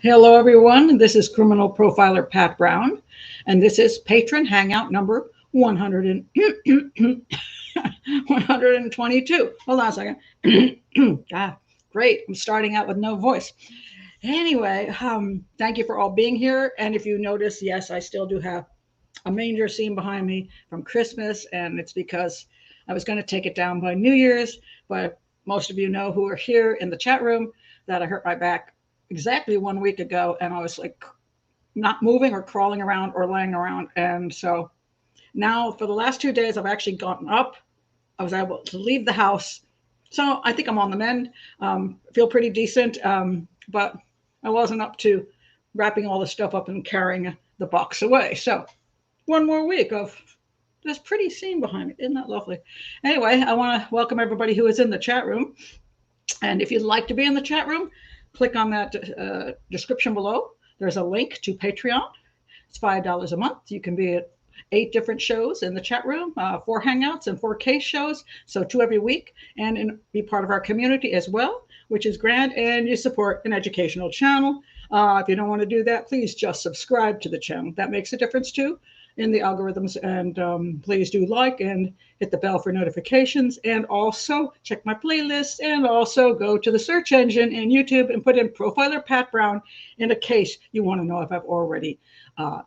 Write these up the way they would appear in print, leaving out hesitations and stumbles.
Hello, everyone. This is criminal profiler Pat Brown, and this is Patron Hangout number 122. Hold on a second. Great. I'm starting out with no voice. Anyway, thank you for all being here. And if you notice, yes, I still do have a manger scene behind me from Christmas, and it's because I was going to take it down by New Year's, but most of you know who are here in the chat room that I hurt my back exactly 1 week ago, and I was like not moving or crawling around or laying around. And so now for the last 2 days, I've actually gotten up. I was able to leave the house. So I think I'm on the mend. Feel pretty decent, but I wasn't up to wrapping all the stuff up and carrying the box away. So 1 more week of this pretty scene behind me. Isn't that lovely? Anyway, I want to welcome everybody who is in the chat room. And if you'd like to be in the chat room, click on that description below. There's a link to Patreon. It's $5 a month. You can be at 8 different shows in the chat room, 4 Hangouts and 4 case shows, so 2 every week, and be part of our community as well, which is grand, and you support an educational channel. If you don't want to do that, please just subscribe to the channel. That makes a difference too in the algorithms, and please do like and hit the bell for notifications, and also check my playlist, and also go to the search engine in YouTube and put in Profiler Pat Brown in a case you want to know if I've already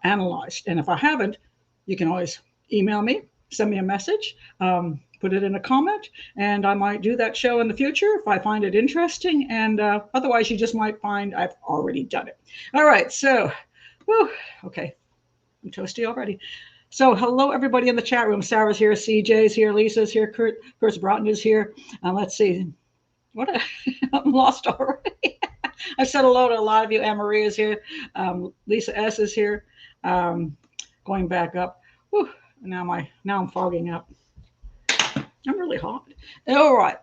analyzed. And if I haven't, you can always email me, send me a message, put it in a comment, and I might do that show in the future if I find it interesting, and otherwise you just might find I've already done it. All right, so, okay. I'm toasty already. So hello, everybody in the chat room. Sarah's here, CJ's here, Lisa's here, Chris Broughton is here. Let's see. I'm lost already. I said hello to a lot of you. Anne Marie is here. Lisa S is here. Going back up. Whew, now I'm fogging up. I'm really hot. All right.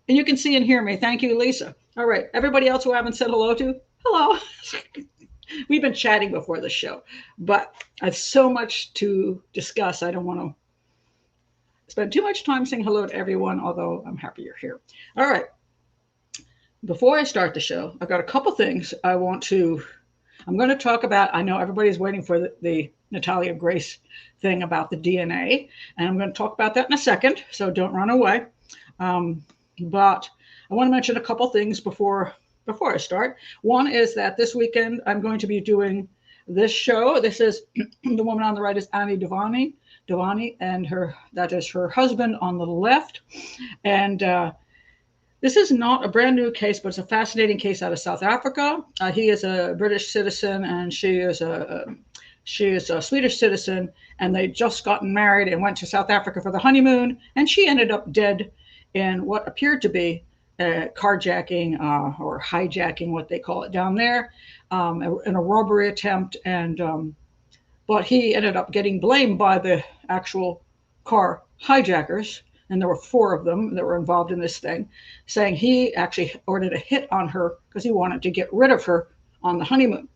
And you can see and hear me. Thank you, Lisa. All right. Everybody else who I haven't said hello to, hello. We've been chatting before the show, but I have so much to discuss. I don't want to spend too much time saying hello to everyone, although I'm happy you're here. All right. Before I start the show, I've got a couple things I'm going to talk about. I know everybody's waiting for the Natalia Grace thing about the DNA, and I'm going to talk about that in a second, so don't run away. But I want to mention a couple things before I start. One is that this weekend I'm going to be doing this show. This is the woman on the right is Anni Dewani, and that is her husband on the left. And this is not a brand new case, but it's a fascinating case out of South Africa. He is a British citizen, and she is a Swedish citizen, and they just gotten married and went to South Africa for the honeymoon, and she ended up dead in what appeared to be carjacking or hijacking, what they call it down there, in a robbery attempt. And but he ended up getting blamed by the actual car hijackers, and there were 4 of them that were involved in this thing, saying he actually ordered a hit on her because he wanted to get rid of her on the honeymoon.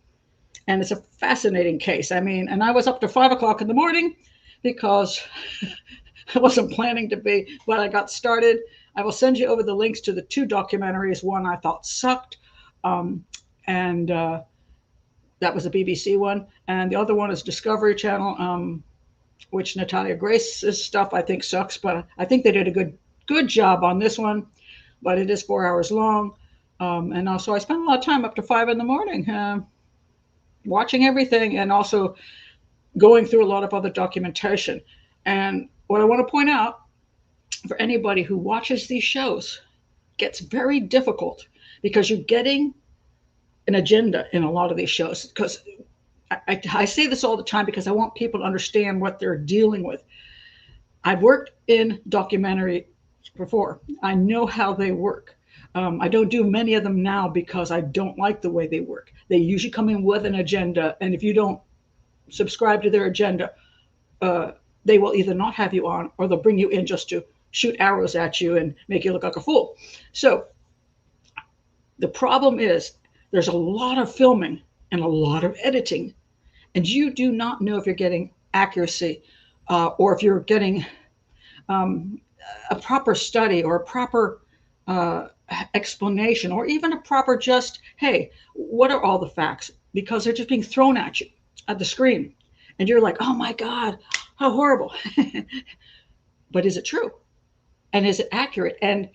And it's a fascinating case. I mean, and I was up to 5 o'clock in the morning because I wasn't planning to be, but I got started. I will send you over the links to the 2 documentaries. One I thought sucked, and that was a BBC one. And the other one is Discovery Channel, which Natalia Grace's stuff I think sucks, but I think they did a good job on this one. But it is 4 hours long, and also I spent a lot of time up to 5 in the morning watching everything, and also going through a lot of other documentation. And what I want to point out, for anybody who watches these shows, gets very difficult because you're getting an agenda in a lot of these shows. Because I say this all the time because I want people to understand what they're dealing with. I've worked in documentary before. I know how they work. I don't do many of them now because I don't like the way they work. They usually come in with an agenda, and if you don't subscribe to their agenda, they will either not have you on, or they'll bring you in just to shoot arrows at you and make you look like a fool. So The problem is there's a lot of filming and a lot of editing, and you do not know if you're getting accuracy or if you're getting um, a proper study or a proper uh, explanation or even a proper just, hey, what are all the facts? Because they're just being thrown at you at the screen. And you're like, oh my God, how horrible. But is it true? And is it accurate? And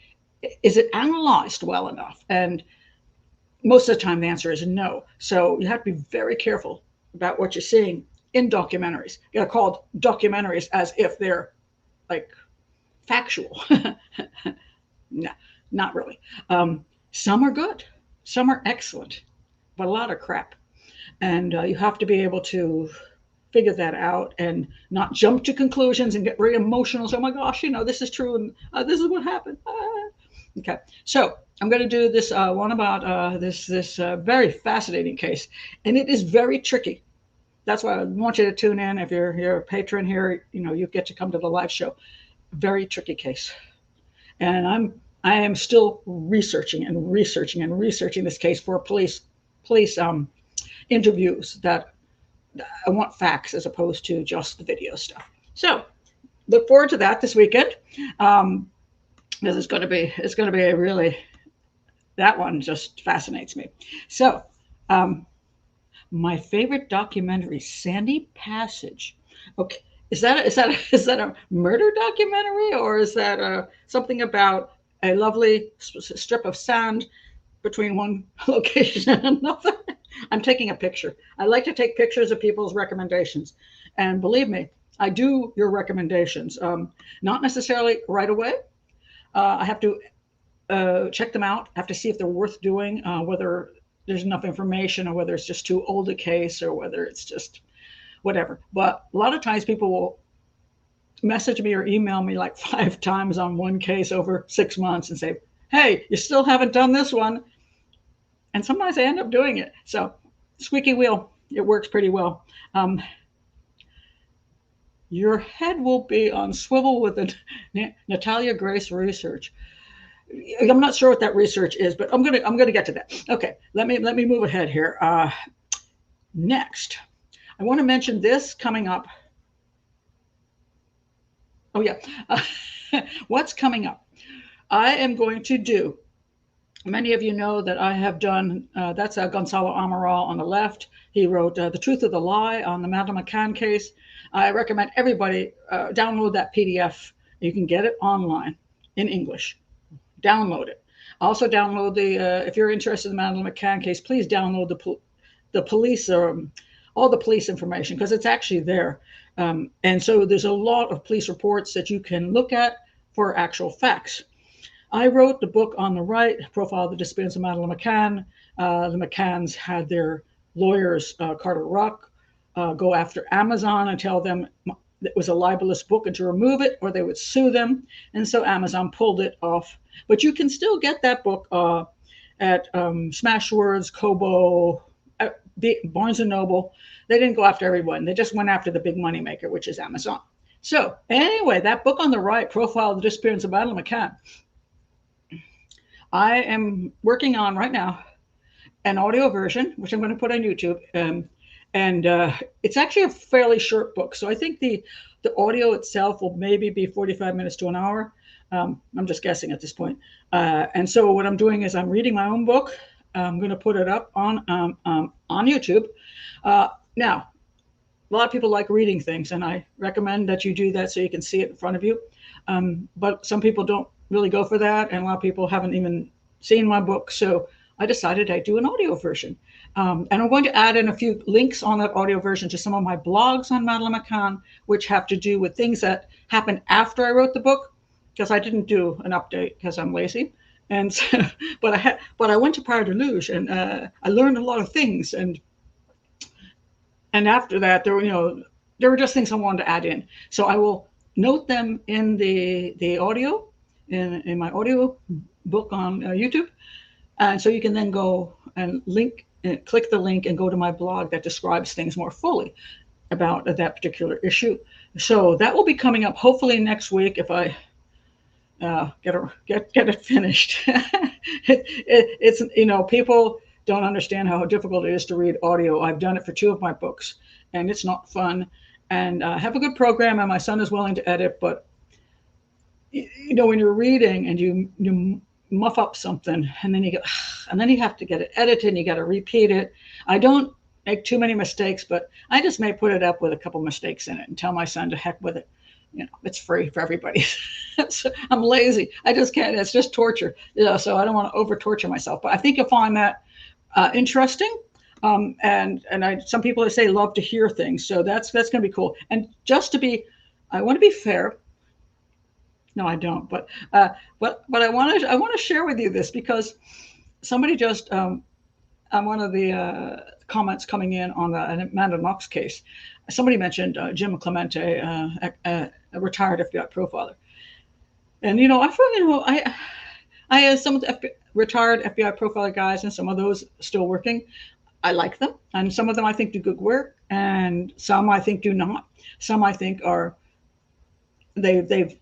is it analyzed well enough? And most of the time, the answer is no. So you have to be very careful about what you're seeing in documentaries. They're called documentaries as if they're like factual. No, not really. Some are good, some are excellent, but a lot of crap. And you have to be able to figure that out and not jump to conclusions and get very emotional. So, oh my gosh, this is true and this is what happened. Okay, so I'm going to do this one about this very fascinating case, and it is very tricky. That's why I want you to tune in. If you're a patron here, you get to come to the live show. Very tricky case, and I am still researching and researching and researching this case for police interviews that I want facts as opposed to just the video stuff. So look forward to that this weekend. This is going to be a really, that one just fascinates me. So my favorite documentary, Sandy Passage. Okay, is that a murder documentary, or is that something about a lovely strip of sand between one location and another? I'm taking a picture. I like to take pictures of people's recommendations, and believe me, I do your recommendations. Not necessarily right away. I have to check them out. I have to see if they're worth doing, whether there's enough information or whether it's just too old a case or whether it's just whatever. But a lot of times people will message me or email me like 5 times on one case over 6 months and say, hey, you still haven't done this one. And sometimes I end up doing it. So squeaky wheel, it works pretty well. Your head will be on swivel with the Natalia Grace research. I'm not sure what that research is, but I'm gonna get to that. Okay, let me move ahead here. Next, I want to mention this coming up. Oh yeah, what's coming up? I am going to do. Many of you know that I have done. That's Gonzalo Amaral on the left. He wrote The Truth of the Lie on the Madeleine McCann case. I recommend everybody download that PDF. You can get it online in English. Download it. Also download if you're interested in the Madeleine McCann case, please download the police all the police information, because it's actually there. And so there's a lot of police reports that you can look at for actual facts. I wrote the book on the right, Profile of the Disappearance of Madeleine McCann. The McCanns had their lawyers, Carter Ruck, go after Amazon and tell them it was a libelous book and to remove it or they would sue them. And so Amazon pulled it off. But you can still get that book at Smashwords, Kobo, Barnes & Noble. They didn't go after everyone. They just went after the big money maker, which is Amazon. So anyway, that book on the right, Profile of the Disappearance of Madeleine McCann, I am working on right now an audio version, which I'm going to put on YouTube. And it's actually a fairly short book. So I think the audio itself will maybe be 45 minutes to an hour. I'm just guessing at this point. And so what I'm doing is I'm reading my own book. I'm going to put it up on YouTube. Now, a lot of people like reading things, and I recommend that you do that so you can see it in front of you. But some people don't really go for that, and a lot of people haven't even seen my book. So I decided I'd do an audio version. And I'm going to add in a few links on that audio version to some of my blogs on Madeleine McCann, which have to do with things that happened after I wrote the book, because I didn't do an update because I'm lazy. And so, but I went to Praia de Luz, and I learned a lot of things. And after that, there were just things I wanted to add in. So I will note them in the audio, in my audio book on YouTube. And so you can then go and click the link and go to my blog that describes things more fully about that particular issue. So that will be coming up hopefully next week if I get it finished. It's people don't understand how difficult it is to read audio. I've done it for 2 of my books, and it's not fun. And I have a good program, and my son is willing to edit. But when you're reading and you muff up something, and then you have to get it edited, and you got to repeat it. I don't make too many mistakes, but I just may put it up with a couple mistakes in it and tell my son to heck with it. It's free for everybody. So I'm lazy. I just can't. It's just torture. So I don't want to over torture myself. But I think you'll find that interesting. And some people say love to hear things. So that's going to be cool. And I want to be fair. No, I don't. But I want to share with you this because somebody just on one of the comments coming in on the Amanda Knox case, somebody mentioned Jim Clemente, a retired FBI profiler. And I have some of the retired FBI profiler guys, and some of those still working. I like them, and some of them I think do good work, and some I think do not. Some I think are they've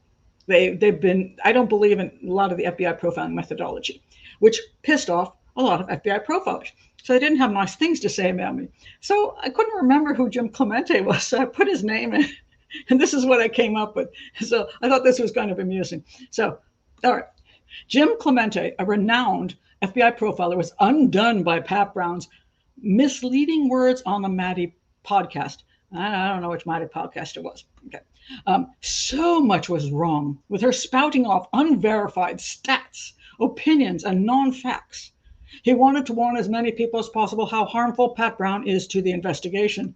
been. I don't believe in a lot of the FBI profiling methodology, which pissed off a lot of FBI profilers. So they didn't have nice things to say about me. So I couldn't remember who Jim Clemente was. So I put his name in, and this is what I came up with. So I thought this was kind of amusing. So, all right. Jim Clemente, a renowned FBI profiler, was undone by Pat Brown's misleading words on the Maddie podcast. I don't know which Maddie podcast it was. Okay. So much was wrong with her spouting off unverified stats, opinions, and non-facts. He wanted to warn as many people as possible how harmful Pat Brown is to the investigation.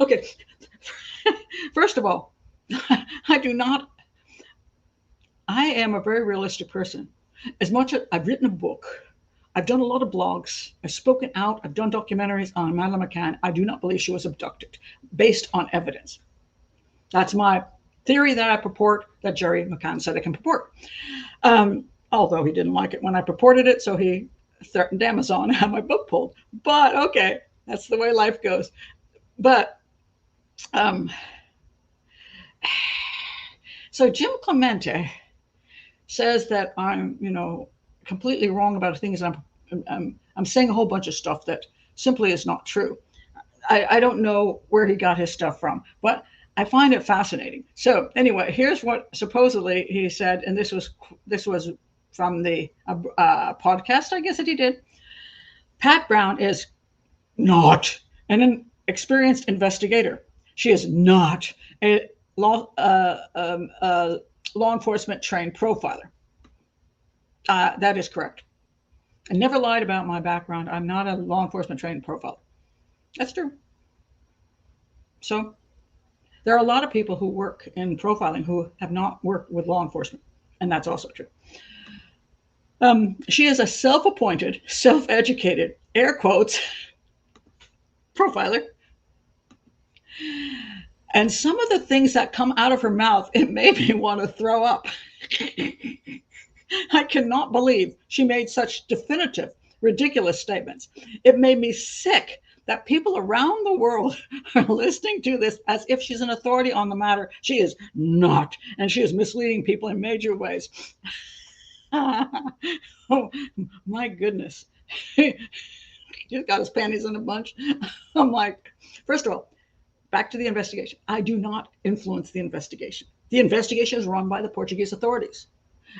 Okay. First of all, I am a very realistic person. As much as I've written a book, I've done a lot of blogs, I've spoken out, I've done documentaries on Madeleine McCann. I do not believe she was abducted based on evidence. That's my theory that I purport, that Jerry McCann said I can purport. Although he didn't like it when I purported it, so he threatened Amazon to have my book pulled. But okay, that's the way life goes. But so Jim Clemente says that I'm, completely wrong about things. I'm saying a whole bunch of stuff that simply is not true. I don't know where he got his stuff from, but I find it fascinating. So anyway, here's what supposedly he said, and this was from the podcast, I guess, that he did. Pat Brown is not an experienced investigator. She is not a law enforcement trained profiler. That is correct. I never lied about my background. I'm not a law enforcement trained profiler. That's true. So there are a lot of people who work in profiling who have not worked with law enforcement, and that's also true. She is a self-appointed, self-educated, air quotes, profiler. And some of the things that come out of her mouth, it made me want to throw up. I cannot believe she made such definitive, ridiculous statements. It made me sick that people around the world are listening to this as if she's an authority on the matter. She is not, and she is misleading people in major ways. Oh, my goodness. He's got his panties in a bunch. I'm like, first of all, back to the investigation. I do not influence the investigation. The investigation is run by the Portuguese authorities.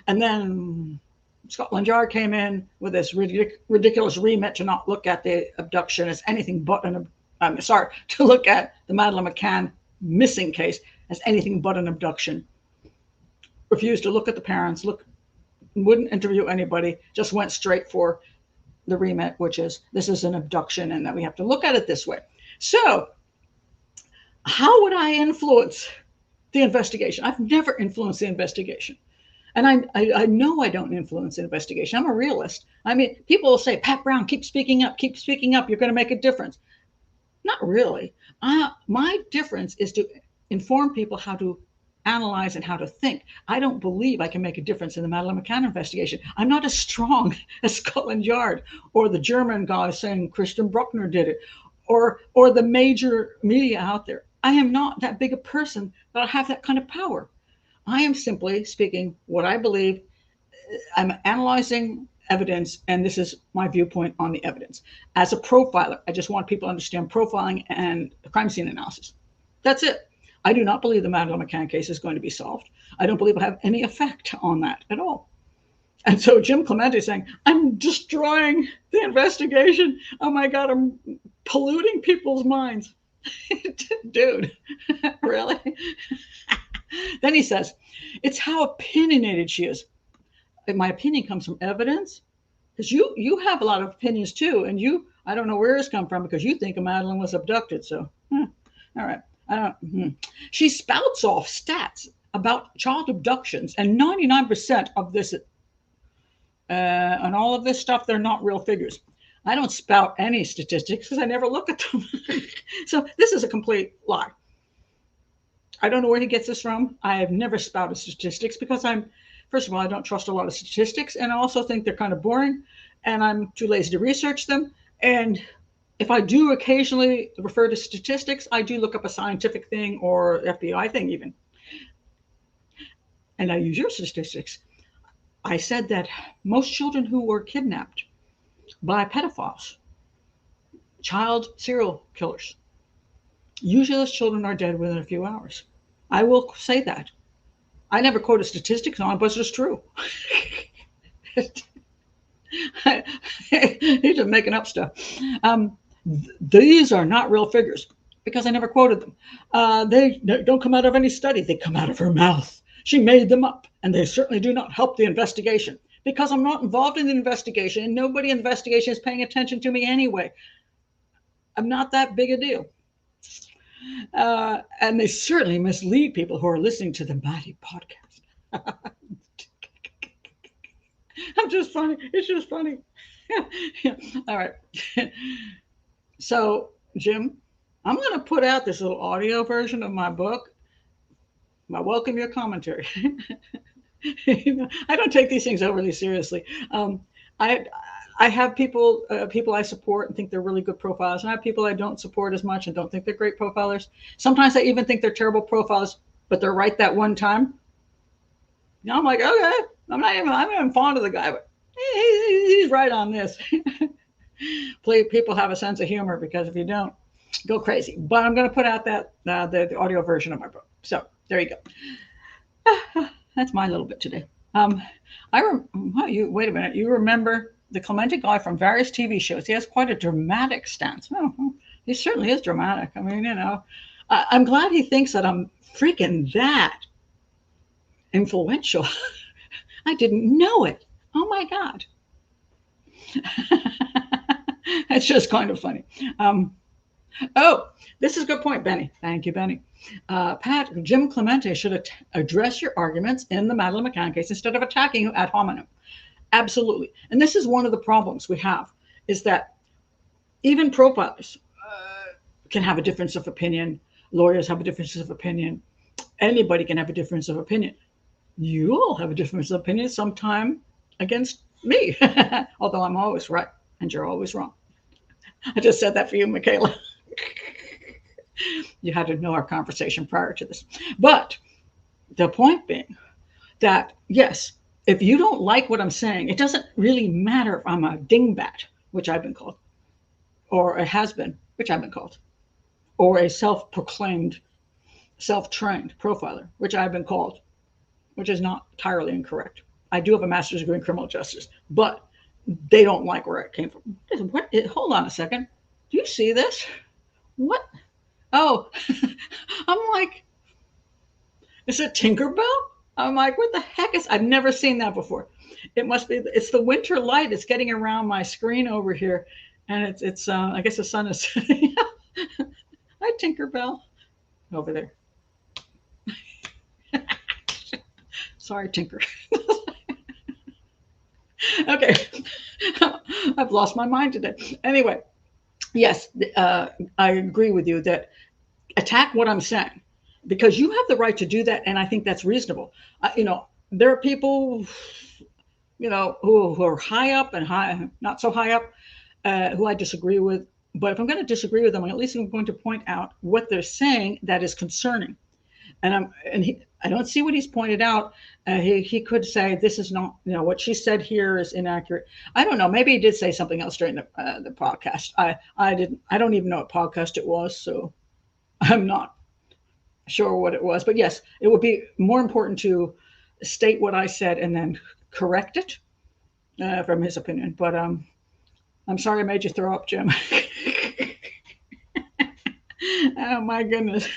And then Scotland Yard came in with this ridiculous remit to not look at the abduction as anything but to look at the Madeleine McCann missing case as anything but an abduction. Refused to look at the parents, wouldn't interview anybody, just went straight for the remit, which is this is an abduction and that we have to look at it this way. So how would I influence the investigation? I've never influenced the investigation. And I know I don't influence the investigation. I'm a realist. I mean, people will say, Pat Brown, keep speaking up, you're going to make a difference. Not really. My difference is to inform people how to analyze and how to think. I don't believe I can make a difference in the Madeleine McCann investigation. I'm not as strong as Scotland Yard or the German guy saying Christian Bruckner did it, or the major media out there. I am not that big a person that I have that kind of power. I am simply speaking what I believe. I'm analyzing evidence, and this is my viewpoint on the evidence. As a profiler, I just want people to understand profiling and crime scene analysis. That's it. I do not believe the Madeleine McCann case is going to be solved. I don't believe it'll have any effect on that at all. And so Jim Clemente is saying, I'm destroying the investigation. Oh my God, I'm polluting people's minds. Dude, really? Then he says, it's how opinionated she is. My opinion comes from evidence, because you have a lot of opinions too, and I don't know where it's come from, because you think Madeleine was abducted. So all right, I don't. She spouts off stats about child abductions, and 99% of this and all of this stuff, they're not real figures. I don't spout any statistics because I never look at them. So this is a complete lie. I don't know where he gets this from. I have never spouted statistics because first of all, I don't trust a lot of statistics, and I also think they're kind of boring, and I'm too lazy to research them. And if I do occasionally refer to statistics, I do look up a scientific thing or FBI thing even. And I use your statistics. I said that most children who were kidnapped by pedophiles, child serial killers, usually those children are dead within a few hours. I will say that. I never quoted statistics on it, but it's just true. He's just making up stuff. These are not real figures because I never quoted them. They don't come out of any study. They come out of her mouth. She made them up, and they certainly do not help the investigation because I'm not involved in the investigation, and nobody in the investigation is paying attention to me anyway. I'm not that big a deal. And they certainly mislead people who are listening to the Maddie podcast. I'm just funny. It's just funny. Yeah. All right. So, Jim, I'm going to put out this little audio version of my book. I welcome your commentary. I don't take these things overly seriously. I have people I support and think they're really good profilers, and I have people I don't support as much and don't think they're great profilers. Sometimes I even think they're terrible profilers, but they're right that one time. Now I'm like, okay, I'm even fond of the guy, but he's right on this. Please, people have a sense of humor, because if you don't, go crazy. But I'm going to put out that the audio version of my book. So there you go. That's my little bit today. Wait a minute. You remember the Clemente guy from various TV shows? He has quite a dramatic stance. Oh, he certainly is dramatic. I mean, I'm glad he thinks that I'm freaking that influential. I didn't know it. Oh my God. It's just kind of funny. Oh, this is a good point, Benny. Thank you, Benny. Jim Clemente should address your arguments in the Madeleine McCann case instead of attacking you ad hominem. Absolutely. And this is one of the problems we have, is that even profilers can have a difference of opinion. Lawyers have a difference of opinion. Anybody can have a difference of opinion. You all have a difference of opinion sometime against me, although I'm always right and you're always wrong. I just said that for you, Michaela. You had to know our conversation prior to this. But the point being that, yes, if you don't like what I'm saying, it doesn't really matter if I'm a dingbat, which I've been called, or a has-been, which I've been called, or a self-proclaimed, self-trained profiler, which I've been called, which is not entirely incorrect. I do have a master's degree in criminal justice, but they don't like where it came from. What? Hold on a second. Do you see this? What? Oh, I'm like, is it Tinkerbell? I'm like, what the heck is, I've never seen that before. It must be, it's the winter light. It's getting around my screen over here. And it's I guess the sun is, hi, Tinkerbell, over there. Sorry, Tinker. Okay. I've lost my mind today. Anyway, yes, I agree with you that attack what I'm saying, because you have the right to do that. And I think that's reasonable. There are people, who are high up and high, not so high up, who I disagree with. But if I'm going to disagree with them, at least I'm going to point out what they're saying that is concerning. I don't see what he's pointed out. He could say this is not, what she said here is inaccurate. I don't know. Maybe he did say something else during the podcast. I don't even know what podcast it was, so I'm not sure what it was. But yes, it would be more important to state what I said and then correct it from his opinion. But I'm sorry I made you throw up, Jim. Oh my goodness.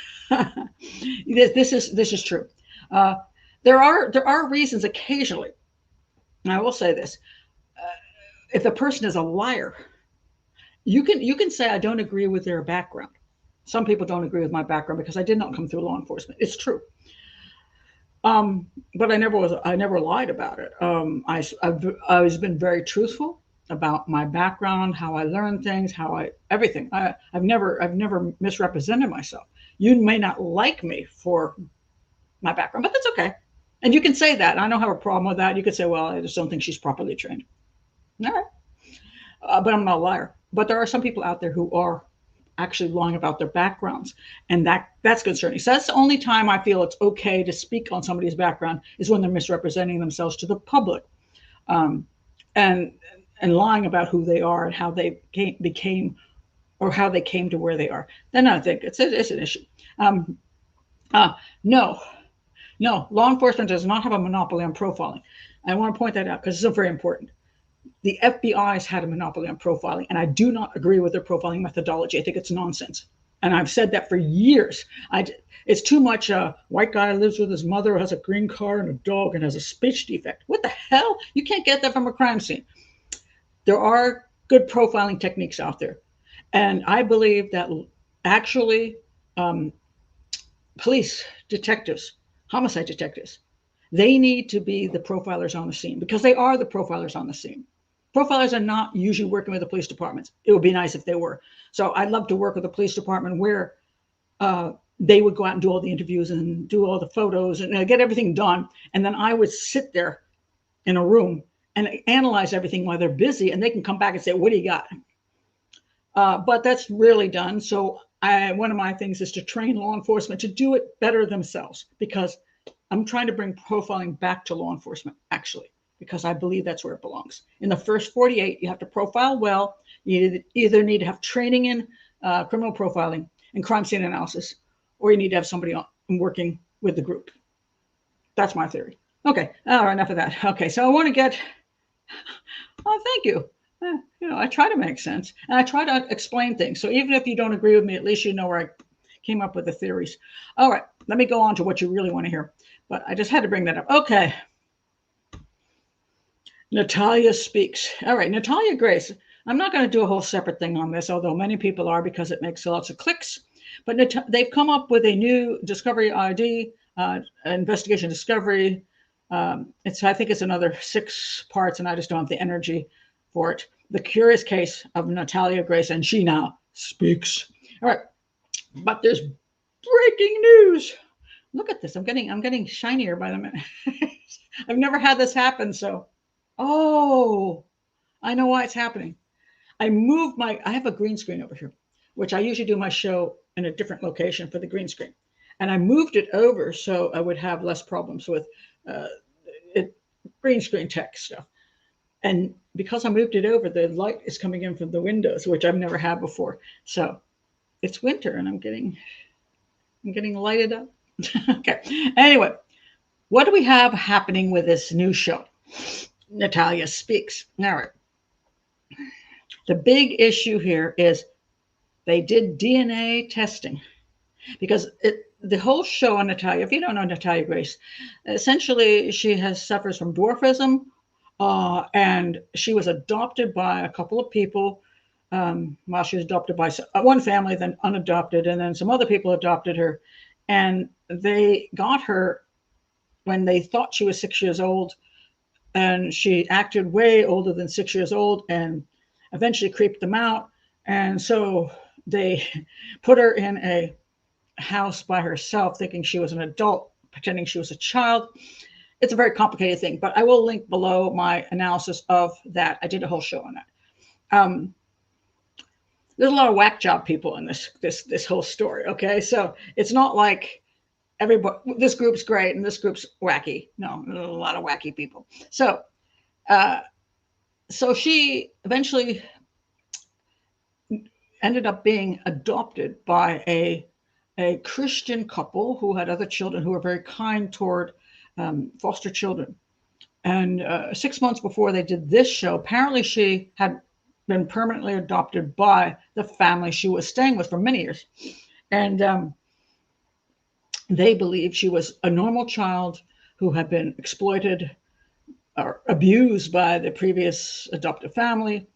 This is true. There are reasons occasionally, and I will say this: if the person is a liar, you can say I don't agree with their background. Some people don't agree with my background because I did not come through law enforcement. It's true. But I never lied about it. I've always been very truthful about my background, how I learned things, everything. I've never misrepresented myself. You may not like me for my background, but that's okay. And you can say that. I don't have a problem with that. You could say, well, I just don't think she's properly trained. All right. But I'm not a liar. But there are some people out there who are actually lying about their backgrounds, and that's concerning. So that's the only time I feel it's okay to speak on somebody's background is when they're misrepresenting themselves to the public, and lying about who they are and how they became or how they came to where they are. Then I think it's an issue. No, law enforcement does not have a monopoly on profiling. I want to point that out because it's very important. The FBI's had a monopoly on profiling, and I do not agree with their profiling methodology. I think it's nonsense. And I've said that for years. It's too much white guy lives with his mother, has a green car and a dog, and has a speech defect. What the hell? You can't get that from a crime scene. There are good profiling techniques out there. And I believe that actually police, detectives, homicide detectives, they need to be the profilers on the scene because they are the profilers on the scene. Profilers are not usually working with the police departments. It would be nice if they were. So I'd love to work with the police department where they would go out and do all the interviews and do all the photos and get everything done. And then I would sit there in a room and analyze everything while they're busy, and they can come back and say, what do you got? But that's rarely done. So one of my things is to train law enforcement to do it better themselves, because I'm trying to bring profiling back to law enforcement, actually, because I believe that's where it belongs. In the first 48, you have to profile well. You either need to have training in criminal profiling and crime scene analysis, or you need to have somebody working with the group. That's my theory. Okay, all right, enough of that. Okay, so I want to get, oh, thank you. I try to make sense, and I try to explain things. So even if you don't agree with me, at least you know where I came up with the theories. All right, let me go on to what you really want to hear. But I just had to bring that up. Okay. Natalia speaks. All right, Natalia Grace. I'm not going to do a whole separate thing on this, although many people are, because it makes lots of clicks. But they've come up with a new discovery ID, investigation discovery. I think it's another 6 parts, and I just don't have the energy for it. The curious case of Natalia Grace, and she now speaks. All right, but there's breaking news. Look at this. I'm getting shinier by the minute. I've never had this happen. So, I know why it's happening. I have a green screen over here, which I usually do my show in a different location for the green screen. And I moved it over so I would have less problems with green screen tech stuff. And because I moved it over, the light is coming in from the windows, which I've never had before. So it's winter and I'm getting lighted up. Okay. Anyway, what do we have happening with this new show? Natalia Speaks. All right. The big issue here is they did DNA testing, because the whole show on Natalia, if you don't know Natalia Grace, essentially she suffers from dwarfism, and she was adopted by a couple of people. Well, she was adopted by one family, then unadopted, and then some other people adopted her. And they got her when they thought she was 6 years old, and she acted way older than 6 years old and eventually creeped them out. And so they put her in a house by herself, thinking she was an adult, pretending she was a child. It's a very complicated thing, but I will link below my analysis of that. I did a whole show on that. There's a lot of whack job people in this whole story. Okay, so it's not like everybody, this group's great and this group's wacky. No, a lot of wacky people. So, uh, so she eventually ended up being adopted by a Christian couple who had other children who were very kind toward foster children. And 6 months before they did this show, apparently she had been permanently adopted by the family she was staying with for many years. And they believed she was a normal child who had been exploited or abused by the previous adoptive family,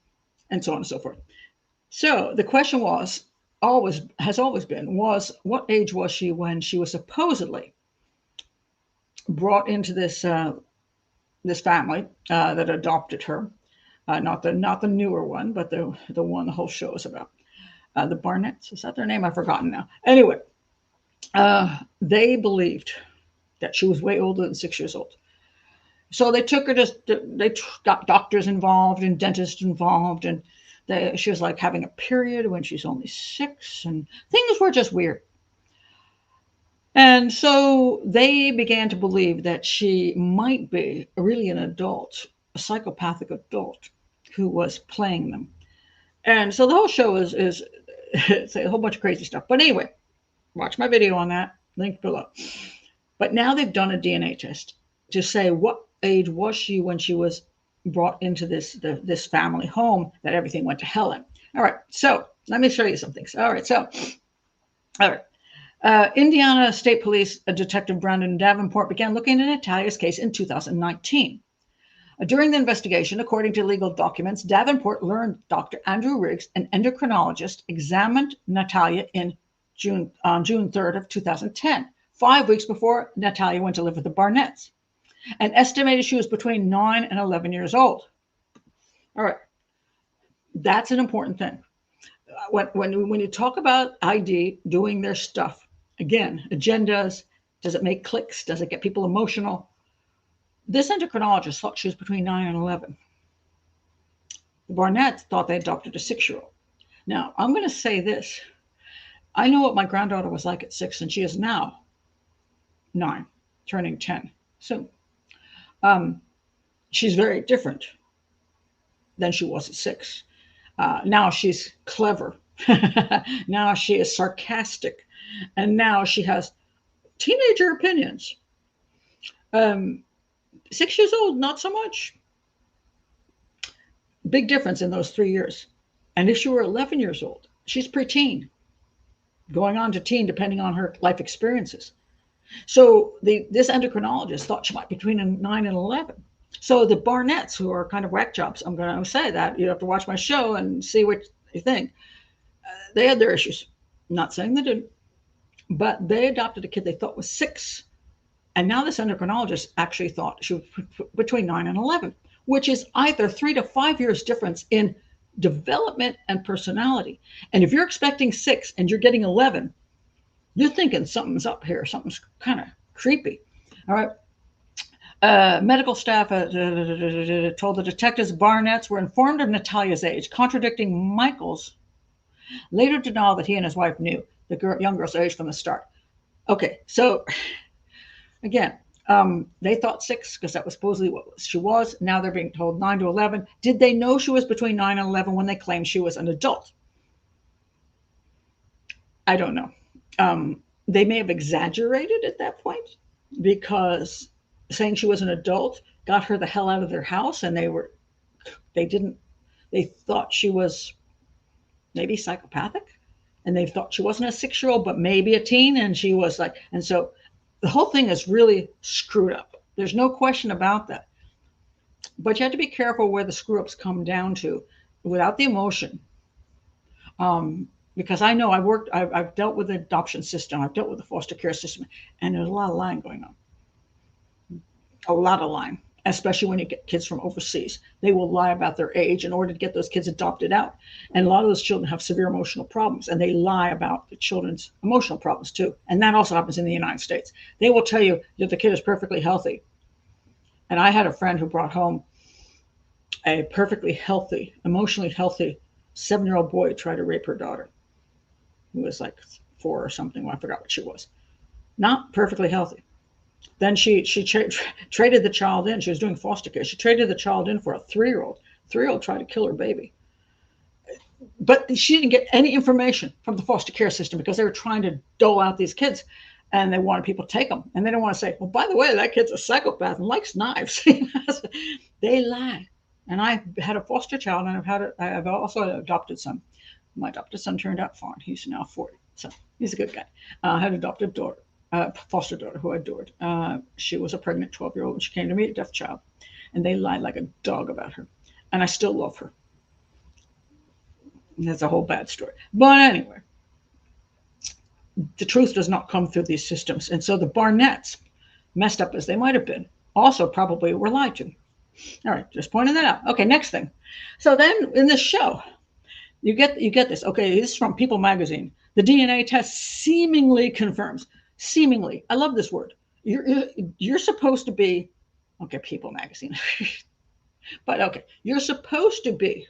and so on and so forth. So the question has always been, what age was she when she was supposedly brought into this family that adopted her? Not the newer one, but the one the whole show is about. The Barnetts, is that their name? I've forgotten now. Anyway, they believed that she was way older than 6 years old. So they took her they got doctors involved and dentists involved, and she was like having a period when she's only 6, and things were just weird. And so they began to believe that she might be really an adult, a psychopathic adult who was playing them. And so the whole show is it's a whole bunch of crazy stuff. But anyway, watch my video on that, link below. But now they've done a DNA test to say what age was she when she was brought into this family home that everything went to hell in. All right, so let me show you some things. All right. Indiana State Police Detective Brandon Davenport began looking into Natalia's case in 2019. During the investigation, according to legal documents, Davenport learned Dr. Andrew Riggs, an endocrinologist, examined Natalia on June 3rd of 2010, 5 weeks before Natalia went to live with the Barnetts, and estimated she was between 9 and 11 years old. All right, that's an important thing. When you talk about ID doing their stuff, again, agendas, does it make clicks? Does it get people emotional? This endocrinologist thought she was between 9 and 11. The Barnetts thought they adopted a 6-year-old. Now, I'm going to say this. I know what my granddaughter was like at 6, and she is now 9, turning 10 soon. She's very different than she was at 6. Now she's clever. Now she is sarcastic. And now she has teenager opinions. 6 years old, not so much. Big difference in those 3 years. And if she were 11 years old, she's preteen, going on to teen, depending on her life experiences. So this endocrinologist thought she might be between 9 and 11. So the Barnetts, who are kind of whack jobs, I'm going to say that. You have to watch my show and see what you think. They had their issues. I'm not saying they didn't. But they adopted a kid they thought was 6. And now this endocrinologist actually thought she was between 9 and 11, which is either 3 to 5 years difference in development and personality. And if you're expecting 6 and you're getting 11, you're thinking something's up here. Something's kind of creepy. All right. Medical staff told the detectives Barnetts were informed of Natalia's age, contradicting Michael's later denial that he and his wife knew the young girl's age from the start. Okay, so again, they thought 6 because that was supposedly what she was. Now they're being told 9 to 11. Did they know she was between 9 and 11 when they claimed she was an adult? I don't know. They may have exaggerated at that point because saying she was an adult got her the hell out of their house, and they thought she was maybe psychopathic, and they thought she wasn't a 6-year-old, but maybe a teen, and she was like, and so the whole thing is really screwed up. There's no question about that. But you have to be careful where the screw ups come down to without the emotion. Because I know I've dealt with the adoption system, I've dealt with the foster care system, and there's a lot of lying going on. A lot of lying, especially when you get kids from overseas. They will lie about their age in order to get those kids adopted out. And a lot of those children have severe emotional problems, and they lie about the children's emotional problems too. And that also happens in the United States. They will tell you that the kid is perfectly healthy. And I had a friend who brought home a perfectly healthy, emotionally healthy 7-year-old boy tried to rape her daughter, who was like 4 or something. Well, I forgot what she was. not perfectly healthy. Then she traded the child in. She was doing foster care. She traded the child in for a 3-year-old. 3-year-old tried to kill her baby. But she didn't get any information from the foster care system because they were trying to dole out these kids and they wanted people to take them. And they didn't want to say, well, by the way, that kid's a psychopath and likes knives. They lie. And I had a foster child and I've also adopted some. My adopted son turned out fine. He's now 40. So he's a good guy. I had an adopted daughter, foster daughter who I adored. She was a pregnant 12-year-old and she came to me, a deaf child. And they lied like a dog about her. And I still love her. That's a whole bad story. But anyway, the truth does not come through these systems. And so the Barnetts, messed up as they might have been, also probably were lied to. All right, just pointing that out. Okay, next thing. So then in this show, you get this. Okay, this is from People magazine. The DNA test seemingly confirms. Seemingly. I love this word. You're supposed to be, okay, People magazine. But okay, you're supposed to be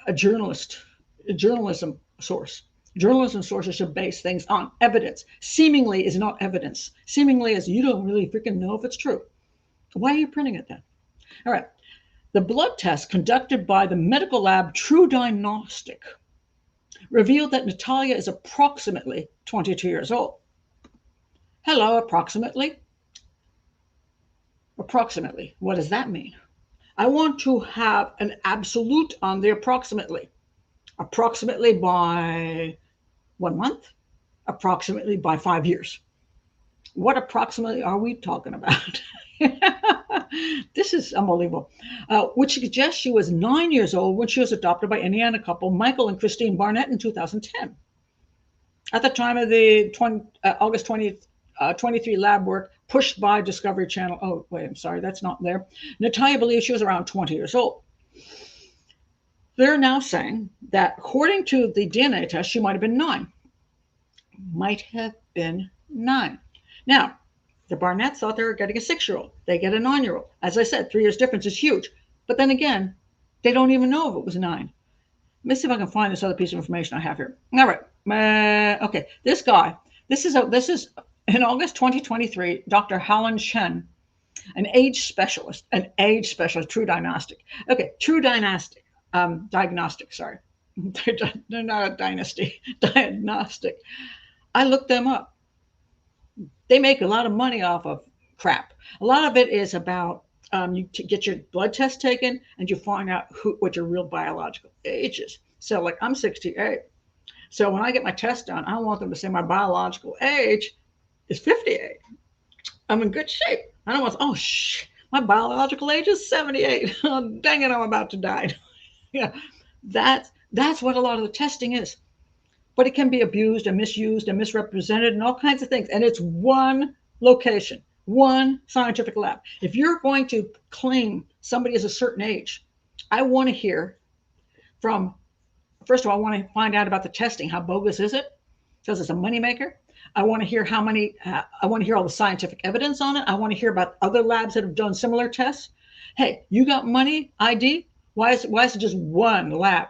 a journalism source. Journalism sources should base things on evidence. Seemingly is not evidence. Seemingly is you don't really freaking know if it's true. Why are you printing it then? All right. The blood test conducted by the medical lab True Diagnostic revealed that Natalia is approximately 22 years old. Hello, approximately. Approximately. What does that mean? I want to have an absolute on the approximately. Approximately by 1 month, approximately by 5 years. What approximately are we talking about? This is unbelievable. Which suggests she was 9 years old when she was adopted by Indiana couple Michael and Christine Barnett in 2010. At the time of the August 23 lab work pushed by Discovery Channel. Oh, wait, I'm sorry, that's not there. Natalia believes she was around 20 years old. They're now saying that according to the DNA test, she might have been 9. Might have been 9. Now, the Barnetts thought they were getting a 6-year-old. They get a 9-year-old. As I said, 3 years difference is huge. But then again, they don't even know if it was 9. Let me see if I can find this other piece of information I have here. All right. Okay, this guy. This is in August 2023. Dr. Helen Chen, an age specialist, True Diagnostic. Okay, True Diagnostic. Diagnostic, sorry. They're not a dynasty. Diagnostic. I looked them up. They make a lot of money off of crap. A lot of it is about you get your blood test taken and you find out what your real biological age is. So like I'm 68. So when I get my test done, I want them to say my biological age is 58. I'm in good shape. I don't want, my biological age is 78. Oh, dang it, I'm about to die. Yeah, that's what a lot of the testing is. But it can be abused and misused and misrepresented and all kinds of things. And it's one location, one scientific lab. If you're going to claim somebody is a certain age, I want to hear from, first of all, I want to find out about the testing. How bogus is it? Because it's a moneymaker. I want to hear I want to hear all the scientific evidence on it. I want to hear about other labs that have done similar tests. Hey, you got money, ID? Why is it just one lab?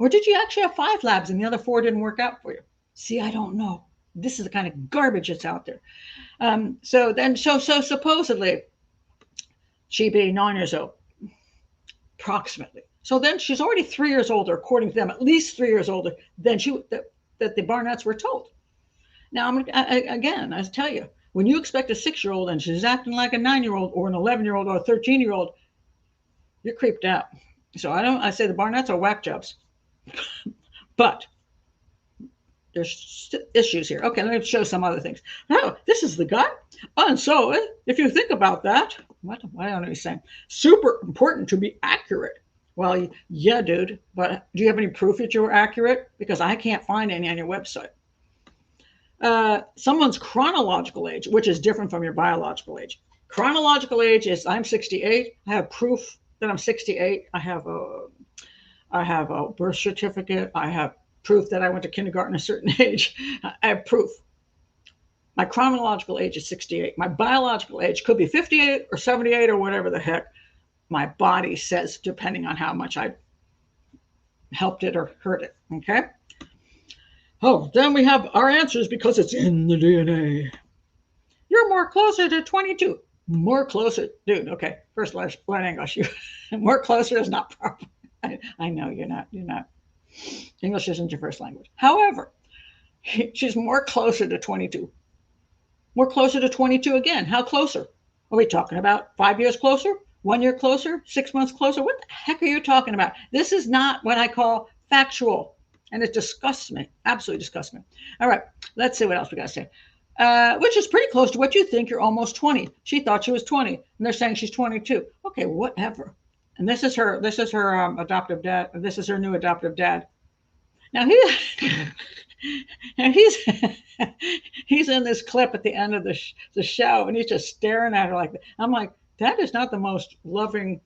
Or did you actually have 5 labs and the other 4 didn't work out for you? See, I don't know. This is the kind of garbage that's out there. So supposedly she'd be 9 years old, approximately. So then she's already 3 years older, according to them, at least 3 years older than that the Barnetts were told. Now, I tell you, when you expect a 6-year-old and she's acting like a 9-year-old or an 11-year-old or a 13-year-old, you're creeped out. So I say the Barnetts are whack jobs. But there's issues here. Okay, let me show some other things. Oh, this is the guy. And so if you think about that, what don't know what he's saying. Super important to be accurate. Well, yeah, dude, but do you have any proof that you were accurate? Because I can't find any on your website. Someone's chronological age, which is different from your biological age. Chronological age is I'm 68. I have proof that I'm 68. I have a birth certificate. I have proof that I went to kindergarten a certain age. I have proof. My chronological age is 68. My biological age could be 58 or 78 or whatever the heck my body says, depending on how much I helped it or hurt it. Okay. Oh, then we have our answers because it's in the DNA. You're more closer to 22. More closer, dude. Okay, first learn English. You more closer is not proper. I know you're not. You're not. English isn't your first language. However, she's more closer to 22. More closer to 22 again. How closer? Are we talking about 5 years closer? 1 year closer? 6 months closer? What the heck are you talking about? This is not what I call factual. And it disgusts me. Absolutely disgusts me. All right, let's see what else we got to say. Which is pretty close to what you think. You're almost 20. She thought she was 20, and they're saying she's 22. Okay, whatever. And this is her. This is her adoptive dad. This is her new adoptive dad. Now he's he's in this clip at the end of the show, and he's just staring at her like that. I'm like, that is not the most loving.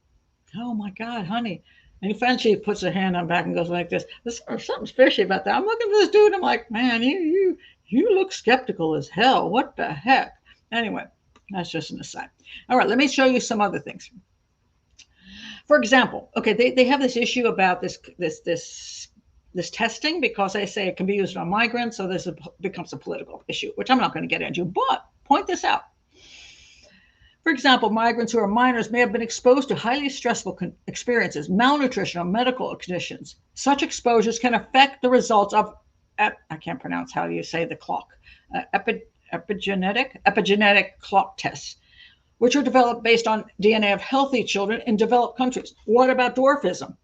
Oh my God, honey. And eventually he puts her hand on back and goes like this. Something's fishy about that. I'm looking at this dude. I'm like, man, you look skeptical as hell. What the heck? Anyway, that's just an aside. All right, let me show you some other things. For example, okay, they have this issue about this testing because they say it can be used on migrants, so this becomes a political issue, which I'm not going to get into, but point this out. For example, migrants who are minors may have been exposed to highly stressful experiences, malnutrition, or medical conditions. Such exposures can affect the results of, I can't pronounce how you say the clock, epigenetic clock tests, which are developed based on DNA of healthy children in developed countries. What about dwarfism?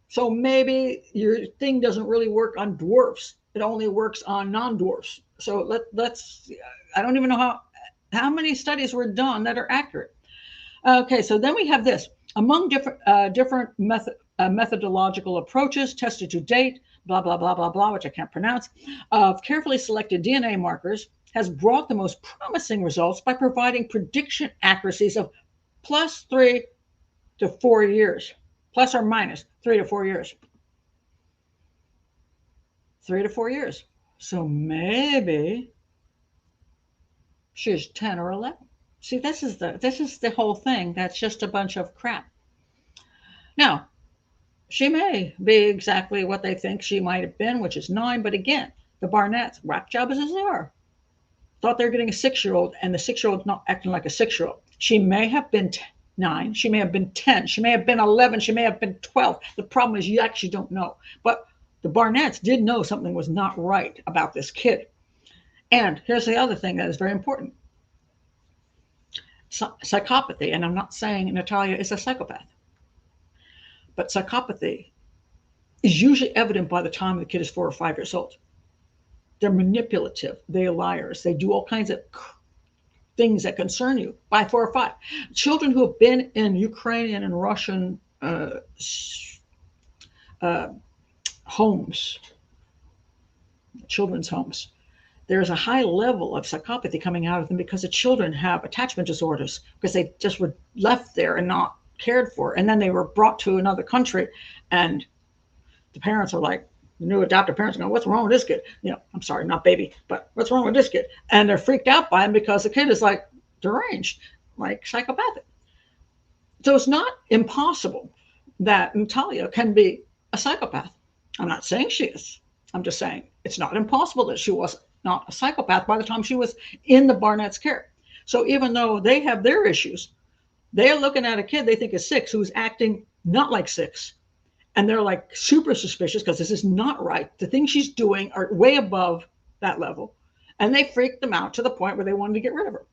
So maybe your thing doesn't really work on dwarfs. It only works on non-dwarfs. So let's, I don't even know how many studies were done that are accurate. Okay, so then we have this. Among different methodological approaches tested to date, blah, blah, blah, blah, blah, which I can't pronounce, of carefully selected DNA markers has brought the most promising results by providing prediction accuracies of +3 to 4 years, plus or minus 3 to 4 years. 3 to 4 years. So maybe she's 10 or 11. See, this is the whole thing. That's just a bunch of crap. Now, she may be exactly what they think she might have been, which is 9. But again, the Barnetts, whack job as they are, thought they were getting a 6-year-old, and the 6-year-old's not acting like a 6-year-old. She may have been 9. She may have been 10. She may have been 11. She may have been 12. The problem is you actually don't know. But the Barnetts did know something was not right about this kid. And here's the other thing that is very important. Psychopathy, and I'm not saying Natalia is a psychopath, but psychopathy is usually evident by the time the kid is 4 or 5 years old. They're manipulative. They're liars. They do all kinds of things that concern you by 4 or 5. Children who have been in Ukrainian and Russian homes, children's homes, there's a high level of psychopathy coming out of them because the children have attachment disorders because they just were left there and not cared for. And then they were brought to another country, and the parents are like, the new adoptive parents go, what's wrong with this kid? You know, I'm sorry, not baby, but what's wrong with this kid? And they're freaked out by him because the kid is like deranged, like psychopathic. So it's not impossible that Natalia can be a psychopath. I'm not saying she is. I'm just saying it's not impossible that she was not a psychopath by the time she was in the Barnett's care. So even though they have their issues, they're looking at a kid they think is 6 who's acting not like 6. And they're like super suspicious because this is not right. The things she's doing are way above that level. And they freaked them out to the point where they wanted to get rid of her.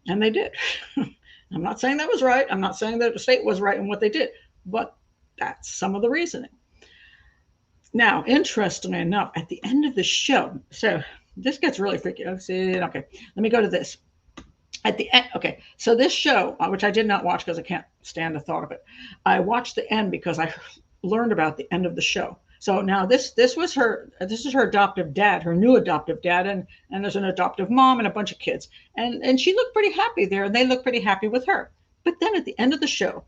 And they did. I'm not saying that was right. I'm not saying that the state was right in what they did. But that's some of the reasoning. Now, interestingly enough, at the end of the show, so this gets really freaky. Okay, let me go to this. At the end, okay, so this show, which I did not watch because I can't stand the thought of it, I watched the end because I learned about the end of the show. So now this is her adoptive dad, her new adoptive dad, and there's an adoptive mom and a bunch of kids, and she looked pretty happy there, and they look pretty happy with her. But then at the end of the show,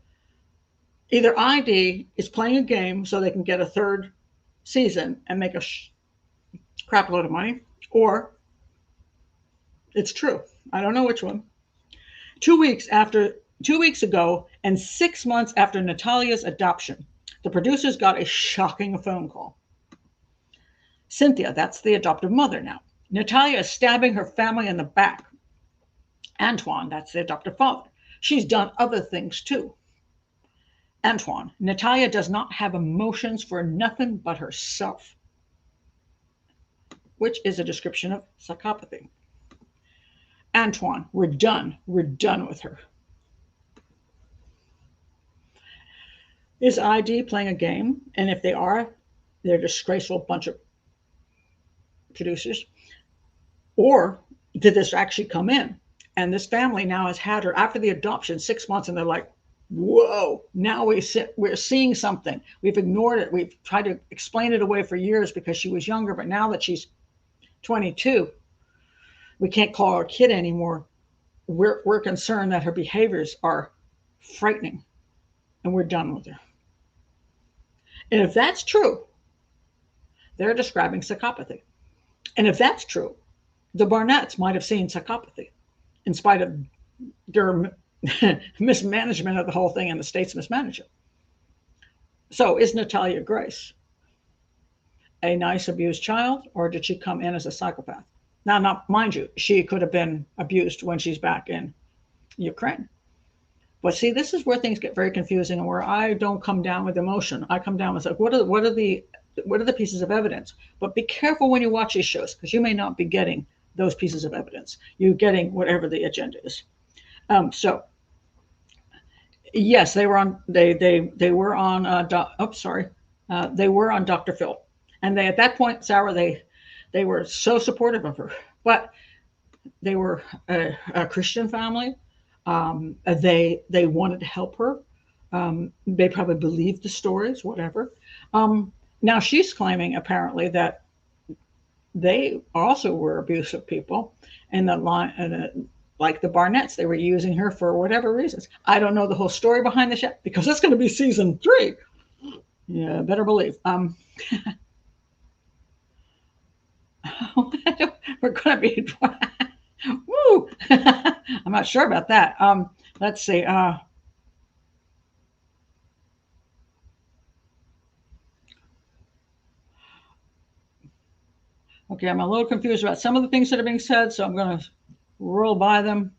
either ID is playing a game so they can get a 3rd season and make a crap load of money, or it's true. I don't know which one. 2 weeks ago, and 6 months after Natalia's adoption, the producers got a shocking phone call. Cynthia, that's the adoptive mother now. Natalia is stabbing her family in the back. Antoine, that's the adoptive father. She's done other things too. Antoine, Natalia does not have emotions for nothing but herself, which is a description of psychopathy. Antoine, we're done. We're done with her. Is ID playing a game? And if they are, they're a disgraceful bunch of producers. Or did this actually come in? And this family now has had her after the adoption 6 months, and they're like, whoa, now we're seeing something. We've ignored it. We've tried to explain it away for years because she was younger, but now that she's 22, we can't call her a kid anymore. We're concerned that her behaviors are frightening, and we're done with her. And if that's true, they're describing psychopathy. And if that's true, the Barnetts might have seen psychopathy in spite of their mismanagement of the whole thing and the state's mismanagement. So is Natalia Grace a nice abused child, or did she come in as a psychopath? Now, mind you, she could have been abused when she's back in Ukraine. But see, this is where things get very confusing, and where I don't come down with emotion. I come down with like, what are the pieces of evidence? But be careful when you watch these shows, because you may not be getting those pieces of evidence. You're getting whatever the agenda is. So yes, they were on. They were on. They were on Dr. Phil, and they at that point, Sarah, they were so supportive of her. But they were a Christian family. They wanted to help her. They probably believed the stories, whatever. Now she's claiming apparently that they also were abusive people, and like the Barnetts, they were using her for whatever reasons. I don't know the whole story behind this yet, because that's going to be season 3. Yeah, better believe. We're going to be. Woo! I'm not sure about that. Let's see. Okay, I'm a little confused about some of the things that are being said, so I'm going to roll by them.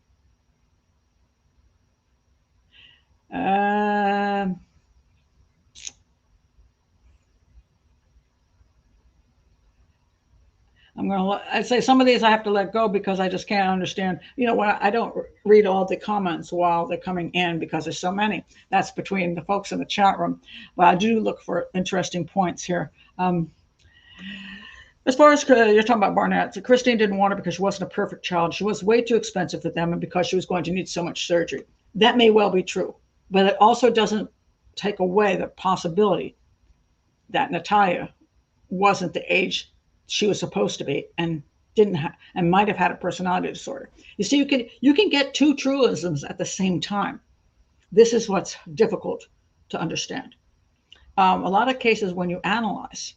I'd say some of these I have to let go because I just can't understand. You know what? I don't read all the comments while they're coming in because there's so many. That's between the folks in the chat room. But I do look for interesting points here. As far as you're talking about Barnett, so Christine didn't want her because she wasn't a perfect child. She was way too expensive for them, and because she was going to need so much surgery. That may well be true, but it also doesn't take away the possibility that Natalia wasn't the age she was supposed to be, and and might have had a personality disorder. You see, you can get two truisms at the same time. This is what's difficult to understand. A lot of cases when you analyze,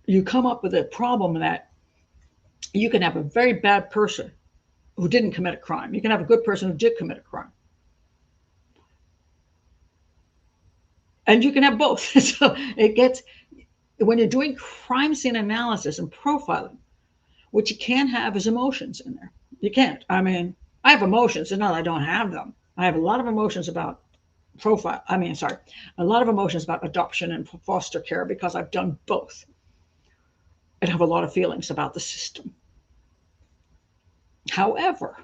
you come up with a problem that you can have a very bad person who didn't commit a crime. You can have a good person who did commit a crime. And you can have both. So it gets, when you're doing crime scene analysis and profiling, what you can't have is emotions in there. You can't. I mean, I have emotions. It's not that I don't have them. I have a lot of emotions about a lot of emotions about adoption and foster care because I've done both. I have a lot of feelings about the system. However,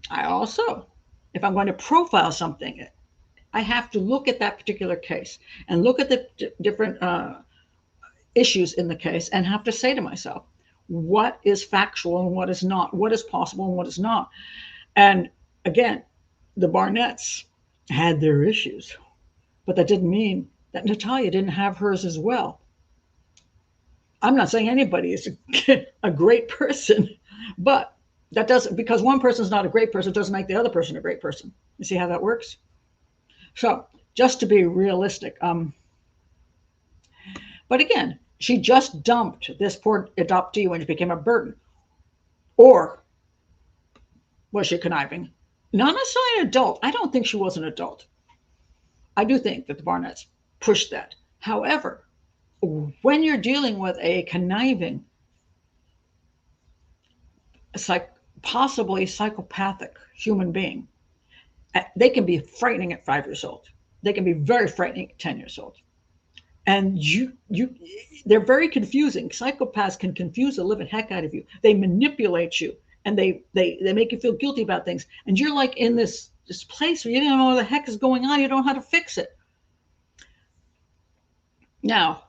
I also, if I'm going to profile something, I have to look at that particular case and look at the different issues in the case and have to say to myself, what is factual and what is not? What is possible and what is not? And again, the Barnetts had their issues, but that didn't mean that Natalia didn't have hers as well. I'm not saying anybody is a great person, but that doesn't, because one person's not a great person doesn't make the other person a great person. You see how that works? So just to be realistic, but again, she just dumped this poor adoptee when it became a burden. Or was she conniving? Not necessarily an adult. I don't think she was an adult. I do think that the Barnetts pushed that. However, when you're dealing with a conniving, possibly psychopathic human being, they can be frightening at 5 years old. They can be very frightening at 10 years old. And they're very confusing. Psychopaths can confuse the living heck out of you. They manipulate you, and they make you feel guilty about things. And you're like in this place where you don't know what the heck is going on. You don't know how to fix it. Now,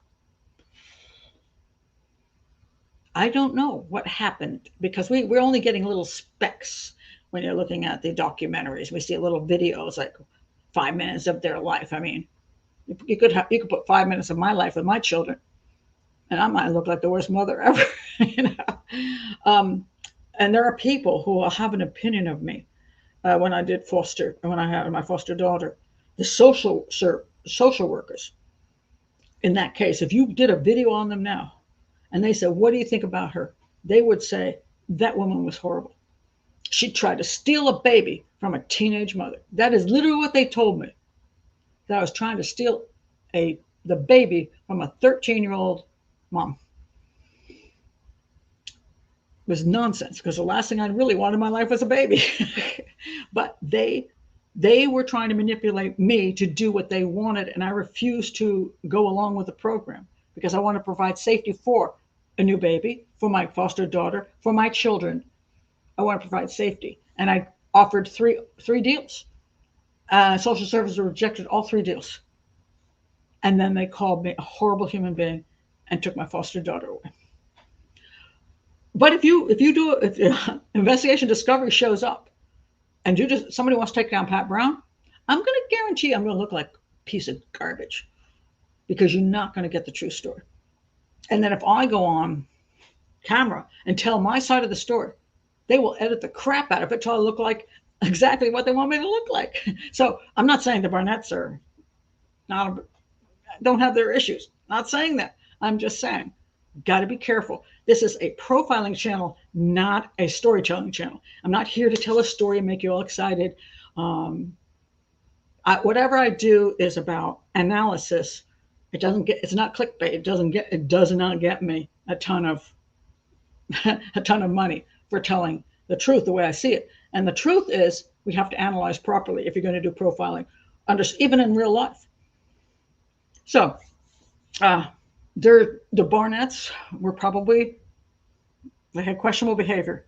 I don't know what happened, because we're only getting little specks when you're looking at the documentaries. We see little videos, like 5 minutes of their life. I mean, you could put 5 minutes of my life with my children, and I might look like the worst mother ever. And there are people who will have an opinion of me. When I had my foster daughter, the social workers, in that case, if you did a video on them now, and they said, "What do you think about her?" they would say, "That woman was horrible. She tried to steal a baby from a teenage mother." That is literally what they told me. That I was trying to steal the baby from a 13-year-old mom. It was nonsense, because the last thing I really wanted in my life was a baby. But they were trying to manipulate me to do what they wanted, and I refused to go along with the program, because I want to provide safety for a new baby, for my foster daughter, for my children. I want to provide safety. And I offered three deals. Social services rejected all 3 deals. And then they called me a horrible human being and took my foster daughter away. But if investigation discovery shows up, and somebody wants to take down Pat Brown, I'm going to guarantee I'm going to look like a piece of garbage, because you're not going to get the true story. And then if I go on camera and tell my side of the story, they will edit the crap out of it till I look like exactly what they want me to look like. So I'm not saying the Barnetts don't have their issues. Not saying that. I'm just saying, got to be careful. This is a profiling channel, not a storytelling channel. I'm not here to tell a story and make you all excited. Whatever I do is about analysis. It's not clickbait. It does not get me a ton of money for telling the truth the way I see it. And the truth is, we have to analyze properly if you're going to do profiling, even in real life. So, the Barnetts they had questionable behavior.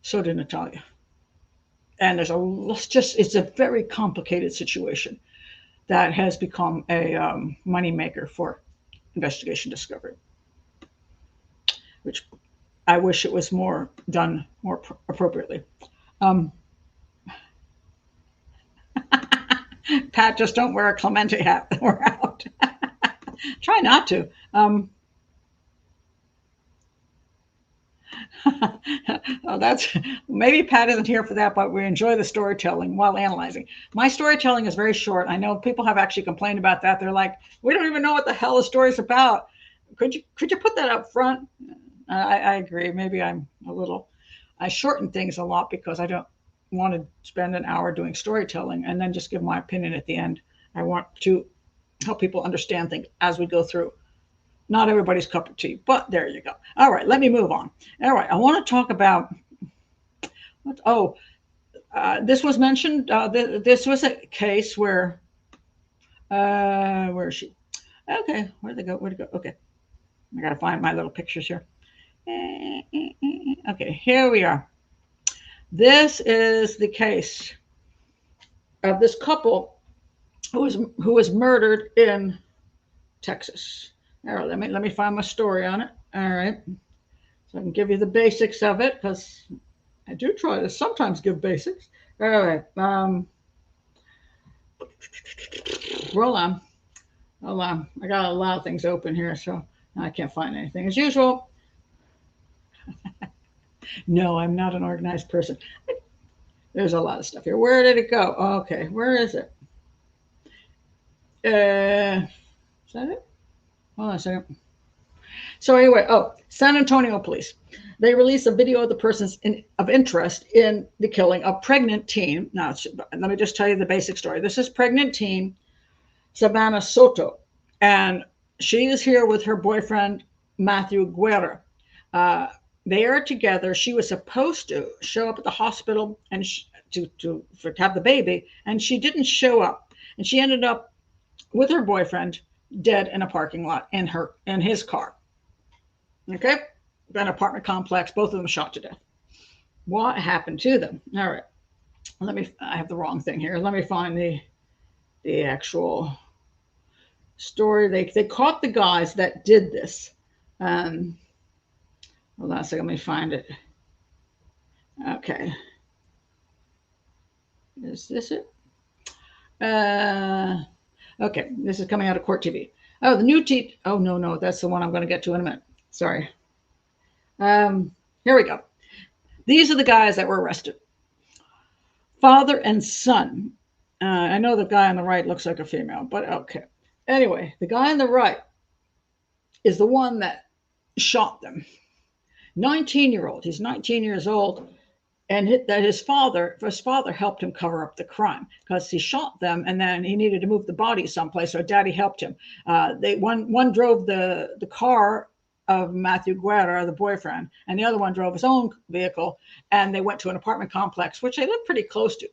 So did Natalia. And it's a very complicated situation that has become a moneymaker for investigation discovery, which I wish it was done more appropriately. Pat, just don't wear a Clemente hat when we're out. Try not to. Maybe Pat isn't here for that, but we enjoy the storytelling while analyzing. My storytelling is very short. I know people have actually complained about that. They're like, "We don't even know what the hell the story's about. Could you put that up front?" I agree. Maybe I shorten things a lot because I don't want to spend an hour doing storytelling and then just give my opinion at the end. I want to help people understand things as we go through. Not everybody's cup of tea, but there you go. All right, let me move on. All right, I want to talk about this was mentioned. This was a case where is she? Okay, where'd they go? Okay, I gotta find my little pictures here. Okay, here we are. This is the case of this couple who was murdered in Texas. All right, let me find my story on it. All right, so I can give you the basics of it, because I do try to sometimes give basics. All right, roll on. Hold on, I got a lot of things open here, so I can't find anything as usual. No, I'm not an organized person. There's a lot of stuff here. Where did it go? Okay, where is it? Is that it? Hold on a second. So anyway, San Antonio police. They released a video of the persons of interest in the killing of pregnant teen. Now, let me just tell you the basic story. This is pregnant teen Savannah Soto. And She is here with her boyfriend, Matthew Guerra. Uh, they are together. She was supposed to show up at the hospital and to have the baby, and she didn't show up. And she ended up with her boyfriend dead in a parking lot in his car. Okay, an apartment complex. Both of them shot to death. What happened to them? All right, I have the wrong thing here. Let me find the actual story. They caught the guys that did this. Hold on a second, let me find it. Okay. Is this it? Okay, this is coming out of Court TV. Oh, the new oh, no, that's the one I'm going to get to in a minute. Sorry. Here we go. These are the guys that were arrested. Father and son. I know the guy on the right looks like a female, but okay. Anyway, the guy on the right is the one that shot them. 19-year-old. He's 19 years old. And his father helped him cover up the crime because he shot them and then he needed to move the body someplace. So daddy helped him. One drove the car of Matthew Guerra, the boyfriend, and the other one drove his own vehicle. And they went to an apartment complex, which they lived pretty close to.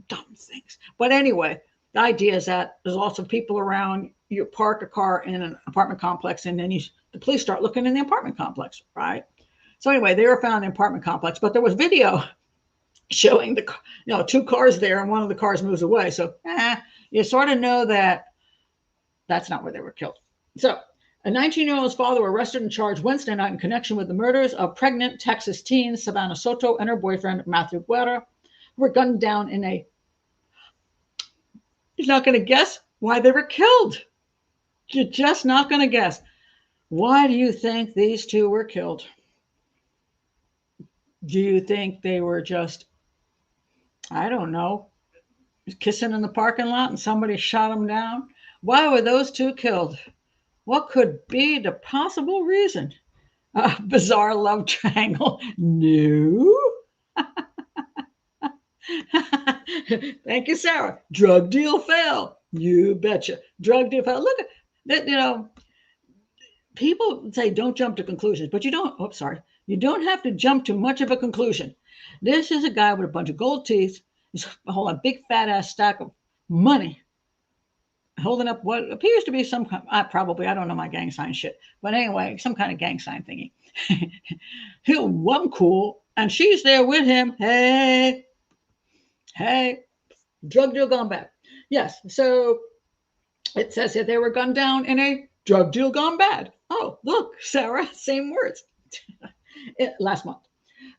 Dumb things. But anyway, the idea is that there's lots of people around. You park a car in an apartment complex and then the police start looking in the apartment complex, right? So anyway, they were found in the apartment complex, but there was video showing two cars there and one of the cars moves away. So you sort of know that that's not where they were killed. So a 19-year-old's father were arrested and charged Wednesday night in connection with the murders of pregnant Texas teen Savanah Soto and her boyfriend Matthew Guerra, who were gunned down in a... You're not going to guess why they were killed. You're just not going to guess. Why do you think these two were killed? Do you think they were just, I don't know, kissing in the parking lot and somebody shot them down? Why were those two killed? What could be the possible reason? A bizarre love triangle? No. Thank you, Sarah. Drug deal fail. You betcha. Drug deal fail. Look at that, people say don't jump to conclusions, but you don't. Oh, sorry. You don't have to jump to much of a conclusion. This is a guy with a bunch of gold teeth. He's holding a big fat ass stack of money, holding up what appears to be some kind. I don't know my gang sign shit, but anyway, some kind of gang sign thingy. I'm cool, and she's there with him. Hey, drug deal gone bad. Yes, so it says that they were gunned down in a drug deal gone bad. Oh, look, Sarah, same words. Last month.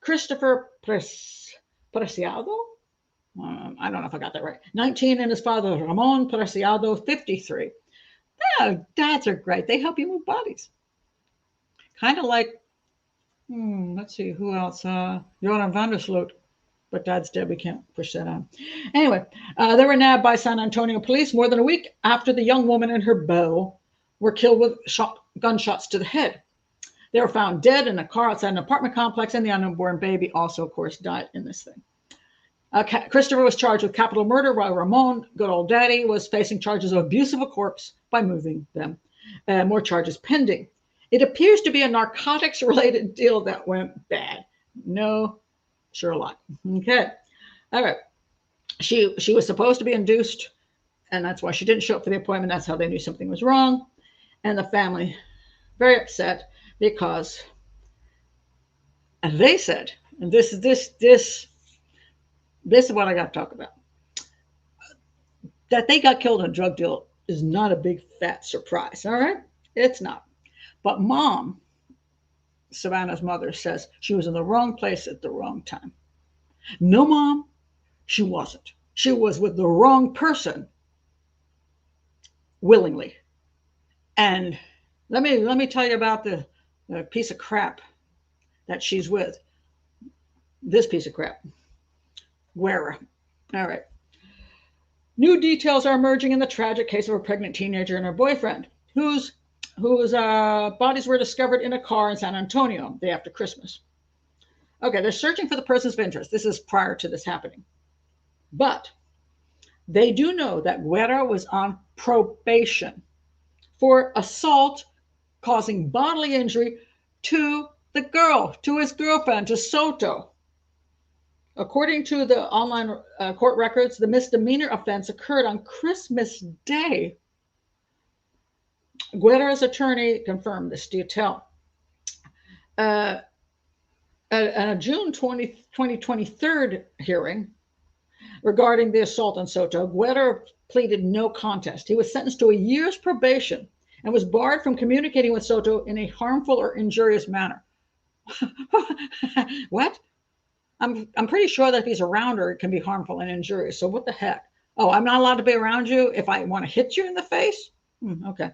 Christopher Preciado, I don't know if I got that right, 19, and his father, Ramon Preciado, 53. Yeah, dads are great. They help you move bodies. Kind of like, let's see, who else? Joran van der Sloot. But dad's dead. We can't push that on. Anyway, they were nabbed by San Antonio police more than a week after the young woman and her beau were killed with gunshots to the head. They were found dead in a car outside an apartment complex, and the unborn baby also, of course, died in this thing. Christopher was charged with capital murder, while Ramon, good old daddy, was facing charges of abuse of a corpse by moving them. More charges pending. It appears to be a narcotics-related deal that went bad. No, sure a lot. Okay. All right. She was supposed to be induced, and that's why she didn't show up for the appointment. That's how they knew something was wrong. And the family, very upset, because they said, and this is what I got to talk about, that they got killed in a drug deal is not a big fat surprise. All right, it's not. But mom, Savannah's mother, says she was in the wrong place at the wrong time. No, mom, she wasn't. She was with the wrong person willingly. And let me tell you about the piece of crap that she's with. This piece of crap. Guerra. All right. New details are emerging in the tragic case of a pregnant teenager and her boyfriend, whose bodies were discovered in a car in San Antonio the day after Christmas. Okay, they're searching for the persons of interest. This is prior to this happening. But they do know that Guerra was on probation for assault causing bodily injury to the girl, to his girlfriend, to Soto. According to the online court records, the misdemeanor offense occurred on Christmas Day. Guerra's attorney confirmed this detail. At a June 2023 hearing regarding the assault on Soto, Guerra pleaded no contest. He was sentenced to a year's probation and was barred from communicating with Soto in a harmful or injurious manner. What? I'm pretty sure that if he's around her, it can be harmful and injurious. So what the heck? Oh, I'm not allowed to be around you if I want to hit you in the face? Okay.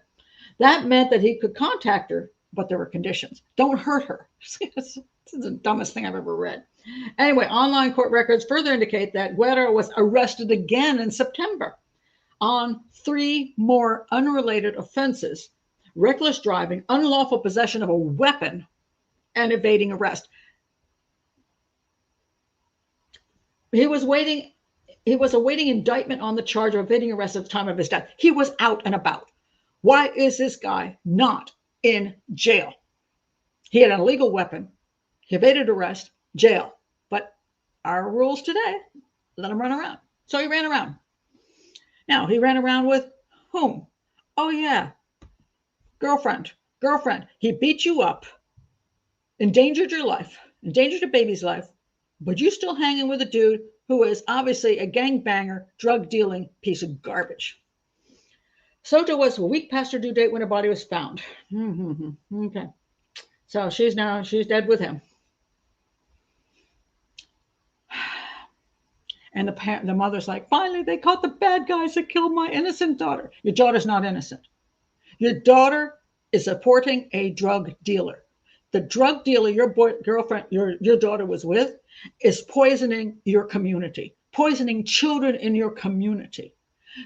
That meant that he could contact her, but there were conditions. Don't hurt her. This is the dumbest thing I've ever read. Anyway, online court records further indicate that Guerra was arrested again in September on 3 more unrelated offenses: reckless driving, unlawful possession of a weapon, and evading arrest. He was awaiting indictment on the charge of evading arrest at the time of his death. He was out and about. Why is this guy not in jail? He had an illegal weapon. He evaded arrest, jail. But our rules today, let him run around. So he ran around. Now, he ran around with whom? Oh, yeah. Girlfriend. He beat you up, endangered your life, endangered a baby's life, but you still hanging with a dude who is obviously a gangbanger, drug-dealing piece of garbage. Soto was a week past her due date when her body was found. Okay. So she's dead with him. And the mother's like, finally, they caught the bad guys that killed my innocent daughter. Your daughter's not innocent. Your daughter is supporting a drug dealer. The drug dealer your daughter was with is poisoning your community, poisoning children in your community.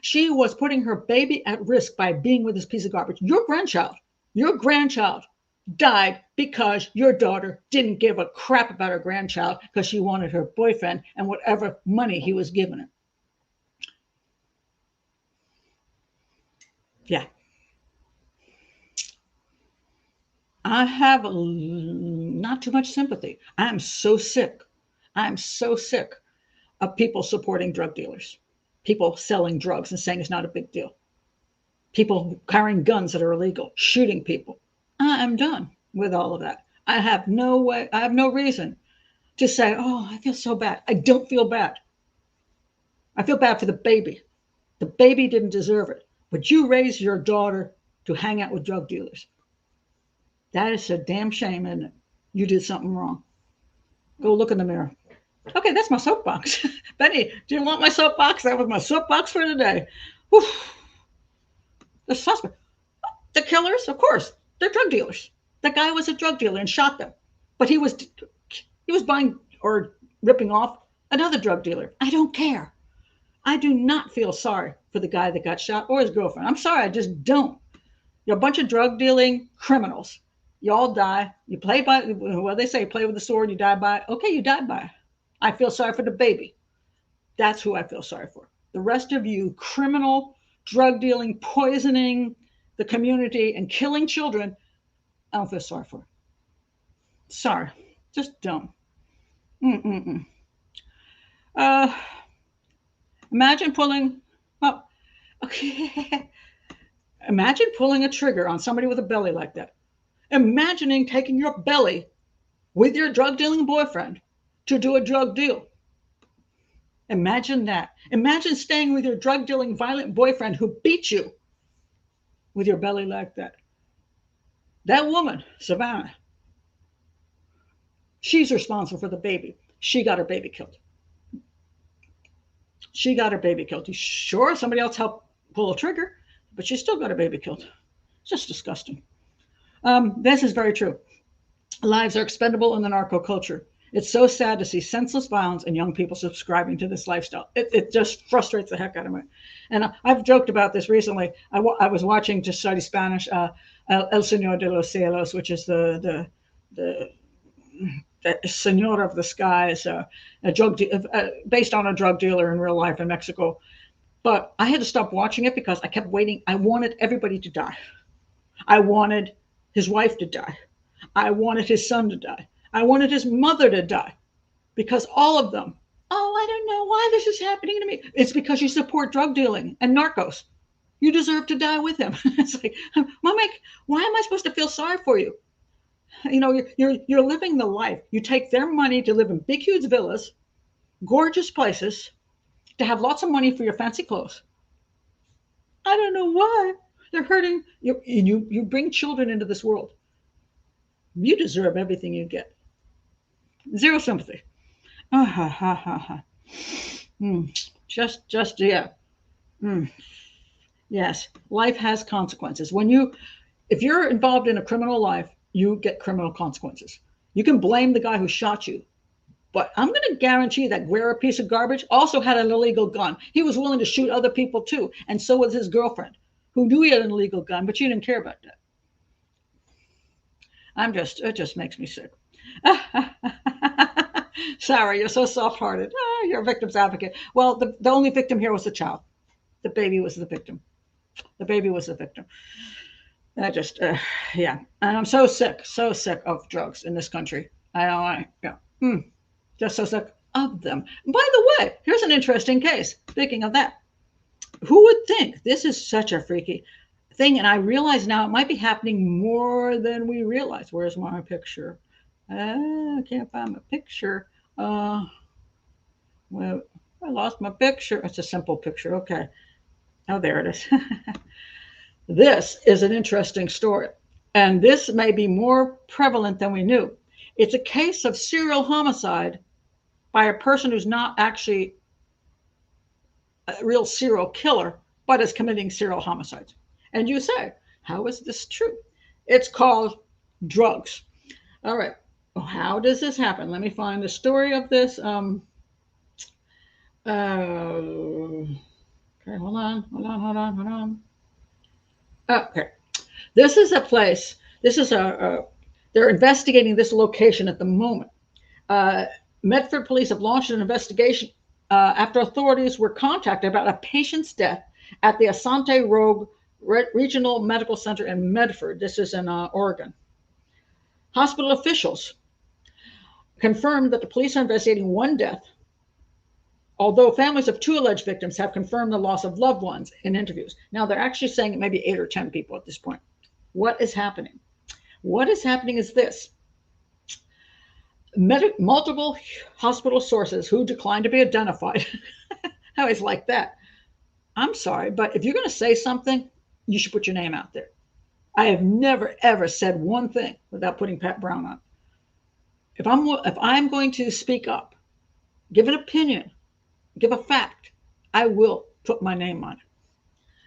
She was putting her baby at risk by being with this piece of garbage. Your grandchild died because your daughter didn't give a crap about her grandchild because she wanted her boyfriend and whatever money he was giving her. Yeah. I have not too much sympathy. I'm so sick of people supporting drug dealers, people selling drugs and saying it's not a big deal, people carrying guns that are illegal, shooting people. I am done with all of that. I have no reason to say, oh, I feel so bad. I don't feel bad. I feel bad for the baby. The baby didn't deserve it, but you raised your daughter to hang out with drug dealers. That is a damn shame, isn't it? You did something wrong. Go look in the mirror. Okay, that's my soapbox. Benny, do you want my soapbox? That was my soapbox for today. Whew. The suspect. The killers, of course, they're drug dealers. The guy was a drug dealer and shot them. But he was buying or ripping off another drug dealer. I don't care. I do not feel sorry for the guy that got shot or his girlfriend. I'm sorry, I just don't. You're a bunch of drug dealing criminals. You all die. You play by, well, they say play with the sword, you die by it. Okay, you died by it. I feel sorry for the baby. That's who I feel sorry for. The rest of you criminal, drug dealing, poisoning the community and killing children, I don't feel sorry for. Sorry, just don't. Imagine pulling, well, okay. Imagine pulling a trigger on somebody with a belly like that. Imagining taking your belly with your drug dealing boyfriend to do a drug deal. Imagine that. Imagine staying with your drug dealing violent boyfriend who beat you with your belly like that. That woman, Savannah, she's responsible for the baby. She got her baby killed. Sure, somebody else helped pull a trigger, but she still got her baby killed. It's just disgusting. This is very true. Lives are expendable in the narco culture. It's so sad to see senseless violence and young people subscribing to this lifestyle. It just frustrates the heck out of me. And I've joked about this recently. I was watching, to study Spanish, El Señor de los Cielos, which is the Señor of the Skies, based on a drug dealer in real life in Mexico. But I had to stop watching it because I kept waiting. I wanted everybody to die. I wanted his wife to die. I wanted his son to die. I wanted his mother to die because all of them, oh, I don't know why this is happening to me. It's because you support drug dealing and narcos. You deserve to die with him. It's like, why am I supposed to feel sorry for you? You know, you're living the life. You take their money to live in big, huge villas, gorgeous places, to have lots of money for your fancy clothes. I don't know why they're hurting you. You bring children into this world. You deserve everything you get. Zero sympathy. Ah, ha, ha, ha, ha. Just, yeah. Yes, life has consequences. If you're involved in a criminal life, you get criminal consequences. You can blame the guy who shot you, but I'm going to guarantee that Guerra piece of garbage also had an illegal gun. He was willing to shoot other people too, and so was his girlfriend, who knew he had an illegal gun, but she didn't care about that. It just makes me sick. Sarah, you're so soft-hearted. You're a victim's advocate. Well, the only victim here was the child. The baby was the victim. The baby was the victim. Yeah. And I'm so sick of drugs in this country. Just so sick of them. By the way, here's an interesting case. Speaking of that, who would think this is such a freaky thing? And I realize now it might be happening more than we realize. Where's my picture? I can't find my picture. Well, I lost my picture. It's a simple picture. Okay. Oh, there it is. This is an interesting story, and this may be more prevalent than we knew. It's a case of serial homicide by a person who's not actually a real serial killer, but is committing serial homicides. And you say, how is this true? It's called drugs. All right. Well, how does this happen? Let me find the story of this. Okay, hold on. Okay. This is a place. They're investigating this location at the moment. Medford police have launched an investigation after authorities were contacted about a patient's death at the Asante Rogue Regional Medical Center in Medford. This is in Oregon. Hospital officials confirmed that the police are investigating one death, although families of two alleged victims have confirmed the loss of loved ones in interviews. Now, they're actually saying it may be 8 or 10 people at this point. What is happening? What is happening is this. Multiple hospital sources who declined to be identified. I always like that. I'm sorry, but if you're going to say something, you should put your name out there. I have never, ever said one thing without putting Pat Brown on. If I'm going to speak up, give an opinion, give a fact, I will put my name on it.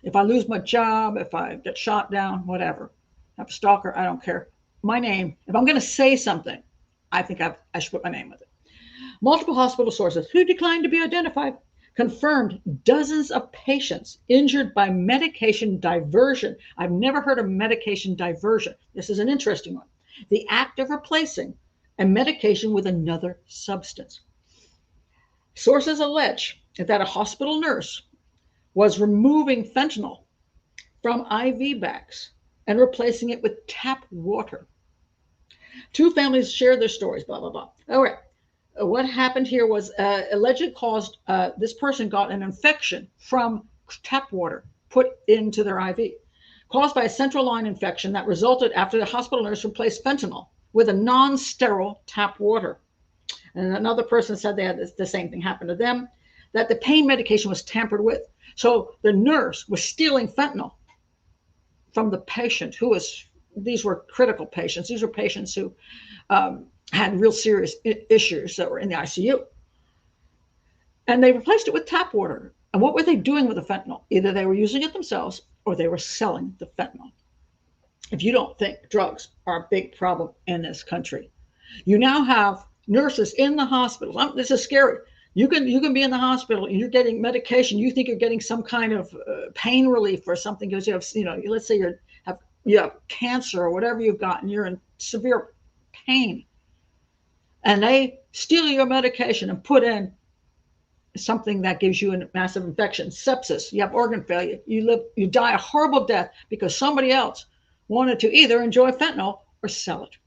If I lose my job, if I get shot down, whatever, have a stalker, I don't care. My name, if I'm going to say something, I think I should put my name with it. Multiple hospital sources who declined to be identified confirmed dozens of patients injured by medication diversion. I've never heard of medication diversion. This is an interesting one. The act of replacing a medication with another substance. Sources allege that a hospital nurse was removing fentanyl from IV bags and replacing it with tap water. Two families shared their stories, blah, blah, blah. All right. What happened here was allegedly caused, this person got an infection from tap water put into their IV, caused by a central line infection that resulted after the hospital nurse replaced fentanyl with a non-sterile tap water. And another person said they had the same thing happen to them, that the pain medication was tampered with. So the nurse was stealing fentanyl from the patient these were critical patients. These were patients who had real serious issues that were in the ICU. And they replaced it with tap water. And what were they doing with the fentanyl? Either they were using it themselves or they were selling the fentanyl. If you don't think drugs are a big problem in this country, you now have nurses in the hospital. This is scary. You can be in the hospital and you're getting medication. You think you're getting some kind of pain relief or something because let's say you have cancer or whatever you've got and you're in severe pain. And they steal your medication and put in something that gives you a massive infection, sepsis, you have organ failure, you die a horrible death because somebody else wanted to either enjoy fentanyl or sell it.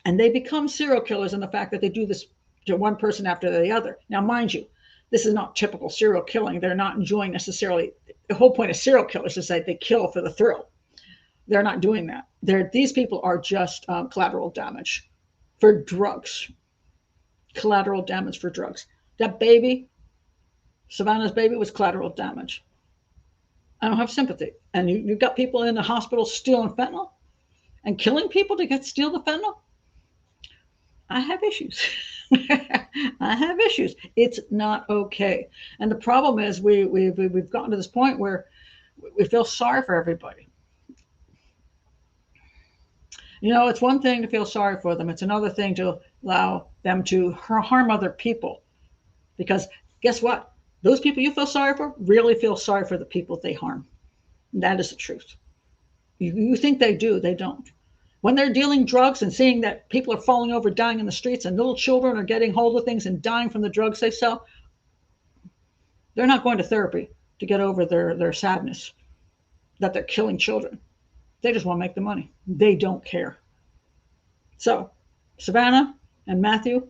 And they become serial killers in the fact that they do this to one person after the other. Now, mind you, this is not typical serial killing. They're not enjoying necessarily. The whole point of serial killers is that they kill for the thrill. They're not doing that. These people are just collateral damage for drugs. Collateral damage for drugs. That baby, Savannah's baby, was collateral damage. I don't have sympathy. And you've got people in the hospital stealing fentanyl and killing people to steal the fentanyl. I have issues. I have issues. It's not okay. And the problem is we've gotten to this point where we feel sorry for everybody. You know, it's one thing to feel sorry for them. It's another thing to allow them to harm other people. Because guess what? Those people you feel sorry for really feel sorry for the people they harm. That is the truth. You think they do, they don't. When they're dealing drugs and seeing that people are falling over, dying in the streets, and little children are getting hold of things and dying from the drugs they sell, they're not going to therapy to get over their sadness that they're killing children. They just want to make the money. They don't care. So, Savannah and Matthew.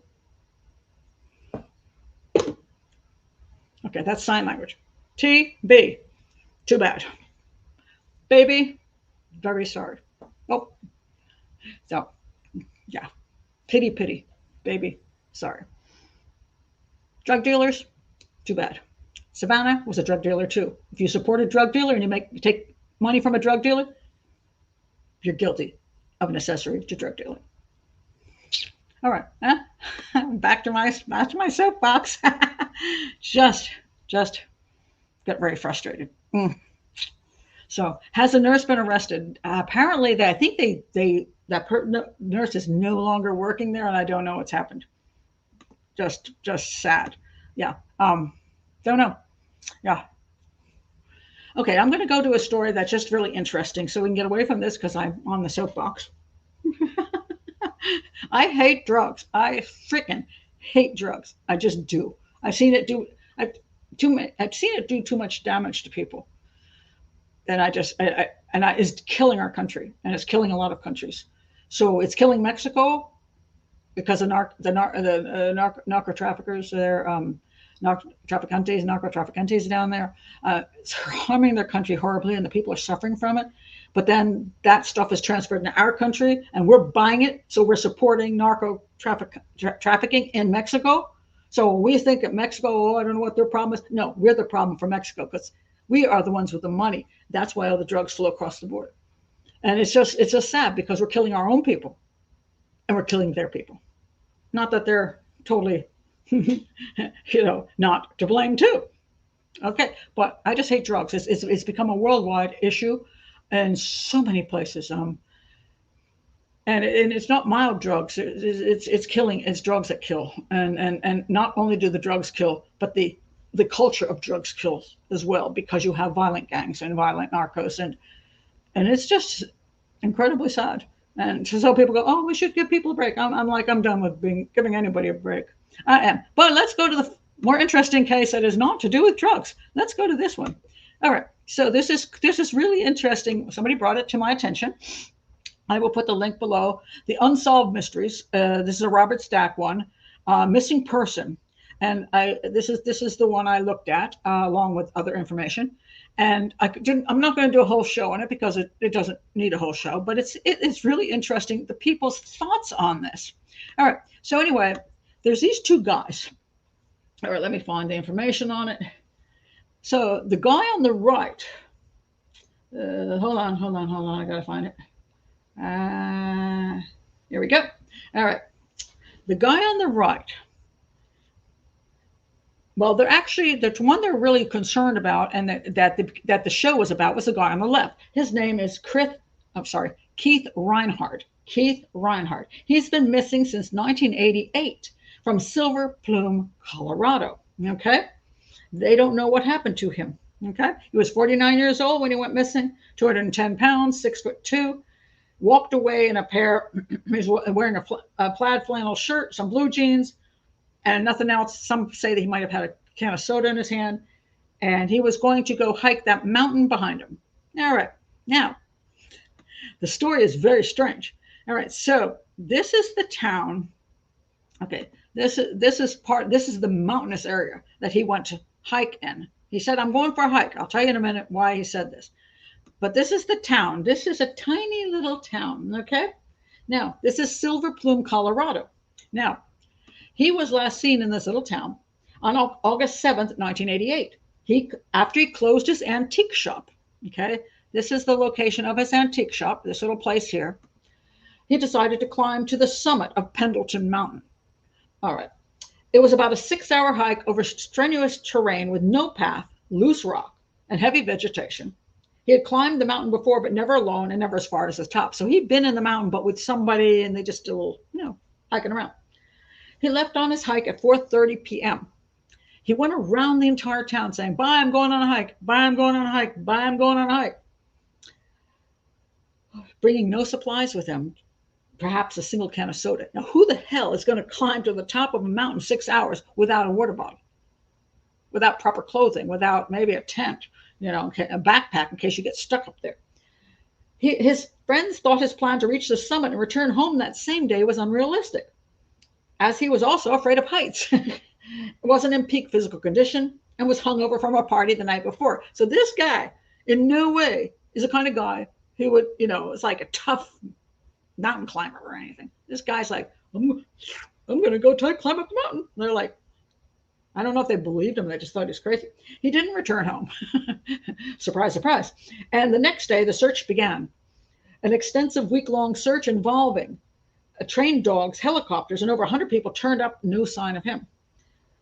Okay, that's sign language. TB. Too bad. Baby, very sorry. Oh. So, yeah. Pity, pity. Baby, sorry. Drug dealers, too bad. Savannah was a drug dealer too. If you support a drug dealer and you take money from a drug dealer, you're guilty of an accessory to drug dealing. All right, back to my soapbox. just got very frustrated. So, has the nurse been arrested? Apparently, I think that nurse is no longer working there, and I don't know what's happened. Just sad. Yeah. Don't know. Yeah. Okay, I'm going to go to a story that's just really interesting, so we can get away from this because I'm on the soapbox. I hate drugs. I freaking hate drugs. I just do. I've seen it do too much damage to people. And it's killing our country, and it's killing a lot of countries. So it's killing Mexico because of narco traffickers, narco traficantes down there. It's harming their country horribly, and the people are suffering from it. But then that stuff is transferred into our country, and we're buying it. So we're supporting narco trafficking in Mexico. So we think that Mexico, I don't know what their problem is. No, we're the problem for Mexico because we are the ones with the money. That's why all the drugs flow across the border. And it's just sad because we're killing our own people and we're killing their people. Not that they're totally, not to blame too. Okay, but I just hate drugs. It's become a worldwide issue in so many places. And it's not mild drugs. It's killing. It's drugs that kill. And not only do the drugs kill, but the culture of drugs kills as well, because you have violent gangs and violent narcos, and it's just incredibly sad. And so people go, oh, we should give people a break. I'm like, I'm done with giving anybody a break. I am. But let's go to the more interesting case that is not to do with drugs. Let's go to this one. All right. So this is really interesting. Somebody brought it to my attention. I will put the link below. The Unsolved Mysteries. This is a Robert Stack one. Missing person. And this is the one I looked at along with other information. And I'm not going to do a whole show on it because it doesn't need a whole show, but it's really interesting, the people's thoughts on this. All right. So anyway, there's these two guys. All right, let me find the information on it. So the guy on the right, hold on. I got to find it. Here we go. All right. The guy on the right. Well, the one they're really concerned about, and that the show was about, was the guy on the left. His name is Keith Reinhard. Keith Reinhard. He's been missing since 1988 from Silver Plume, Colorado. Okay, they don't know what happened to him. Okay, he was 49 years old when he went missing. 210 pounds, 6'2". Walked away in a pair. He's wearing a plaid flannel shirt, some blue jeans, and nothing else. Some say that he might have had a can of soda in his hand, and he was going to go hike that mountain behind him. All right. Now, The story is very strange. All right, so this is the town. Okay, this is the mountainous area that he went to hike in. He said, "I'm going for a hike." I'll tell you in a minute why he said this. But this is the town. This is a tiny little town. Okay, now this is Silver Plume, Colorado. Now he was last seen in this little town on August 7th, 1988. After he closed his antique shop. Okay, this is the location of his antique shop. This little place here. He decided to climb to the summit of Pendleton Mountain. All right. It was about a 6-hour hike over strenuous terrain with no path, loose rock, and heavy vegetation. He had climbed the mountain before, but never alone and never as far as the top. So he'd been in the mountain, but with somebody, and they just still, hiking around. He left on his hike at 4:30 p.m. He went around the entire town saying, "Bye, I'm going on a hike. Bye, I'm going on a hike. Bye, I'm going on a hike." Bringing no supplies with him, perhaps a single can of soda. Now, who the hell is going to climb to the top of a mountain 6 hours without a water bottle, without proper clothing, without maybe a tent, a backpack in case you get stuck up there? His friends thought his plan to reach the summit and return home that same day was unrealistic, as he was also afraid of heights. Wasn't in peak physical condition and was hungover from a party the night before. So this guy in no way is the kind of guy who would, is like a tough mountain climber or anything. This guy's like, I'm going to go climb up the mountain. And they're like, I don't know if they believed him. They just thought he was crazy. He didn't return home. Surprise, surprise. And the next day, the search began. An extensive week-long search involving trained dogs, helicopters, and over 100 people turned up. No sign of him.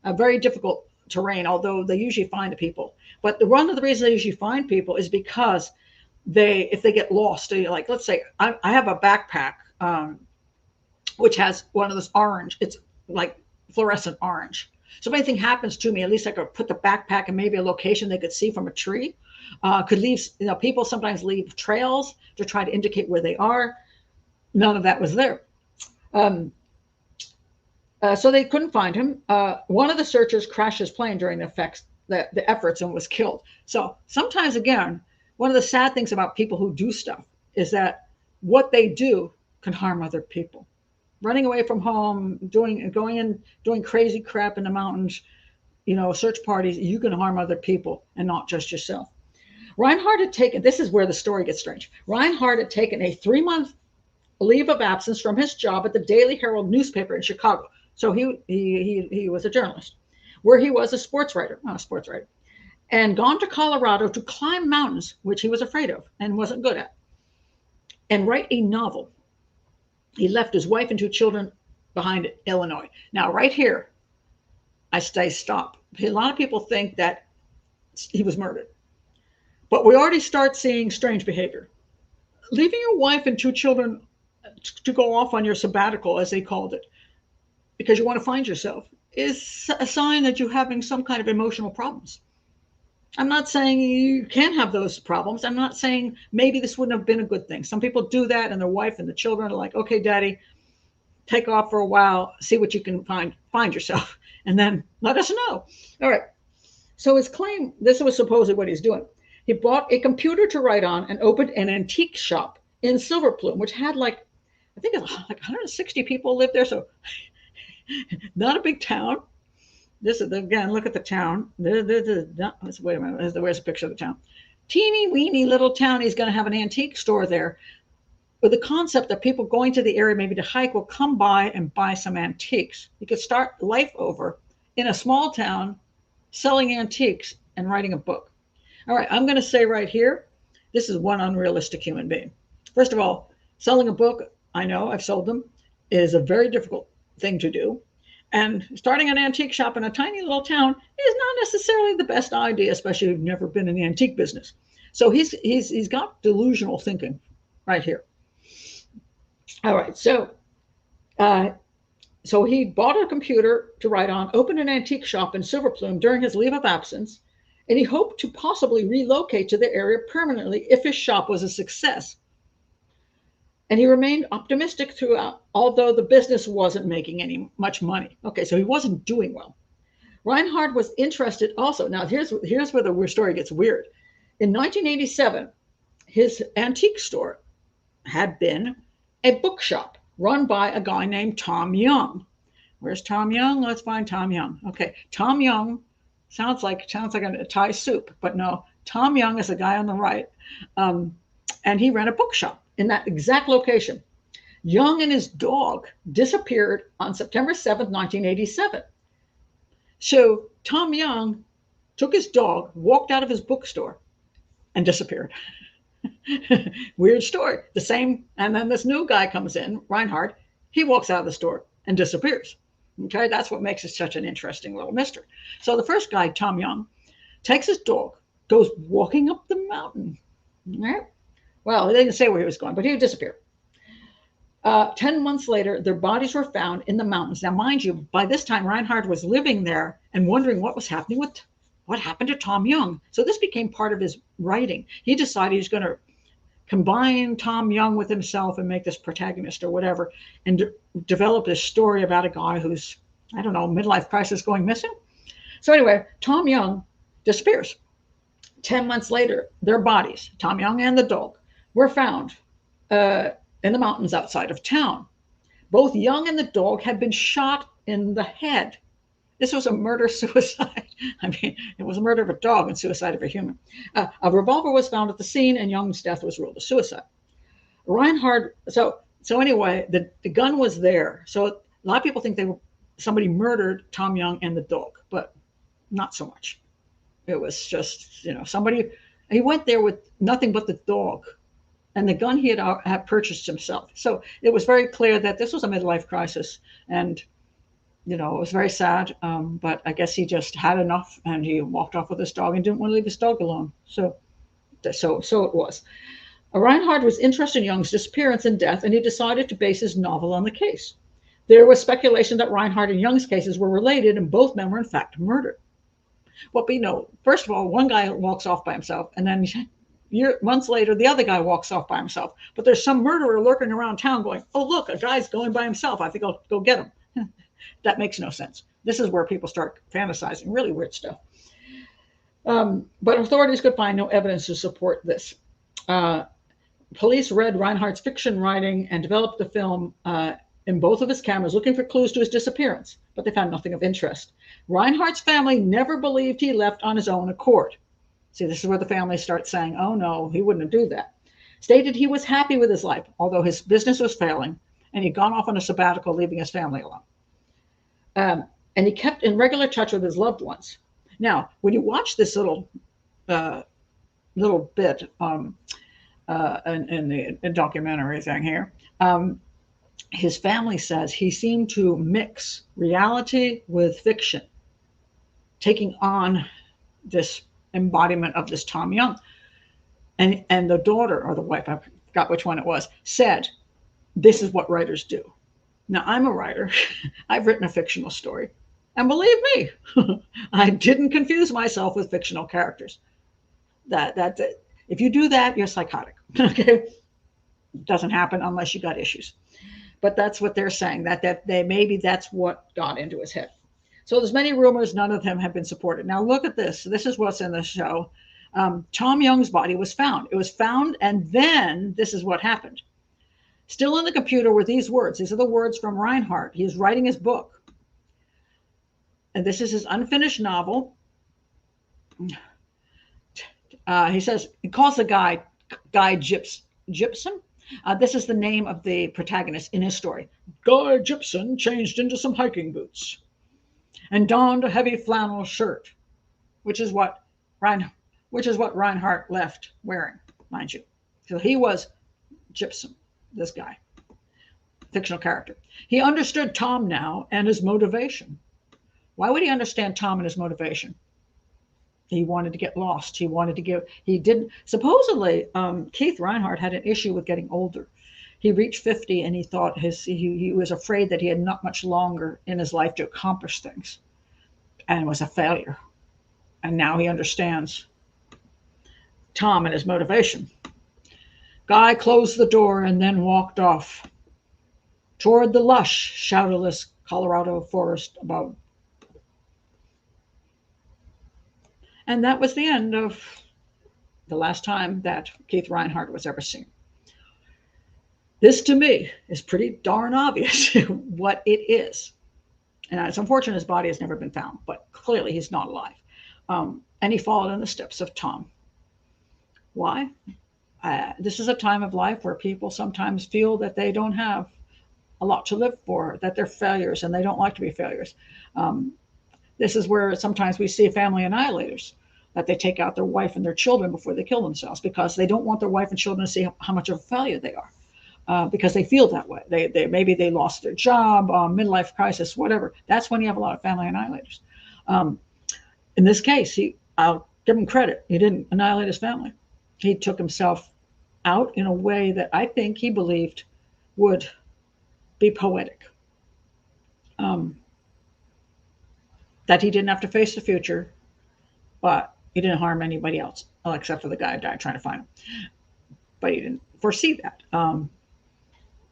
A very difficult terrain, although they usually find the people. But one of the reasons they usually find people is because if they get lost, like, let's say I have a backpack, which has one of those orange, it's like fluorescent orange. So if anything happens to me, at least I could put the backpack in maybe a location they could see from a tree. Could leave, people sometimes leave trails to try to indicate where they are. None of that was there. So they couldn't find him. One of the searchers crashed his plane during the efforts and was killed. So sometimes, again, one of the sad things about people who do stuff is that what they do can harm other people. Running away from home, going in, doing crazy crap in the mountains, search parties, you can harm other people and not just yourself. Reinhardt had taken, this is where the story gets strange. Reinhardt had taken a 3-month leave of absence from his job at the Daily Herald newspaper in Chicago. So he was a journalist, where he was a sports writer, and gone to Colorado to climb mountains, which he was afraid of and wasn't good at, and write a novel. He left his wife and 2 children behind in Illinois. Now, right here, I stop. A lot of people think that he was murdered, but we already start seeing strange behavior. Leaving your wife and 2 children to go off on your sabbatical, as they called it, because you want to find yourself, is a sign that you're having some kind of emotional problems. I'm not saying you can't have those problems. I'm not saying maybe this wouldn't have been a good thing. Some people do that, and their wife and the children are like, "Okay, Daddy, take off for a while, see what you can find yourself, and then let us know." All right. So his claim, this was supposedly what he's doing. He bought a computer to write on and opened an antique shop in Silver Plume, which had I think it's like 160 people live there. So not a big town. This is, again, look at the town. Wait a minute, where's a picture of the town? Teeny weeny little town. He's going to have an antique store there with the concept that people going to the area maybe to hike will come by and buy some antiques. He could start life over in a small town selling antiques and writing a book. All right, I'm going to say right here, this is one unrealistic human being. First of all, selling a book, I know, I've sold them, is a very difficult thing to do. And starting an antique shop in a tiny little town is not necessarily the best idea, especially if you've never been in the antique business. So he's got delusional thinking right here. All right, so he bought a computer to write on, opened an antique shop in Silver Plume during his leave of absence, and he hoped to possibly relocate to the area permanently if his shop was a success. And he remained optimistic throughout, although the business wasn't making much money. Okay, so he wasn't doing well. Reinhardt was interested also. Now, here's where the story gets weird. In 1987, his antique store had been a bookshop run by a guy named Tom Young. Where's Tom Young? Let's find Tom Young. Okay, Tom Young sounds like a Thai soup, but no. Tom Young is the guy on the right, um, and he ran a bookshop in that exact location. Young and his dog disappeared on September 7th, 1987. So Tom Young took his dog, walked out of his bookstore, and disappeared. Weird story. The same, and then this new guy comes in, Reinhardt. He walks out of the store and disappears. Okay, that's what makes it such an interesting little mystery. So the first guy, Tom Young, takes his dog, goes walking up the mountain. Right? Well, they didn't say where he was going, but he would disappear. 10 months later, their bodies were found in the mountains. Now, mind you, by this time, Reinhardt was living there and wondering what was happening with what happened to Tom Young. So this became part of his writing. He decided he's going to combine Tom Young with himself and make this protagonist or whatever, and develop this story about a guy who's, I don't know, midlife crisis going missing. So anyway, Tom Young disappears. 10 months later, their bodies, Tom Young and the dog, were found in the mountains outside of town. Both Young and the dog had been shot in the head. This was a murder-suicide. I mean, it was a murder of a dog and suicide of a human. A revolver was found at the scene, and Young's death was ruled a suicide. Reinhardt, so anyway, the gun was there. So a lot of people think somebody murdered Tom Young and the dog, but not so much. It was just, he went there with nothing but the dog and the gun he had purchased himself. So it was very clear that this was a midlife crisis, and it was very sad, but I guess he just had enough, and he walked off with his dog and didn't want to leave his dog alone. So it was. Reinhardt was interested in Young's disappearance and death, and he decided to base his novel on the case. There was speculation that Reinhardt and Young's cases were related, and both men were in fact murdered. Well, first of all, one guy walks off by himself, and then months later, the other guy walks off by himself. But there's some murderer lurking around town going, "Oh, look, a guy's going by himself. I think I'll go get him." That makes no sense. This is where people start fantasizing really weird stuff. But authorities could find no evidence to support this. Police read Reinhardt's fiction writing and developed the film in both of his cameras, looking for clues to his disappearance, but they found nothing of interest. Reinhardt's family never believed he left on his own accord. See, this is where the family starts saying, "Oh no, he wouldn't do that." Stated he was happy with his life, although his business was failing, and he'd gone off on a sabbatical, leaving his family alone. And he kept in regular touch with his loved ones. Now, when you watch this little bit in the documentary thing here, his family says he seemed to mix reality with fiction, taking on this embodiment of this Tom Young. And the daughter, or the wife, I forgot which one it was, said, "This is what writers do." Now, I'm a writer. I've written a fictional story. And believe me, I didn't confuse myself with fictional characters. If you do that, you're psychotic. Okay? It doesn't happen unless you got issues. But that's what they're saying, maybe that's what got into his head. So there's many rumors, none of them have been supported. Now look at this. This is what's in the show. Tom Young's body was found. It was found, and then this is what happened. Still in the computer were these words. These are the words from Reinhardt. He's writing his book. And this is his unfinished novel. He says, he calls the guy Gypsum. This is the name of the protagonist in his story. Guy Gypsum changed into some hiking boots and donned a heavy flannel shirt, which is what Reinhardt left wearing, mind you. So he was Gypsum, this guy, fictional character. He understood Tom now and his motivation. Why would he understand Tom and his motivation? He wanted to get lost. Supposedly, Keith Reinhardt had an issue with getting older. He reached 50 and he thought he was afraid that he had not much longer in his life to accomplish things, and was a failure. And now he understands Tom and his motivation. Guy closed the door and then walked off toward the lush, shadowless Colorado forest above. And that was the end of the last time that Keith Reinhardt was ever seen. This to me is pretty darn obvious what it is. And it's unfortunate his body has never been found, but clearly he's not alive. And he followed in the steps of Tom. Why? This is a time of life where people sometimes feel that they don't have a lot to live for, that they're failures and they don't like to be failures. This is where sometimes we see family annihilators, that they take out their wife and their children before they kill themselves because they don't want their wife and children to see how much of a failure they are, because they feel that way. They maybe they lost their job, midlife crisis, whatever. That's when you have a lot of family annihilators. In this case, I'll give him credit. He didn't annihilate his family. He took himself out in a way that I think he believed would be poetic. That he didn't have to face the future, but he didn't harm anybody else, except for the guy who died trying to find him. But he didn't foresee that.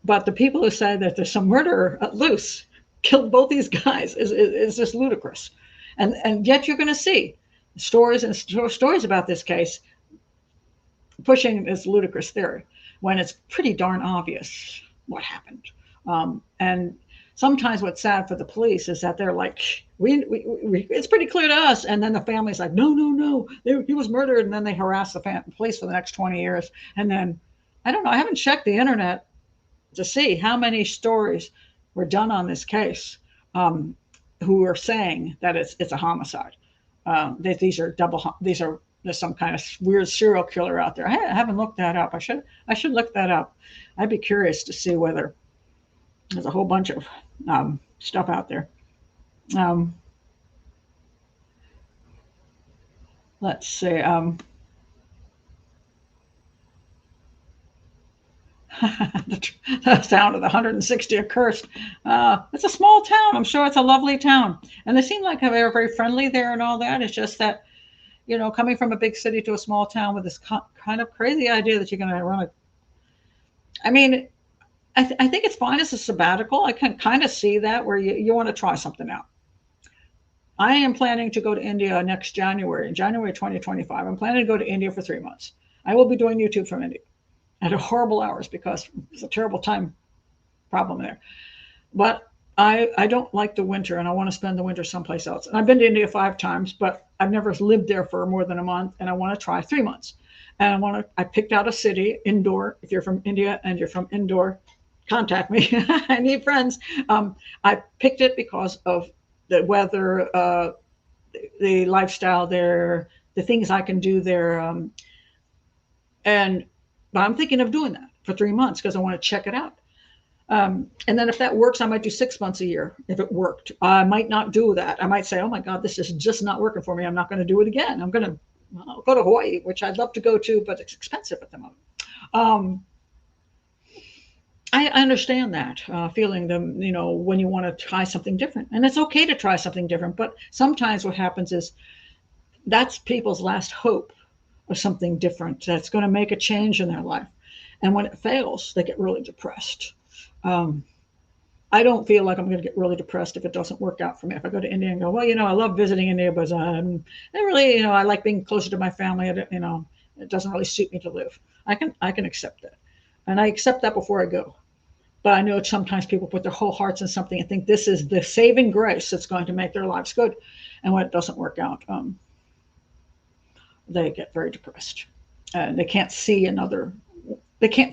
But the people who say that there's some murderer loose, killed both these guys, is just ludicrous. And yet you're going to see stories and stories about this case pushing this ludicrous theory when it's pretty darn obvious what happened. And sometimes what's sad for the police is that they're like, we it's pretty clear to us. And then the family's like, no, he was murdered. And then they harass the police for the next 20 years. And then, I don't know, I haven't checked the internet to see how many stories were done on this case, who are saying that it's a homicide. There's some kind of weird serial killer out there. I haven't looked that up. I should look that up. I'd be curious to see whether there's a whole bunch of stuff out there. Let's see. The sound of the 160 accursed. It's a small town. I'm sure it's a lovely town. And they seem like they're very friendly there and all that. It's just that, coming from a big city to a small town with this kind of crazy idea that you're going to run I mean, I think it's fine as a sabbatical. I can kind of see that where you want to try something out. I am planning to go to India next January, in January 2025. I'm planning to go to India for 3 months. I will be doing YouTube from India at horrible hours because it's a terrible time problem there. But I don't like the winter, and I want to spend the winter someplace else. And I've been to India 5 times, but I've never lived there for more than a month, and I want to try 3 months. And I picked out a city, Indore. If you're from India and you're from Indore, contact me. I need friends. I picked it because of the weather, the lifestyle there, the things I can do there. But I'm thinking of doing that for 3 months because I want to check it out. And then if that works, I might do 6 months a year. If it worked, I might not do that. I might say, oh my God, this is just not working for me. I'm not going to do it again. I'll go to Hawaii, which I'd love to go to, but it's expensive at the moment. I understand that feeling when you want to try something different, and it's okay to try something different. But sometimes what happens is that's people's last hope of something different that's going to make a change in their life. And when it fails, they get really depressed. I don't feel like I'm going to get really depressed if it doesn't work out for me. If I go to India and go, well, I love visiting India, but I really, I like being closer to my family. It doesn't really suit me to live. I can accept that. And I accept that before I go. But I know sometimes people put their whole hearts in something and think this is the saving grace that's going to make their lives good. And when it doesn't work out, they get very depressed. They can't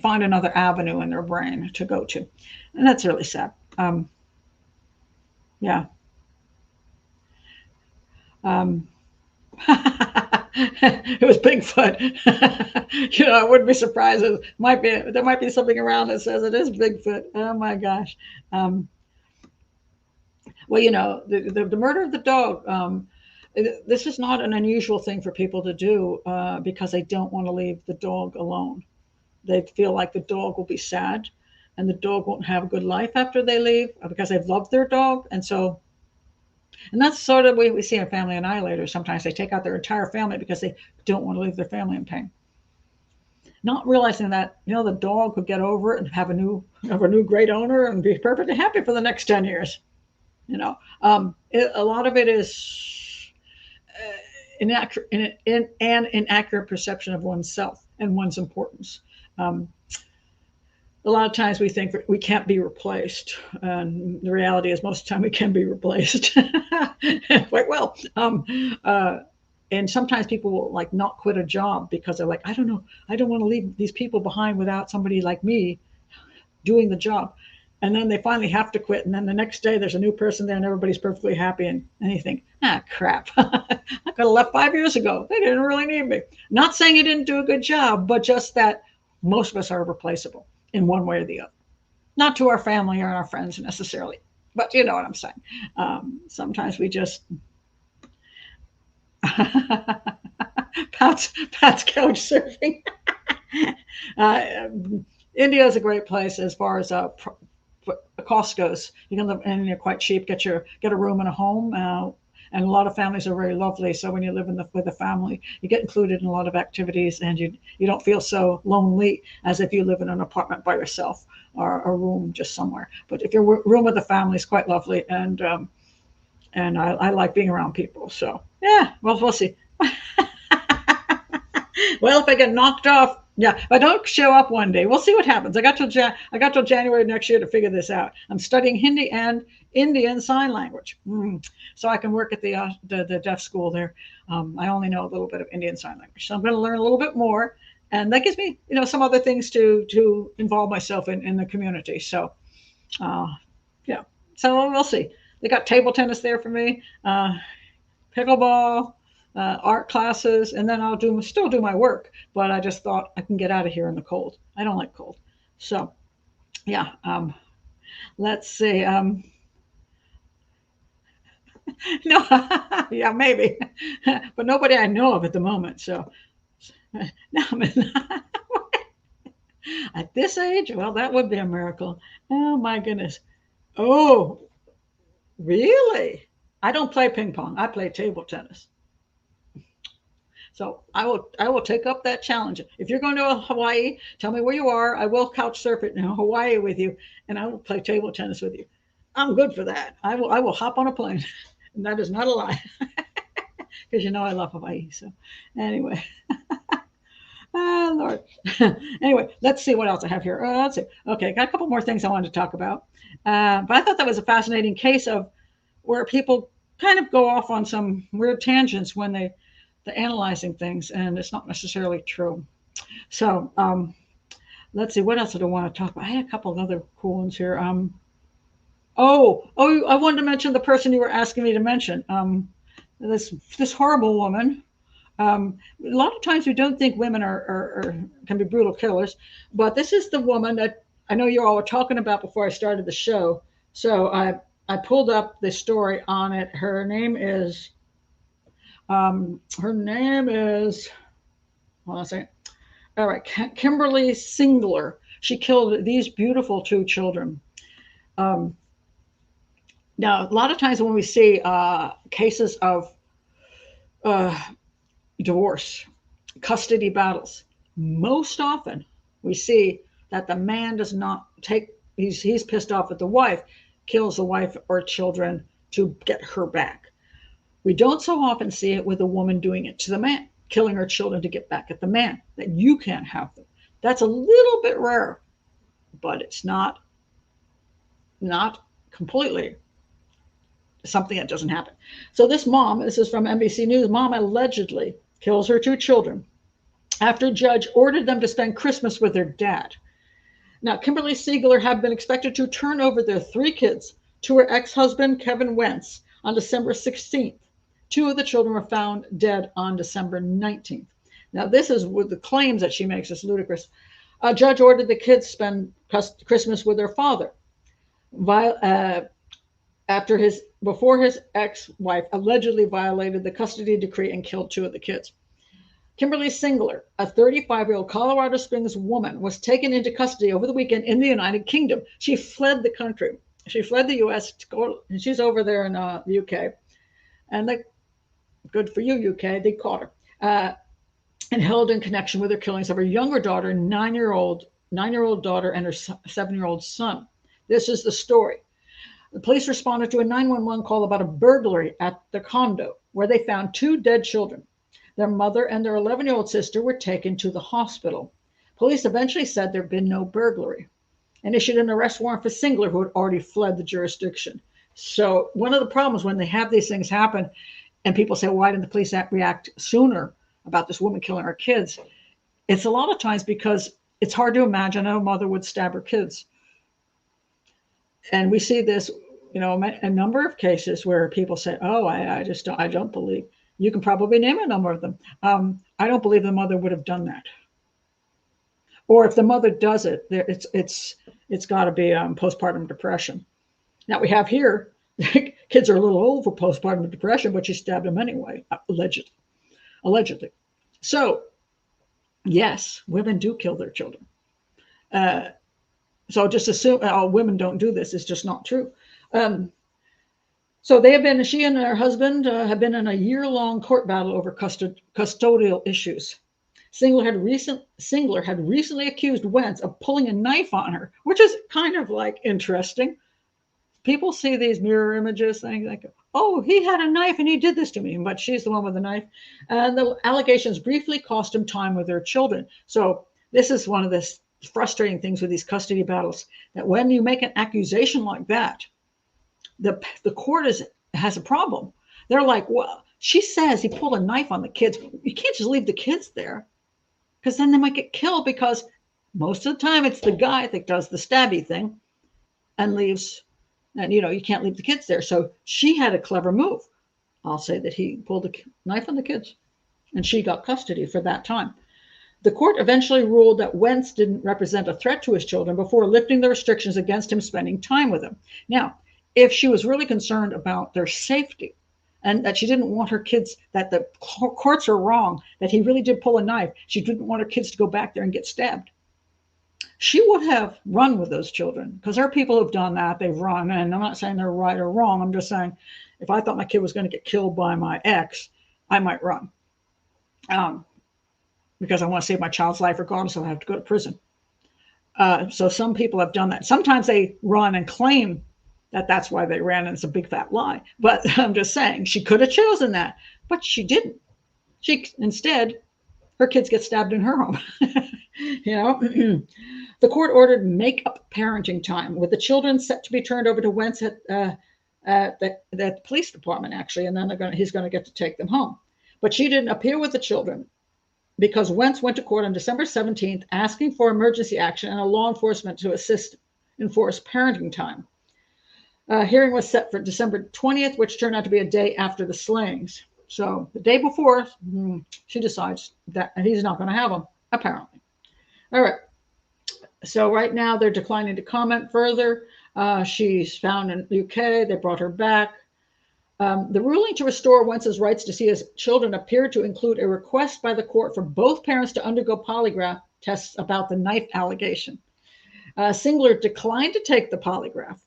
find another avenue in their brain to go to. And that's really sad. Yeah. It was Bigfoot. I wouldn't be surprised. There might be something around that says it is Bigfoot. Oh my gosh. Well, the murder of the dog. This is not an unusual thing for people to do because they don't want to leave the dog alone. They feel like the dog will be sad, and the dog won't have a good life after they leave because they've loved their dog, and that's sort of what we see in family annihilators. Sometimes they take out their entire family because they don't want to leave their family in pain. Not realizing that, the dog could get over it and have a new great owner and be perfectly happy for the next 10 years. A lot of it is an inaccurate perception of oneself and one's importance. a lot of times we think we can't be replaced, and the reality is most of the time we can be replaced quite well. And sometimes people will like not quit a job because they're like, I don't know, I don't want to leave these people behind without somebody like me doing the job. And then they finally have to quit. And then the next day there's a new person there and everybody's perfectly happy. And you think, crap, I could have left 5 years ago. They didn't really need me. Not saying you didn't do a good job, but just that most of us are replaceable in one way or the other. Not to our family or our friends necessarily, but you know what I'm saying. Sometimes we just... Pat's couch surfing. India is a great place as far as cost goes. You can live and you're quite cheap. Get a room and a home, and a lot of families are very lovely. So when you live with a family, you get included in a lot of activities, and you don't feel so lonely as if you live in an apartment by yourself or a room just somewhere. But if your room with a family is quite lovely, and I like being around people. So yeah, well, we'll see. Well, if I get knocked off, yeah, if I don't show up one day, we'll see what happens. I got till January next year to figure this out. I'm studying Hindi and Indian Sign Language, so I can work at the deaf school there. I only know a little bit of Indian Sign Language, so I'm going to learn a little bit more, and that gives me, some other things to involve myself in the community. So, yeah, so we'll see. They got table tennis there for me, pickleball. Art classes, and then I'll still do my work, but I just thought I can get out of here in the cold. I don't like cold. So yeah, let's see. No, yeah, maybe, but nobody I know of at the moment. So no, at this age, well, that would be a miracle. Oh my goodness. Oh, really? I don't play ping pong. I play table tennis. So I will take up that challenge. If you're going to Hawaii, tell me where you are. I will couch surf it in Hawaii with you, and I will play table tennis with you. I'm good for that. I will hop on a plane, and that is not a lie, because I love Hawaii. So anyway, Lord. Anyway, let's see what else I have here. Let's see. Okay, got a couple more things I wanted to talk about, but I thought that was a fascinating case of where people kind of go off on some weird tangents when they're analyzing things, and it's not necessarily true. So let's see, what else did I want to talk about? I had a couple of other cool ones here. I wanted to mention the person you were asking me to mention. This horrible woman. A lot of times we don't think women can be brutal killers, but this is the woman that I know you all were talking about before I started the show. So I pulled up the story on it. Her name is. Hold on a second. All right, Kimberly Singler. She killed these beautiful 2 children. Now, a lot of times when we see cases of divorce, custody battles, most often we see that the man does not he's pissed off at the wife, kills the wife or children to get her back. We don't so often see it with a woman doing it to the man, killing her children to get back at the man, that you can't have them. That's a little bit rare, but it's not completely something that doesn't happen. So this is from NBC News, mom allegedly kills her 2 children after a judge ordered them to spend Christmas with their dad. Now, Kimberly Singler had been expected to turn over their 3 kids to her ex-husband, Kevin Wentz, on December 16th. 2 of the children were found dead on December 19th. Now, this is with the claims that she makes. It's ludicrous. A judge ordered the kids spend Christmas with their father before his ex-wife allegedly violated the custody decree and killed 2 of the kids. Kimberly Singler, a 35-year-old Colorado Springs woman, was taken into custody over the weekend in the United Kingdom. She fled the country. She fled the U.S. and she's over there in the UK. And good for you, UK, they caught her. And held in connection with her killings of her younger daughter, 9-year-old daughter, and her 7-year-old son. This is the story. The police responded to a 911 call about a burglary at the condo, where they found 2 dead children. Their mother and their 11-year-old sister were taken to the hospital. Police eventually said there had been no burglary. and issued an arrest warrant for Singler, who had already fled the jurisdiction. So one of the problems when they have these things happen, and people say, why didn't the police react sooner about this woman killing her kids? It's a lot of times because it's hard to imagine a mother would stab her kids. And we see this, a number of cases where people say, oh, I don't believe. You can probably name a number of them. I don't believe the mother would have done that. Or if the mother does it, it's got to be postpartum depression. Now we have here, kids are a little old for postpartum depression, but she stabbed them anyway, allegedly. So, yes, women do kill their children. So just assume women don't do this. It's just not true. So she and her husband have been in a year-long court battle over custodial issues. Singler had recently accused Wentz of pulling a knife on her, which is kind of like interesting. People see these mirror images, things like, oh, he had a knife and he did this to me, but she's the one with the knife. And the allegations briefly cost him time with their children. So this is one of the frustrating things with these custody battles, that when you make an accusation like that, the court has a problem. They're like, well, she says he pulled a knife on the kids. You can't just leave the kids there, because then they might get killed, because most of the time it's the guy that does the stabby thing and leaves. And, you can't leave the kids there. So she had a clever move. I'll say that he pulled a knife on the kids, and she got custody for that time. The court eventually ruled that Wentz didn't represent a threat to his children before lifting the restrictions against him spending time with them. Now, if she was really concerned about their safety and that she didn't want her kids, that the courts are wrong, that he really did pull a knife, she didn't want her kids to go back there and get stabbed, she would have run with those children, because there are people who've done that. They've run, and I'm not saying they're right or wrong. I'm just saying, if I thought my kid was going to get killed by my ex, I might run, because I want to save my child's life regardless if I have to go to prison. So some people have done that. Sometimes they run and claim that that's why they ran, and it's a big fat lie. But I'm just saying, she could have chosen that, but she didn't. Instead, her kids get stabbed in her home. The court ordered make-up parenting time, with the children set to be turned over to Wentz at the police department, actually, and then he's going to get to take them home. But she didn't appear with the children, because Wentz went to court on December 17th asking for emergency action and a law enforcement to assist enforce parenting time. Hearing was set for December 20th, which turned out to be a day after the slayings. So the day before, she decides that he's not going to have them, apparently. All right. So right now they're declining to comment further. She's found in the UK. They brought her back. The ruling to restore Wentz's rights to see his children appeared to include a request by the court for both parents to undergo polygraph tests about the knife allegation. Singler declined to take the polygraph,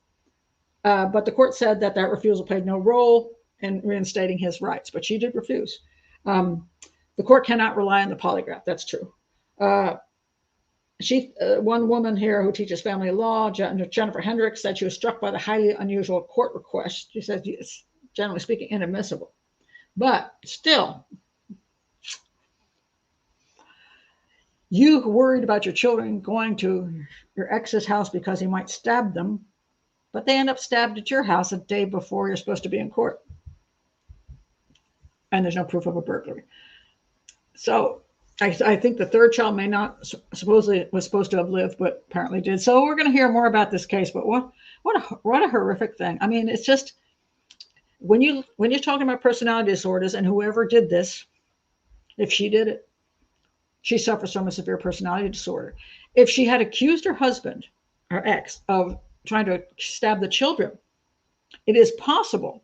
but the court said that refusal played no role in reinstating his rights, but she did refuse. The court cannot rely on the polygraph. That's true. One woman here who teaches family law, Jennifer Hendricks, said she was struck by the highly unusual court request. She said it's, generally speaking, inadmissible. But still, you worried about your children going to your ex's house because he might stab them, but they end up stabbed at your house a day before you're supposed to be in court. And there's no proof of a burglary. So I think the third child may not supposedly was supposed to have lived, but apparently did. So we're going to hear more about this case. But what a horrific thing. I mean, it's just when you're talking about personality disorders, and whoever did this, if she did it, she suffers from a severe personality disorder. If she had accused her husband, her ex, of trying to stab the children, it is possible.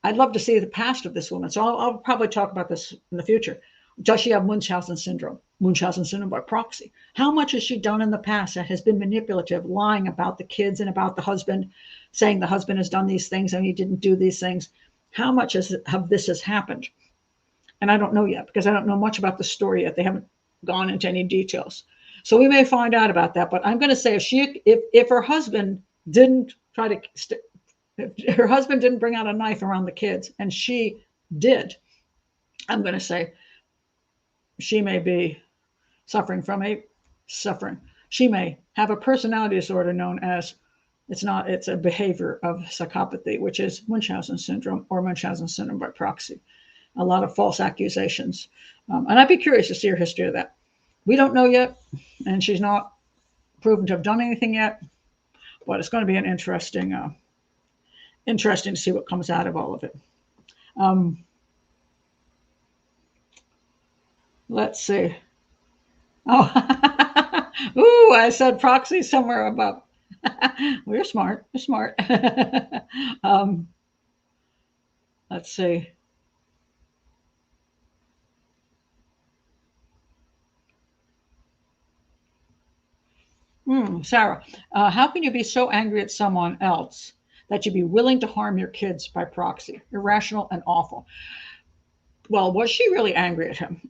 I'd love to see the past of this woman. So I'll probably talk about this in the future. Does she have Munchausen syndrome? Munchausen syndrome by proxy. How much has she done in the past that has been manipulative, lying about the kids and about the husband, saying the husband has done these things and he didn't do these things? How much of this has happened? And I don't know yet, because I don't know much about the story yet. They haven't gone into any details. So we may find out about that. But I'm going to say if her husband didn't if her husband didn't bring out a knife around the kids and she did, I'm going to say she may be suffering She may have a personality disorder known as, it's a behavior of psychopathy, which is Munchausen syndrome or Munchausen syndrome by proxy. A lot of false accusations. And I'd be curious to see her history of that. We don't know yet, and she's not proven to have done anything yet, but it's going to be an interesting to see what comes out of all of it. Let's see. Oh, ooh, I said proxy somewhere above. Well, you're smart. You're smart. Let's see. Sarah, how can you be so angry at someone else that you'd be willing to harm your kids by proxy? Irrational and awful. Well, was she really angry at him?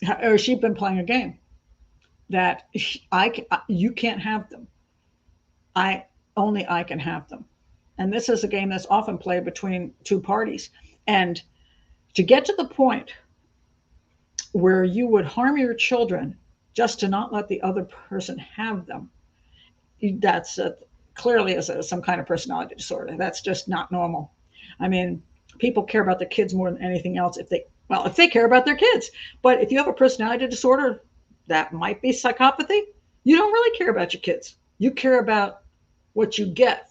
Or has she been playing a game that you can't have them? Only I can have them. And this is a game that's often played between two parties. And to get to the point where you would harm your children just to not let the other person have them, that's clearly some kind of personality disorder. That's just not normal. I mean, people care about their kids more than anything else if they care about their kids. But if you have a personality disorder, that might be psychopathy. You don't really care about your kids. You care about what you get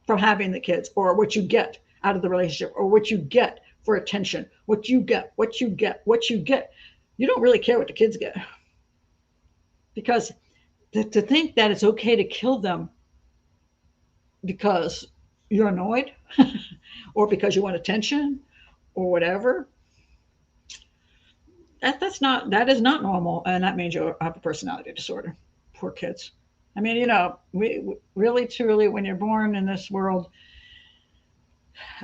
from having the kids, or what you get out of the relationship, or what you get for attention, what you get. You don't really care what the kids get. Because to think that it's okay to kill them because you're annoyed or because you want attention or whatever, that is not normal. And that means you have a personality disorder. Poor kids. I mean, we really, truly, when you're born in this world,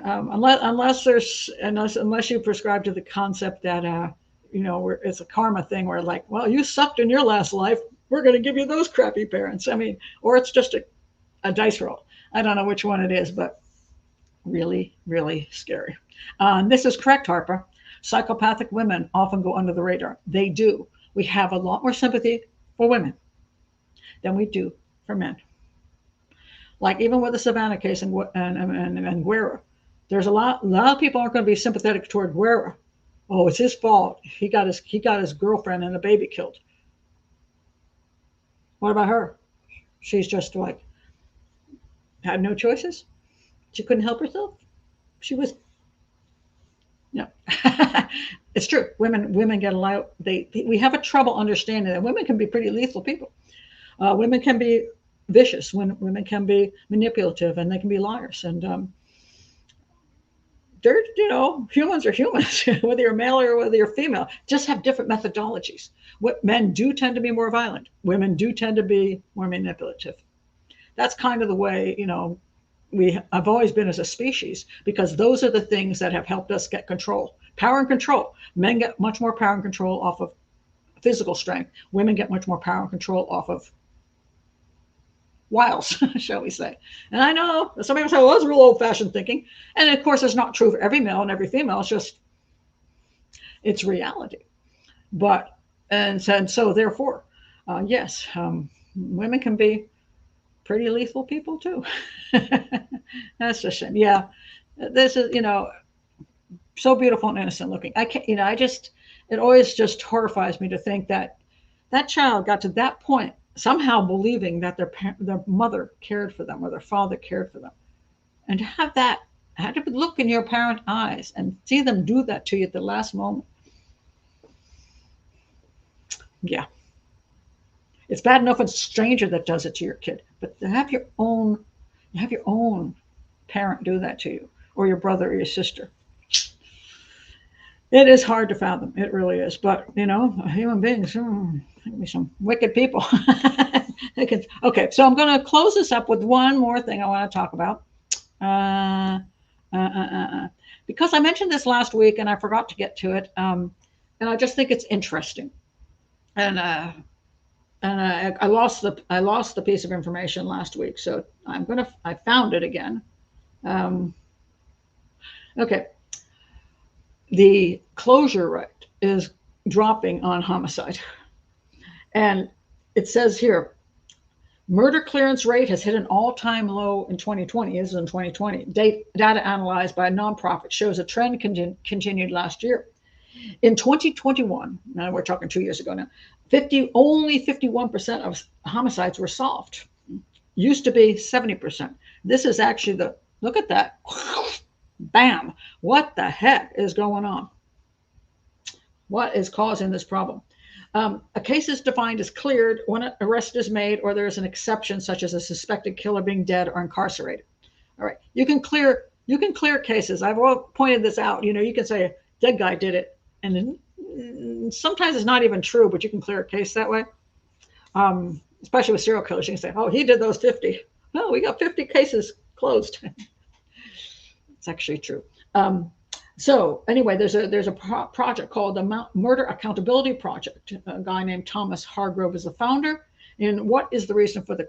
unless you prescribe to the concept that, it's a karma thing where like, well, you sucked in your last life, we're going to give you those crappy parents. I mean, or it's just a dice roll. I don't know which one it is, but really, really scary. This is correct, Harper. Psychopathic women often go under the radar. They do. We have a lot more sympathy for women than we do for men. Like even with the Savannah case and Guerra, there's a lot of people aren't going to be sympathetic toward Guerra. Oh, it's his fault. He got his girlfriend and the baby killed. What about her? She's just like had no choices. She couldn't help herself. She was. It's true. Women get a lot. We have a trouble understanding that women can be pretty lethal people. Women can be vicious. Women can be manipulative, and they can be liars. And they're, humans are humans, whether you're male or whether you're female, just have different methodologies. What men do tend to be more violent. Women do tend to be more manipulative. That's kind of the way, I've always been as a species, because those are the things that have helped us get control. Power and control. Men get much more power and control off of physical strength. Women get much more power and control off of wiles, shall we say. And I know somebody will say, well, that's real old-fashioned thinking. And of course, it's not true for every male and every female. It's reality. But, and so therefore, yes, women can be pretty lethal people too. That's a shame. Yeah, this is, so beautiful and innocent looking. I can't, it always just horrifies me to think that that child got to that point, somehow believing that their mother cared for them or their father cared for them. And to have that, had to look in your parent eyes and see them do that to you at the last moment. Yeah. It's bad enough it's a stranger that does it to your kid, but to have your own parent do that to you, or your brother or your sister. It is hard to fathom. It really is. But, human beings, can be some wicked people. Okay, so I'm going to close this up with one more thing I want to talk about. Because I mentioned this last week and I forgot to get to it. And I just think it's interesting. And I lost the piece of information last week, so I found it again. Okay. The closure rate is dropping on homicide. And it says here, murder clearance rate has hit an all-time low in 2020. This is in 2020. Data analyzed by a nonprofit shows a trend continued last year. In 2021, now we're talking 2 years ago now, only 51% of homicides were solved. Used to be 70%. This is actually look at that. Bam. What the heck is going on? What is causing this problem? A case is defined as cleared when an arrest is made or there is an exception, such as a suspected killer being dead or incarcerated. All right, you can clear cases. I've pointed this out. You can say a dead guy did it, and then sometimes it's not even true, but you can clear a case that way. Especially with serial killers, you can say, "Oh, he did those 50." No, we got 50 cases closed. It's actually true. So anyway, there's a project called the Murder Accountability Project. A guy named Thomas Hargrove is the founder. And what is the reason for the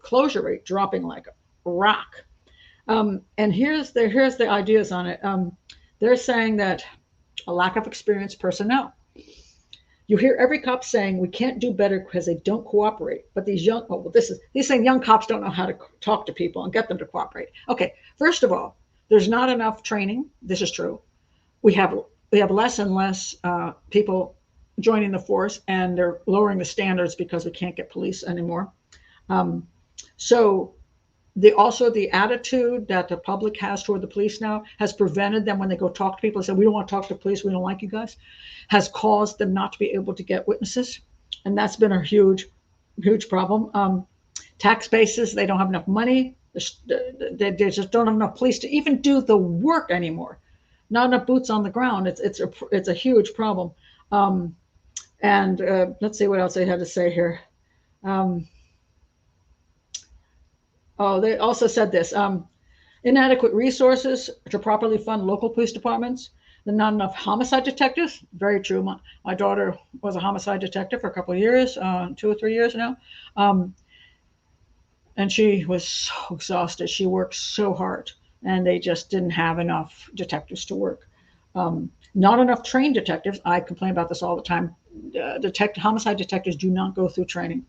closure rate dropping like a rock? And here's the ideas on it. They're saying that a lack of experienced personnel. You hear every cop saying we can't do better because they don't cooperate. But these he's saying young cops don't know how to talk to people and get them to cooperate. Okay, first of all, there's not enough training. This is true. We have less and less people joining the force, and they're lowering the standards because we can't get police anymore. So the attitude that the public has toward the police now has prevented them, when they go talk to people and say, we don't want to talk to police, we don't like you guys, has caused them not to be able to get witnesses. And that's been a huge problem. Tax bases, they don't have enough money. They just don't have enough police to even do the work anymore. Not enough boots on the ground. It's a huge problem. Let's see what else they had to say here. They also said this, inadequate resources to properly fund local police departments. Not enough homicide detectives. Very true. My daughter was a homicide detective for a couple of years, 2 or 3 years now. And she was so exhausted. She worked so hard, and they just didn't have enough detectives to work. Not enough trained detectives. I complain about this all the time. Homicide detectives do not go through training.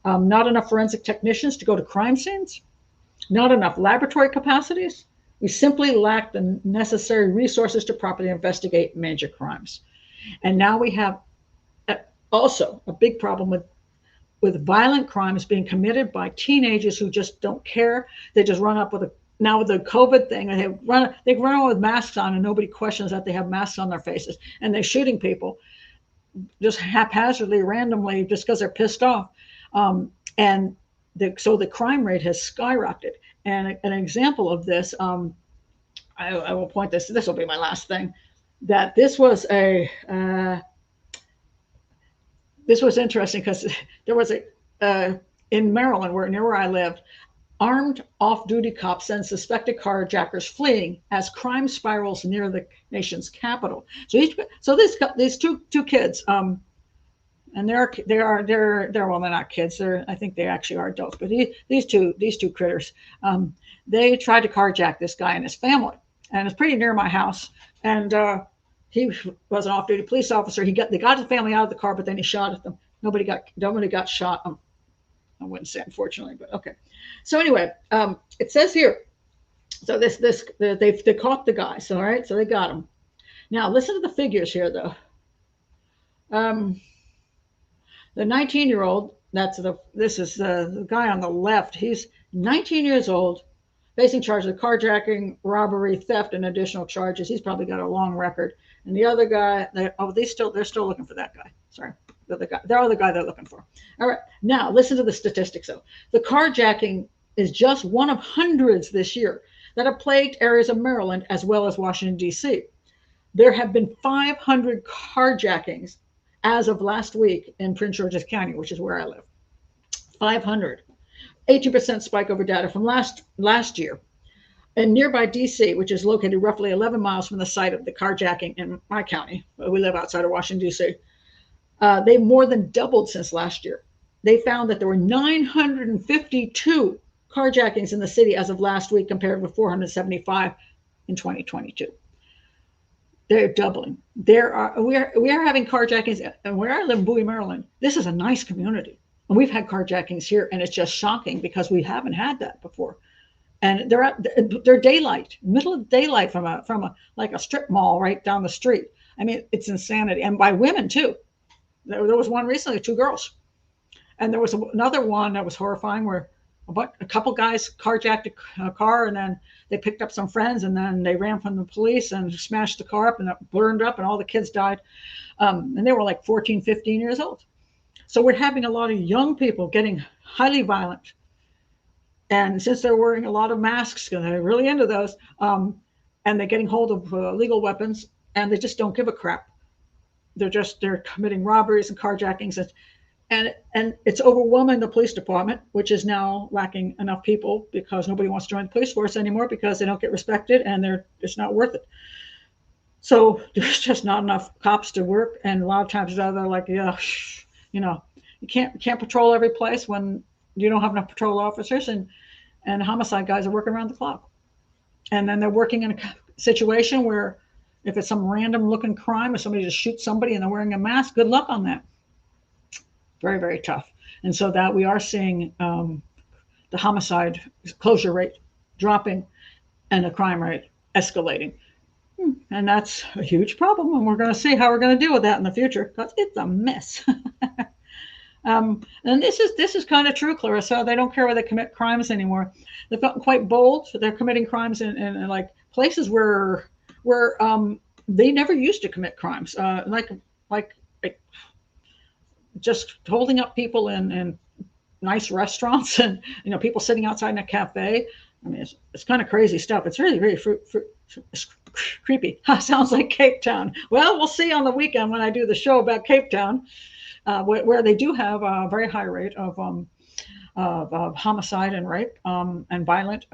Not enough forensic technicians to go to crime scenes. Not enough laboratory capacities. We simply lack the necessary resources to properly investigate major crimes. And now we have also a big problem with violent crimes being committed by teenagers who just don't care. They just run up with the COVID thing, and they run on with masks on, and nobody questions that they have masks on their faces, and they're shooting people just haphazardly, randomly, just because they're pissed off. So the crime rate has skyrocketed. And an example of this, I will point this will be my last thing, that this was interesting because there was in Maryland, near where I lived, armed off-duty cops send suspected carjackers fleeing as crime spirals near the nation's capital. So these two kids, and they're well, they're not kids. I think they actually are adults. But these two critters, they tried to carjack this guy and his family, and it's pretty near my house. And he was an off-duty police officer. They got his family out of the car, but then he shot at them. Nobody got shot. I wouldn't say unfortunately, but okay. So anyway, it says here. So they caught the guy. So all right, so they got him. Now listen to the figures here, though. The 19-year-old, this is the guy on the left. He's 19 years old, facing charges of carjacking, robbery, theft, and additional charges. He's probably got a long record. And the other guy, they're still looking for that guy. Sorry, the other guy they're looking for. All right, now listen to the statistics though. The carjacking is just one of hundreds this year that have plagued areas of Maryland as well as Washington, D.C. There have been 500 carjackings as of last week in Prince George's County, which is where I live. 500. 18% spike over data from last year. In nearby DC, which is located roughly 11 miles from the site of the carjacking in my county, we live outside of Washington, D.C., they more than doubled since last year. They found that there were 952 carjackings in the city as of last week, compared with 475 in 2022. They're doubling. We are having carjackings, and where I live in Bowie, Maryland, this is a nice community, and we've had carjackings here, and it's just shocking because we haven't had that before. And they're daylight, middle of daylight from a like a strip mall right down the street. I mean, it's insanity, and by women too. There was one recently, two girls, and there was another one that was horrifying where a couple guys carjacked a car, and then they picked up some friends, and then they ran from the police and smashed the car up, and it burned up, and all the kids died. And they were like 14, 15 years old. So we're having a lot of young people getting highly violent. And since they're wearing a lot of masks, because they're really into those, and they're getting hold of legal weapons, and they just don't give a crap. They're committing robberies and carjackings, and it's overwhelming the police department, which is now lacking enough people because nobody wants to join the police force anymore because they don't get respected, and it's not worth it. So there's just not enough cops to work, and a lot of times they're like, yeah, you know, you can't patrol every place when you don't have enough patrol officers, and homicide guys are working around the clock. And then they're working in a situation where if it's some random looking crime, if somebody just shoots somebody and they're wearing a mask, good luck on that. Very, very tough. And so that we are seeing the homicide closure rate dropping and the crime rate escalating. And that's a huge problem. And we're going to see how we're going to deal with that in the future because it's a mess. And this is kind of true, Clarissa. They don't care where they commit crimes anymore. They've gotten quite bold. They're committing crimes in like places where they never used to commit crimes, like just holding up people in nice restaurants, and people sitting outside in a cafe. I mean, it's kind of crazy stuff. It's really, really it's creepy. Sounds like Cape Town. Well, we'll see on the weekend when I do the show about Cape Town. Where they do have a very high rate of homicide and rape and violent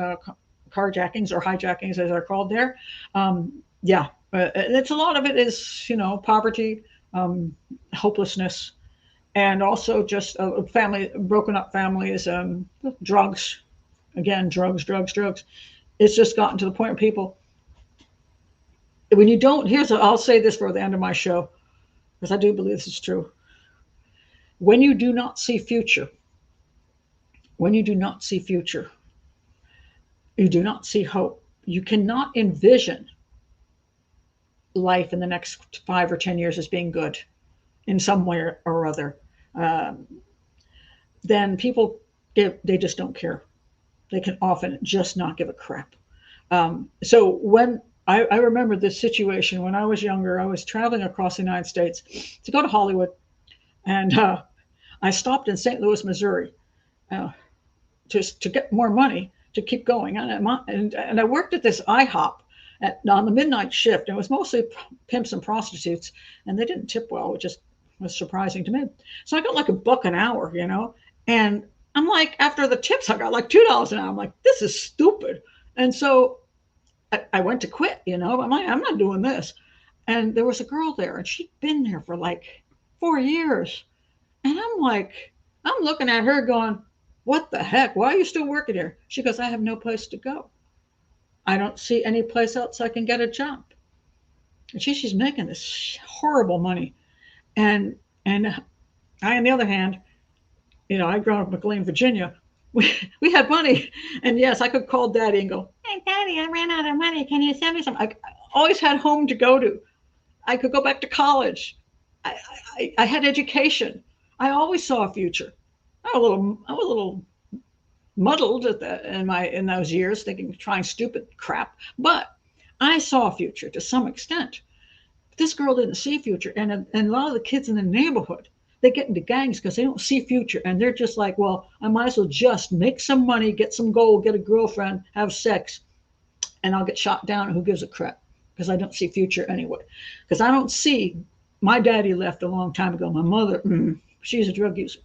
carjackings or hijackings, as they're called there. Yeah, it's a lot of it is poverty, hopelessness, and also just broken up families, drugs. Again, drugs. It's just gotten to the point where people, when you don't. I'll say this for the end of my show, because I do believe this is true. When you do not see future, you do not see hope. You cannot envision life in the next 5 or 10 years as being good in some way or other. Then people, they just don't care. They can often just not give a crap. So when I remember this situation when I was younger, I was traveling across the United States to go to Hollywood. And I stopped in St. Louis, Missouri, to get more money to keep going. And I worked at this IHOP on the midnight shift. And it was mostly pimps and prostitutes, and they didn't tip well, which was surprising to me. So I got like $1 an hour, and I'm like, after the tips, I got like $2 an hour. I'm like, this is stupid. And so I went to quit, I'm like, I'm not doing this. And there was a girl there, and she'd been there for like 4 years. And I'm looking at her going, what the heck? Why are you still working here? She goes, I have no place to go. I don't see any place else I can get a job. And she's making this horrible money. And I, on the other hand, I grew up in McLean, Virginia. We had money. And yes, I could call Daddy and go, hey, Daddy, I ran out of money. Can you send me some? I always had home to go to. I could go back to college. I had education. I always saw a future. I was a little muddled in those years, trying stupid crap, but I saw a future to some extent. This girl didn't see a future, and a lot of the kids in the neighborhood, they get into gangs because they don't see future, and they're just like, well, I might as well just make some money, get some gold, get a girlfriend, have sex, and I'll get shot down. And who gives a crap? Because I don't see future anyway. Because I don't see. My daddy left a long time ago. My mother, she's a drug user.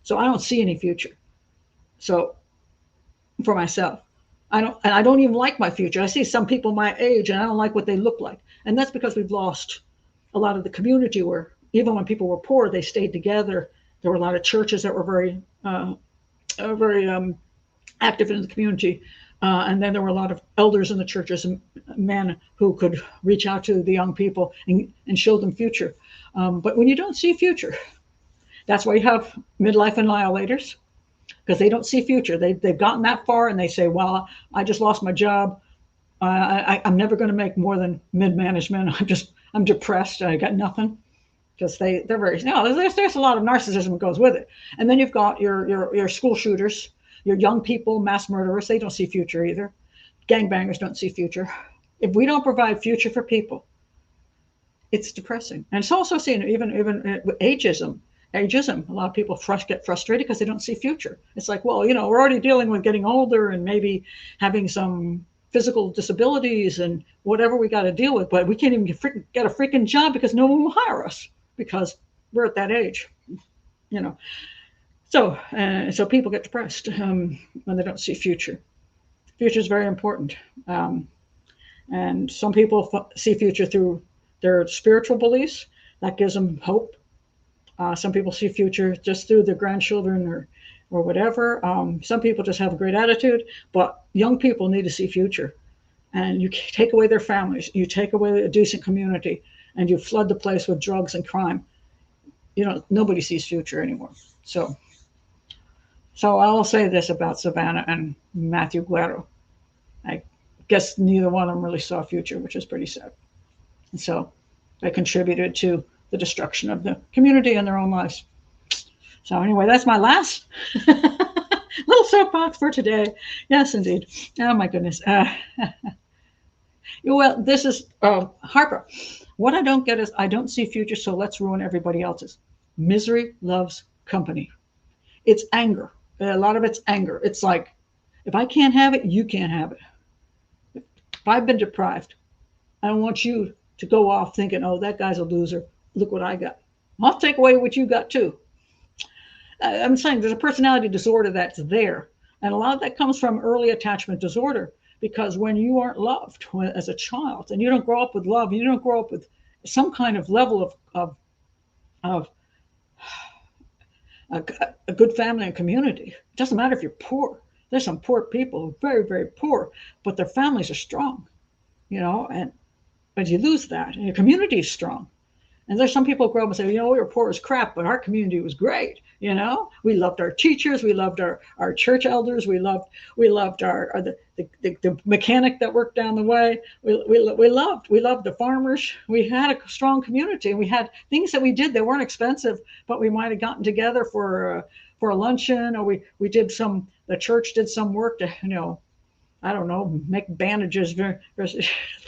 So I don't see any future. So for myself, I don't even like my future. I see some people my age and I don't like what they look like. And that's because we've lost a lot of the community where even when people were poor, they stayed together. There were a lot of churches that were very active in the community. And then there were a lot of elders in the churches and men who could reach out to the young people and show them future. But when you don't see future, that's why you have midlife annihilators, because they don't see future. They've gotten that far and they say, well, I just lost my job. I'm never going to make more than mid-management. I'm depressed. I got nothing. Because they're very, there's a lot of narcissism that goes with it. And then you've got your school shooters, your young people, mass murderers. They don't see future either. Gangbangers don't see future. If we don't provide future for people, it's depressing. And it's also seen even ageism. A lot of people get frustrated because they don't see future. It's like, well, we're already dealing with getting older and maybe having some physical disabilities and whatever we got to deal with, but we can't even get a freaking job because no one will hire us because we're at that age, So people get depressed when they don't see future. Future is very important. And some people see future through their spiritual beliefs. That gives them hope. Some people see future just through their grandchildren or whatever. Some people just have a great attitude, but young people need to see future. And you take away their families, you take away a decent community, and you flood the place with drugs and crime. Nobody sees future anymore. So I'll say this about Savannah and Matthew Guerrero. I guess neither one of them really saw future, which is pretty sad. And so they contributed to the destruction of the community and their own lives. So anyway, that's my last little soapbox for today. Yes, indeed. Oh my goodness. Well, this is Harper. What I don't get is I don't see future, so let's ruin everybody else's. Misery loves company. It's anger. A lot of it's anger. It's like, if I can't have it, you can't have it. If I've been deprived, I don't want you to go off thinking, oh, that guy's a loser. Look what I got. I'll take away what you got too. I'm saying there's a personality disorder that's there. And a lot of that comes from early attachment disorder, because when you aren't loved as a child and you don't grow up with love, you don't grow up with some kind of level of a good family and community. It doesn't matter if you're poor. There's some poor people who are very, very poor, but their families are strong, but you lose that and your community is strong. And there's some people who grow up and say, we were poor as crap, but our community was great. We loved our teachers. We loved our church elders. We loved the mechanic that worked down the way. We loved the farmers. We had a strong community, and we had things that we did that weren't expensive, but we might have gotten together for a luncheon, or the church did some work to, I don't know, make bandages for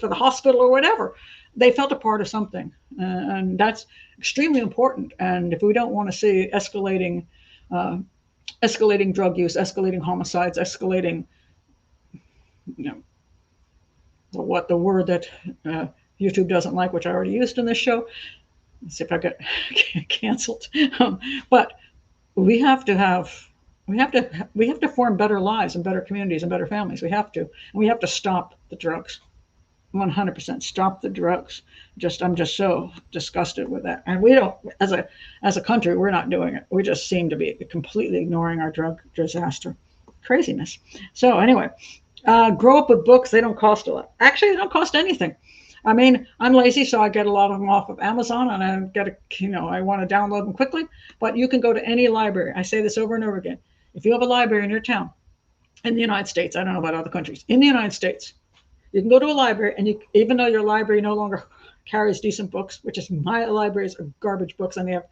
the hospital or whatever. They felt a part of something, and that's extremely important. And if we don't want to see escalating drug use, escalating homicides, escalating, the word that YouTube doesn't like, which I already used in this show. Let's see if I get canceled. But we have to form better lives and better communities and better families. We have to, and we have to stop the drugs. 100% stop the drugs. I'm just so disgusted with that. And we don't, as a country, we're not doing it. We just seem to be completely ignoring our drug disaster. Craziness. So anyway, grow up with books. They don't cost a lot. Actually, they don't cost anything. I mean, I'm lazy, so I get a lot of them off of Amazon, and I want to download them quickly. But you can go to any library. I say this over and over again. If you have a library in your town, in the United States, I don't know about other countries, in the United States, you can go to a library, and even though your library no longer carries decent books, which is my libraries are garbage books, and they have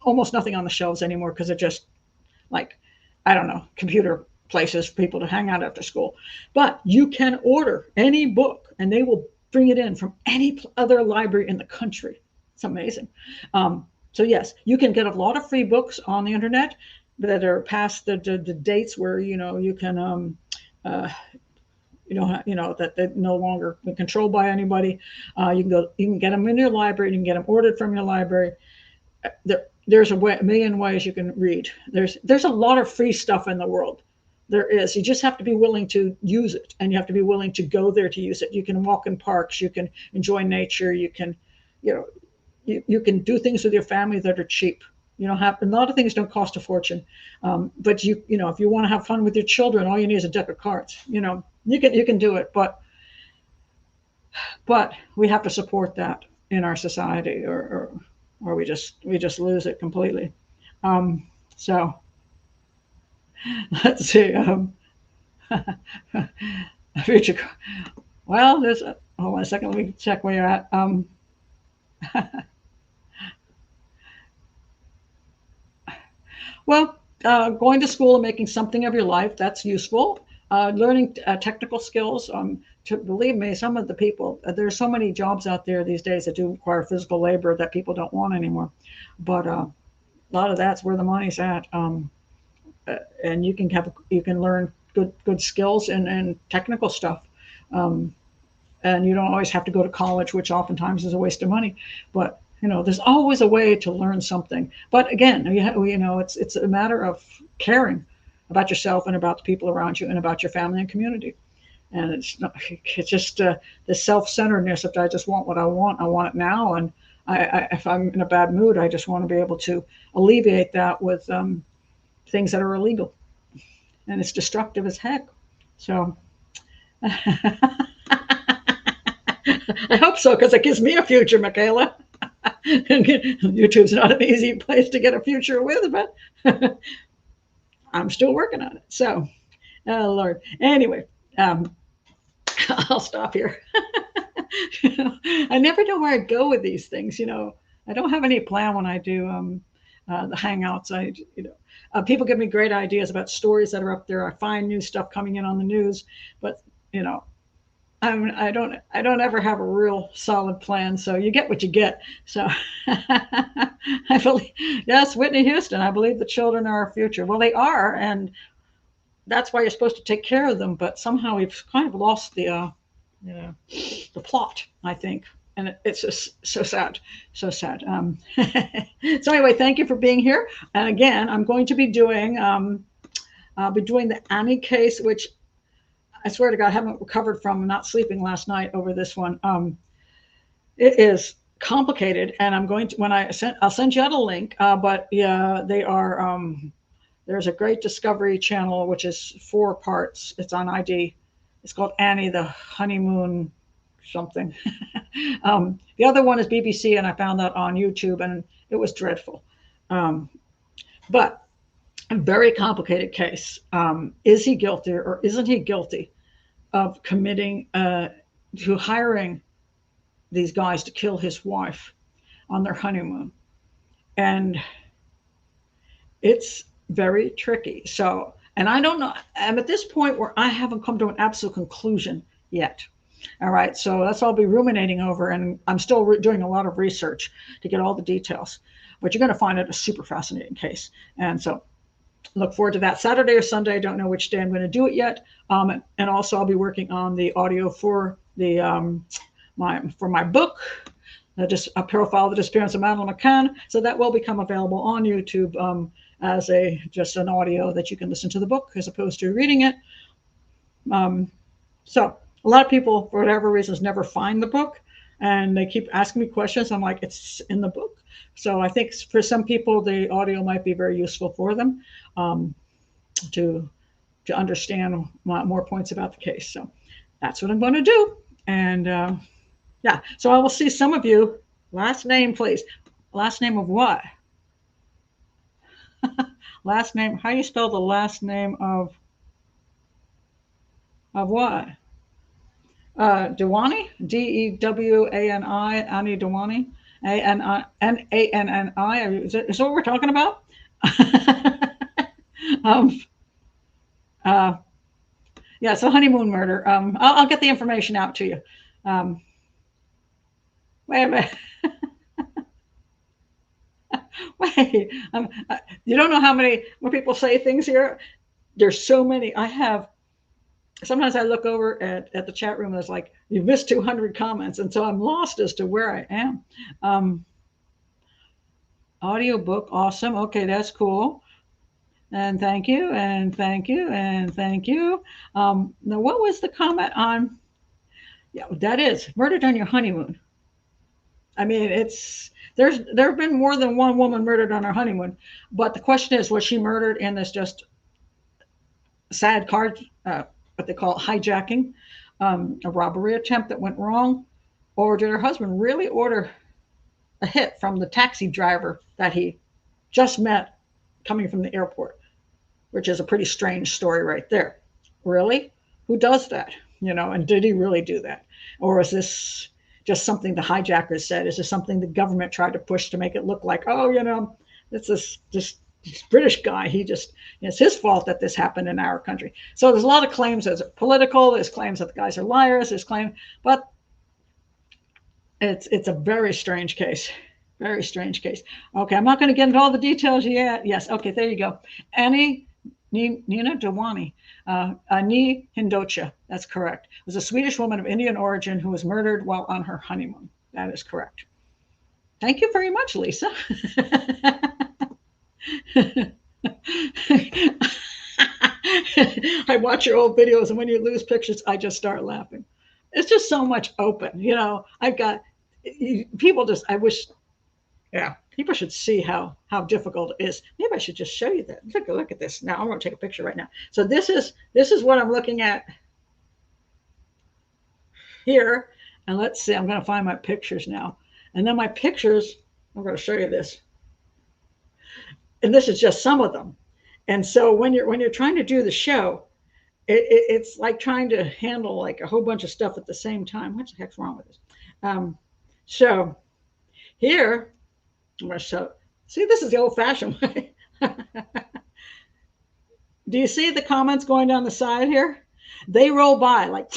almost nothing on the shelves anymore because they're just like, I don't know, computer places for people to hang out after school. But you can order any book, and they will bring it in from any other library in the country. It's amazing. So yes, you can get a lot of free books on the internet that are past the dates where you can that they're no longer controlled by anybody. You can get them in your library. You can get them ordered from your library. There's a million ways you can read. There's a lot of free stuff in the world. There is. You just have to be willing to use it, and you have to be willing to go there to use it. You can walk in parks. You can enjoy nature. You can, you can do things with your family that are cheap. You don't have, a lot of things don't cost a fortune. But you know, if you want to have fun with your children, all you need is a deck of cards. You know, you can do it, but we have to support that in our society, or we just lose it completely. So let's see. Future. Well, there's. Hold on a second. Let me check where you're at. Well, going to school and making something of your life, that's useful. Learning technical skills. To believe me, some of the people, there's so many jobs out there these days that do require physical labor that people don't want anymore. But a lot of that's where the money's at. And you can learn good skills and technical stuff. Um, and you don't always have to go to college, which oftentimes is a waste of money. But you know, there's always a way to learn something. But again, you know, it's a matter of caring about yourself and about the people around you and about your family and community. And it's just the self-centeredness of I just want what I want it now. And if I'm in a bad mood, I just want to be able to alleviate that with things that are illegal. And it's destructive as heck. So I hope so, because it gives me a future, Michaela. YouTube's not an easy place to get a future with, but I'm still working on it. So, oh Lord. Anyway, I'll stop here. You know, I never know where I go with these things. You know, I don't have any plan when I do the hangouts. People give me great ideas about stories that are up there. I find new stuff coming in on the news, but you know, I don't ever have a real solid plan. So you get what you get. So I believe, yes, Whitney Houston. I believe the children are our future. Well, they are, and that's why you're supposed to take care of them. But somehow we've kind of lost you know, the plot, I think. And it's just so sad, so sad. So anyway, thank you for being here. And again, I'm going to be doing, I'll be doing the Annie case, which I swear to God, I haven't recovered from not sleeping last night over this one. It is complicated, and I'm going to I'll send you out a link. But yeah, they are. There's a great Discovery Channel, which is 4 parts. It's on ID. It's called Annie the Honeymoon something. The other one is BBC, and I found that on YouTube, and it was dreadful. But a very complicated case. Is he guilty or isn't he guilty of committing to hiring these guys to kill his wife on their honeymoon? And it's very tricky. So, and I don't know, I'm at this point where I haven't come to an absolute conclusion yet. All right, so that's what I'll be ruminating over, and I'm still doing a lot of research to get all the details. But you're going to find it a super fascinating case. And so look forward to that Saturday or Sunday. I don't know which day I'm going to do it yet. And also I'll be working on the audio for the my book, just a profile of the disappearance of Madeleine McCann. So that will become available on YouTube as just an audio that you can listen to the book as opposed to reading it. So a lot of people, for whatever reasons, never find the book, and they keep asking me questions. I'm like, it's in the book. So I think for some people, the audio might be very useful for them to understand more points about the case. So that's what I'm going to do. And yeah, so I will see some of you. Last name, please. Last name of what? Last name. How do you spell the last name of what? Dewani, Dewani, Anni Dewani, Anni. Is that what we're talking about? Yeah, so honeymoon murder. I'll get the information out to you. Wait a minute. Wait, you don't know how many when people say things here. There's so many. Sometimes I look over at the chat room and it's like, you've missed 200 comments. And so I'm lost as to where I am. Audiobook, awesome. Okay, that's cool. And thank you, and thank you, and thank you. Now, what was the comment on? Yeah, that is Murdered on Your Honeymoon. I mean, There have been more than one woman murdered on her honeymoon, but the question is, was she murdered in this just sad car, what they call hijacking, a robbery attempt that went wrong, or did her husband really order a hit from the taxi driver that he just met coming from the airport, which is a pretty strange story right there. Really? Who does that? And did he really do that? Or is this just something the hijackers said? Is this something the government tried to push to make it look like, oh, it's this British guy, it's his fault that this happened in our country. So there's a lot of claims as political, there's claims that the guys are liars, there's claims, but it's a very strange case. Very strange case. Okay, I'm not going to get into all the details yet. Yes, okay, there you go. Anni Dewani, Anni Hindocha, that's correct, was a Swedish woman of Indian origin who was murdered while on her honeymoon. That is correct. Thank you very much, Lisa. I watch your old videos, and when you lose pictures, I just start laughing. It's just so much open. I've got people I wish, yeah, people should see how difficult it is. Maybe I should just show you that. Look at this. Now I'm going to take a picture right now. So this is what I'm looking at here. And let's see, I'm going to find my pictures now. And then my pictures, I'm going to show you this. And this is just some of them. And so when you're trying to do the show, it's like trying to handle like a whole bunch of stuff at the same time. What the heck's wrong with this? So here, I'm going to show. See, this is the old-fashioned way. Do you see the comments going down the side here? They roll by like,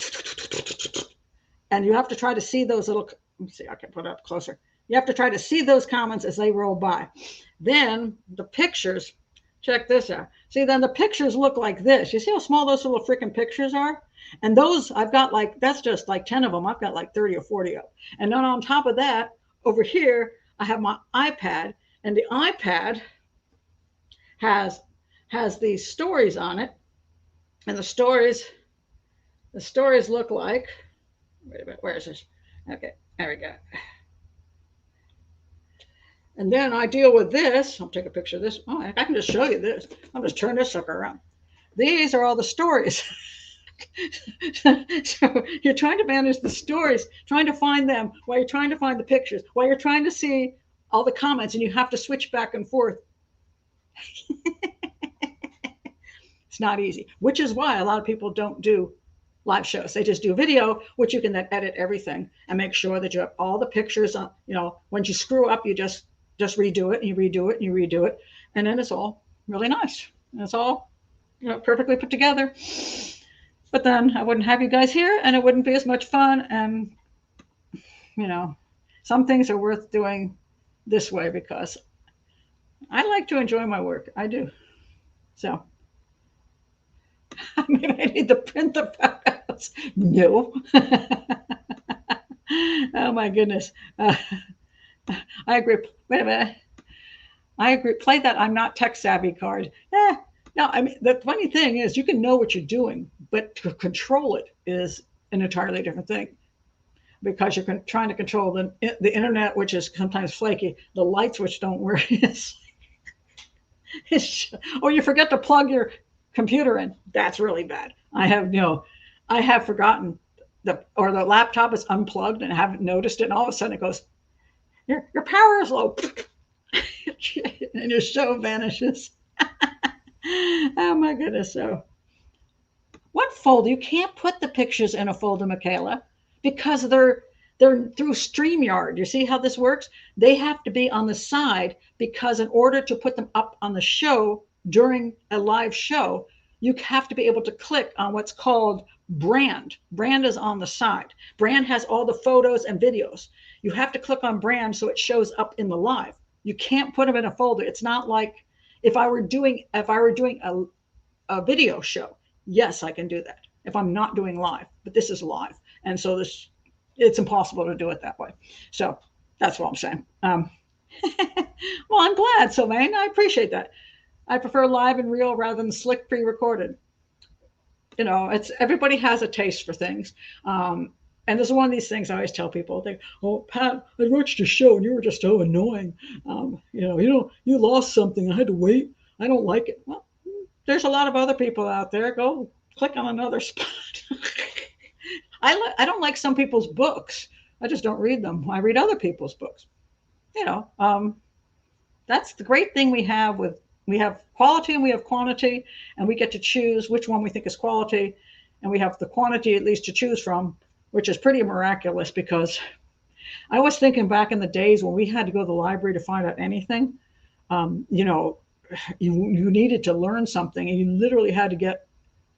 and you have to try to see those little. Let me see. I can put it up closer. You have to try to see those comments as they roll by. Then the pictures, check this out. See, then the pictures look like this. You see how small those little freaking pictures are? And those, I've got like, that's just like 10 of them. I've got like 30 or 40 of them. And then on top of that, over here, I have my iPad. And the iPad has these stories on it. And the stories look like, wait a minute, where is this? Okay, there we go. And then I deal with this. I'll take a picture of this. Oh, I can just show you this. I'll just turn this sucker around. These are all the stories. So you're trying to manage the stories, trying to find them while you're trying to find the pictures, while you're trying to see all the comments, and you have to switch back and forth. It's not easy, which is why a lot of people don't do live shows. They just do video, which you can then edit everything and make sure that you have all the pictures on. When you screw up, you just redo it, and you redo it, and you redo it, and then it's all really nice. And it's all perfectly put together. But then I wouldn't have you guys here, and it wouldn't be as much fun. And some things are worth doing this way because I like to enjoy my work. I do. So maybe I need to print the photos. No. Oh my goodness. I agree. Wait a minute. I agree. Play that I'm not tech savvy card. No, I mean, the funny thing is you can know what you're doing, but to control it is an entirely different thing because you're trying to control the internet, which is sometimes flaky, the lights, which don't work. Or you forget to plug your computer in. That's really bad. I have forgotten the laptop is unplugged and I haven't noticed it. And all of a sudden it goes, your power is low. And your show vanishes. Oh my goodness. So what folder? You can't put the pictures in a folder, Michaela, because they're through StreamYard. You see how this works? They have to be on the side because in order to put them up on the show during a live show, you have to be able to click on what's called brand. Brand is on the side. Brand has all the photos and videos. You have to click on brand so it shows up in the live. You can't put them in a folder. It's not like if I were doing a video show, yes, I can do that if I'm not doing live, but this is live. And so it's impossible to do it that way. So that's what I'm saying. Well, I'm glad, Sylvain. I appreciate that. I prefer live and real rather than slick pre-recorded. It's everybody has a taste for things. And this is one of these things I always tell people. They, oh, Pat, I watched your show and you were just so annoying. You lost something. I had to wait. I don't like it. Well, there's a lot of other people out there. Go click on another spot. I don't like some people's books. I just don't read them. I read other people's books. That's the great thing we have quality and we have quantity, and we get to choose which one we think is quality, and we have the quantity at least to choose from, which is pretty miraculous. Because I was thinking back in the days when we had to go to the library to find out anything. You needed to learn something, and you literally had to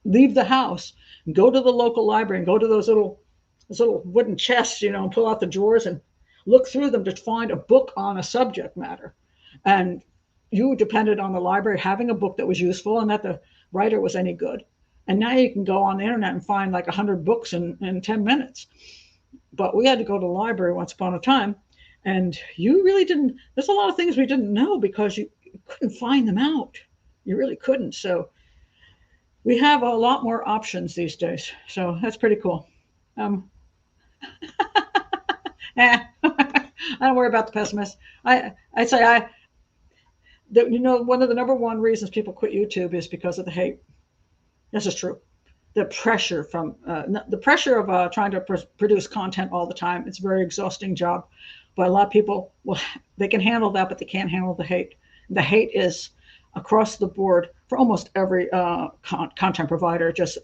leave the house and go to the local library and go to those little wooden chests, and pull out the drawers and look through them to find a book on a subject matter. And you depended on the library having a book that was useful and that the writer was any good. And now you can go on the internet and find like 100 books in 10 minutes. But we had to go to the library once upon a time, and you really didn't. There's a lot of things we didn't know because you couldn't find them out. You really couldn't. So we have a lot more options these days. So that's pretty cool. I don't worry about the pessimist. I'd say one of the number one reasons people quit YouTube is because of the hate. This is true. The pressure of trying to produce content all the time. It's a very exhausting job. But a lot of people, they can handle that, but they can't handle the hate. The hate is across the board for almost every content provider. Just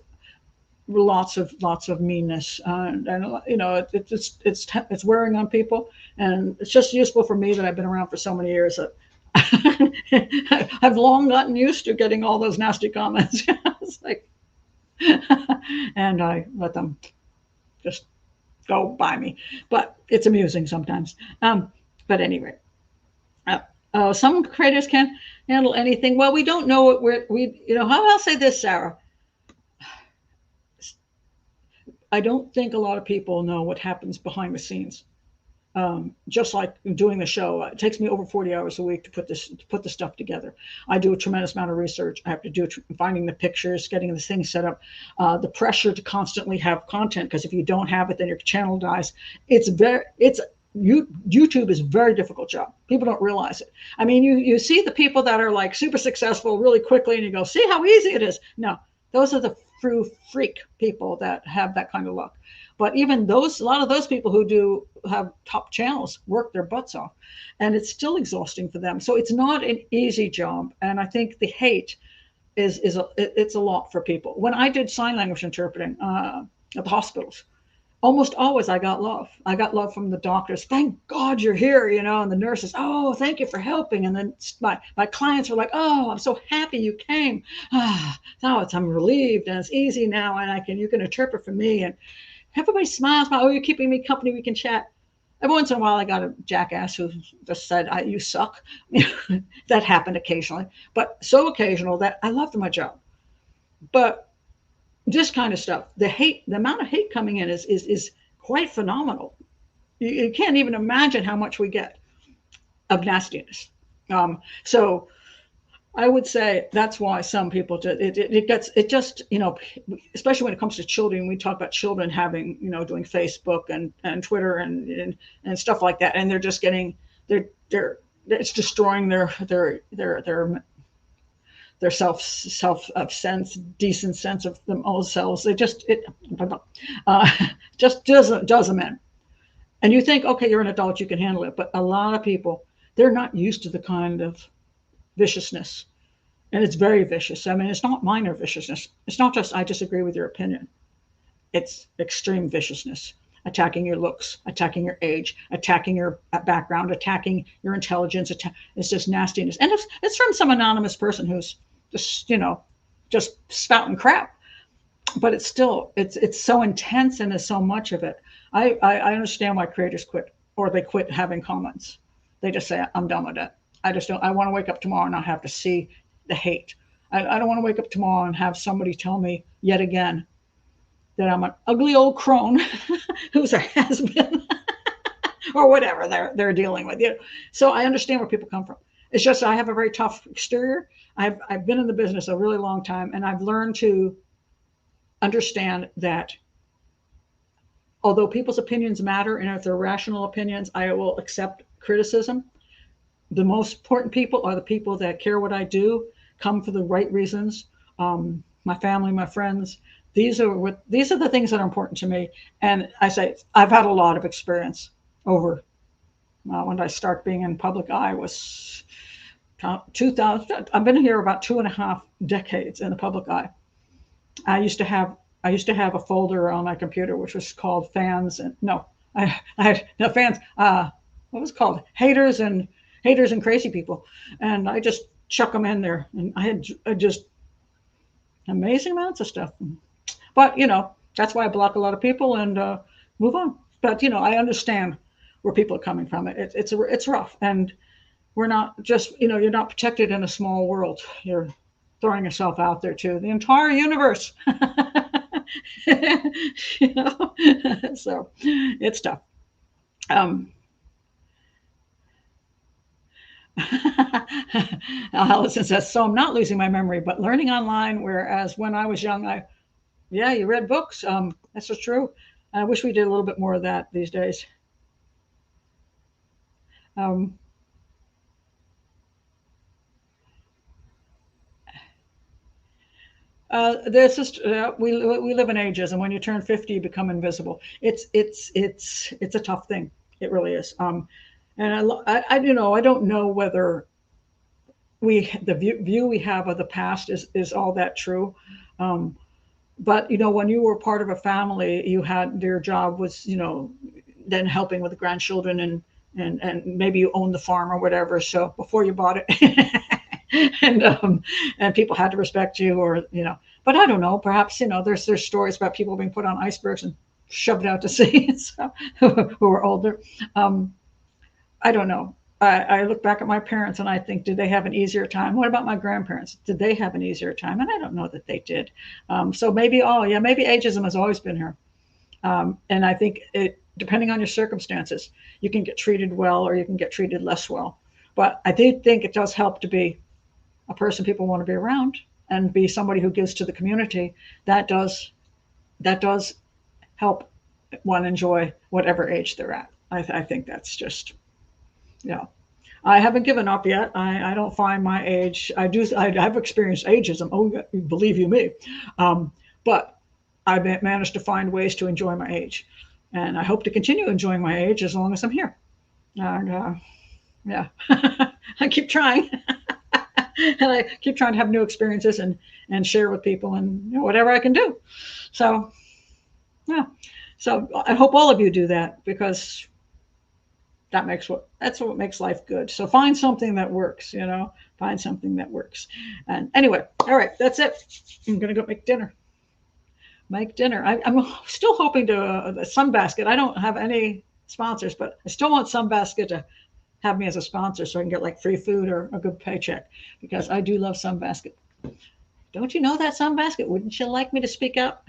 lots of meanness, and it's wearing on people. And it's just useful for me that I've been around for so many years that I've long gotten used to getting all those nasty comments. It's like, and I let them just go by me, but it's amusing sometimes. But anyway, some creators can't handle anything. Well, we don't know what how I'll say this, Sarah. I don't think a lot of people know what happens behind the scenes. Just like doing the show, it takes me over 40 hours a week to put the stuff together. I do a tremendous amount of research. I have to do finding the pictures, getting the things set up, the pressure to constantly have content, because if you don't have it, then your channel dies. YouTube is a very difficult job. People don't realize it. I mean, you see the people that are like super successful really quickly, and you go, see how easy it is. No, those are the true freak people that have that kind of luck. But even a lot of those people who do have top channels work their butts off, and it's still exhausting for them. So it's not an easy job. And I think the hate it's a lot for people. When I did sign language interpreting at the hospitals, almost always I got love. I got love from the doctors. Thank God you're here, and the nurses. Oh, thank you for helping. And then my clients were like, oh, I'm so happy you came. Now I'm relieved, and it's easy now, and you can interpret for me. And everybody smiles. Oh, you're keeping me company. We can chat. Every once in a while, I got a jackass who just said, you suck. That happened occasionally, but so occasional that I loved my job. But this kind of stuff, the amount of hate coming in is quite phenomenal. You can't even imagine how much we get of nastiness. So I would say that's why some people especially when it comes to children. We talk about children having, doing Facebook and Twitter and stuff like that, and they're just getting it's destroying their decent sense of themselves. Just does them in. And you think, okay, you're an adult, you can handle it. But a lot of people, they're not used to the kind of viciousness. And it's very vicious. I mean, it's not minor viciousness. It's not just, I disagree with your opinion. It's extreme viciousness, attacking your looks, attacking your age, attacking your background, attacking your intelligence. It's just nastiness. And it's from some anonymous person who's just spouting crap. But it's still, it's so intense, and there's so much of it. I understand why creators quit, or they quit having comments. They just say, I'm done with that. I want to wake up tomorrow and not have to see the hate. I don't want to wake up tomorrow and have somebody tell me yet again that I'm an ugly old crone who's a has-been or whatever they're dealing with. So I understand where people come from. It's just I have a very tough exterior. I've been in the business a really long time, and I've learned to understand that although people's opinions matter, and if they're rational opinions, I will accept criticism. The most important people are the people that care what I do, come for the right reasons. My family, my friends. These are the things that are important to me. And I say I've had a lot of experience over. When I start being in public eye was 2000. I've been here about 2.5 decades in the public eye. I used to have a folder on my computer which was called fans, and no, I had no fans. What was it called? Haters and crazy people, and I just chuck them in there, and I had just amazing amounts of stuff. But that's why I block a lot of people and move on. But I understand where people are coming from. It's rough, and we're not just you're not protected in a small world. You're throwing yourself out there to the entire universe. So it's tough. Allison says, so I'm not losing my memory, but learning online, whereas when I was young, you read books. That's so true. I wish we did a little bit more of that these days. There's just we live in ages, and when you turn 50, you become invisible. It's a tough thing. It really is. And I don't know whether the view we have of the past is all that true. But when you were part of a family, your job was then helping with the grandchildren, and maybe you owned the farm or whatever. So before you bought it, and people had to respect you, or But I don't know. Perhaps there's stories about people being put on icebergs and shoved out to sea, so, who were older. I don't know. I look back at my parents and I think, did they have an easier time? What about my grandparents? Did they have an easier time? And I don't know that they did. So maybe ageism has always been here. And I think depending on your circumstances, you can get treated well or you can get treated less well. But I do think it does help to be a person people want to be around and be somebody who gives to the community. That does help one enjoy whatever age they're at. I think that's just, I haven't given up yet. I don't find my age. I've experienced ageism. Oh, believe you me. But I've managed to find ways to enjoy my age, and I hope to continue enjoying my age as long as I'm here. And I keep trying, and I keep trying to have new experiences and share with people, and whatever I can do. So, So I hope all of you do that, because that's what makes life good. So find something that works, find something that works. And anyway, all right, that's it. I'm going to go make dinner. I'm still hoping to Sunbasket. I don't have any sponsors, but I still want Sunbasket to have me as a sponsor so I can get like free food or a good paycheck, because I do love Sunbasket. Don't you know that, Sunbasket? Wouldn't you like me to speak out?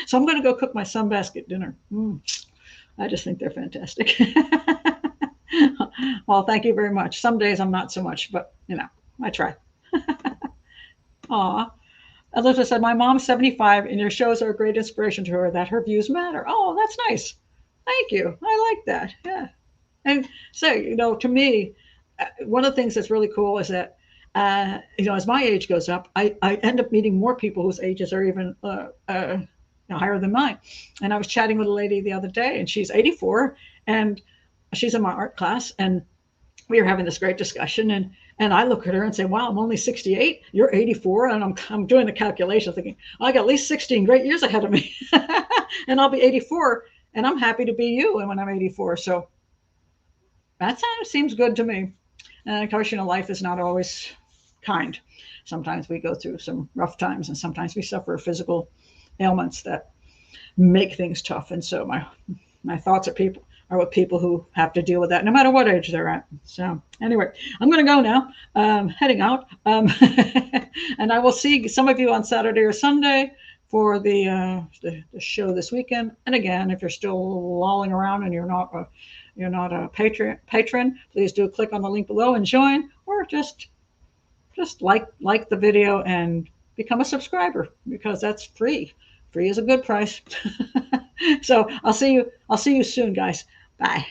So I'm going to go cook my Sunbasket dinner. I just think they're fantastic. Well, thank you very much. Some days I'm not so much, but I try. Aw. Elizabeth said, my mom's 75 and your shows are a great inspiration to her, that her views matter. Oh, that's nice. Thank you. I like that. Yeah. And so, to me, one of the things that's really cool is that, as my age goes up, I end up meeting more people whose ages are even higher than mine. And I was chatting with a lady the other day, and she's 84, and she's in my art class, and we were having this great discussion, and I look at her and say, wow, I'm only 68, you're 84, and I'm doing the calculation thinking, I got at least 16 great years ahead of me, and I'll be 84, and I'm happy to be you when I'm 84. So that seems good to me. And of course, life is not always kind. Sometimes we go through some rough times, and sometimes we suffer physical ailments that make things tough. And so my thoughts are with people who have to deal with that, no matter what age they're at. So anyway, I'm going to go now, heading out. And I will see some of you on Saturday or Sunday for the show this weekend. And again, if you're still lolling around and you're not a patron, please do click on the link below and join, or just like the video and become a subscriber, because that's free. Free is a good price. So I'll see you soon, guys. Bye.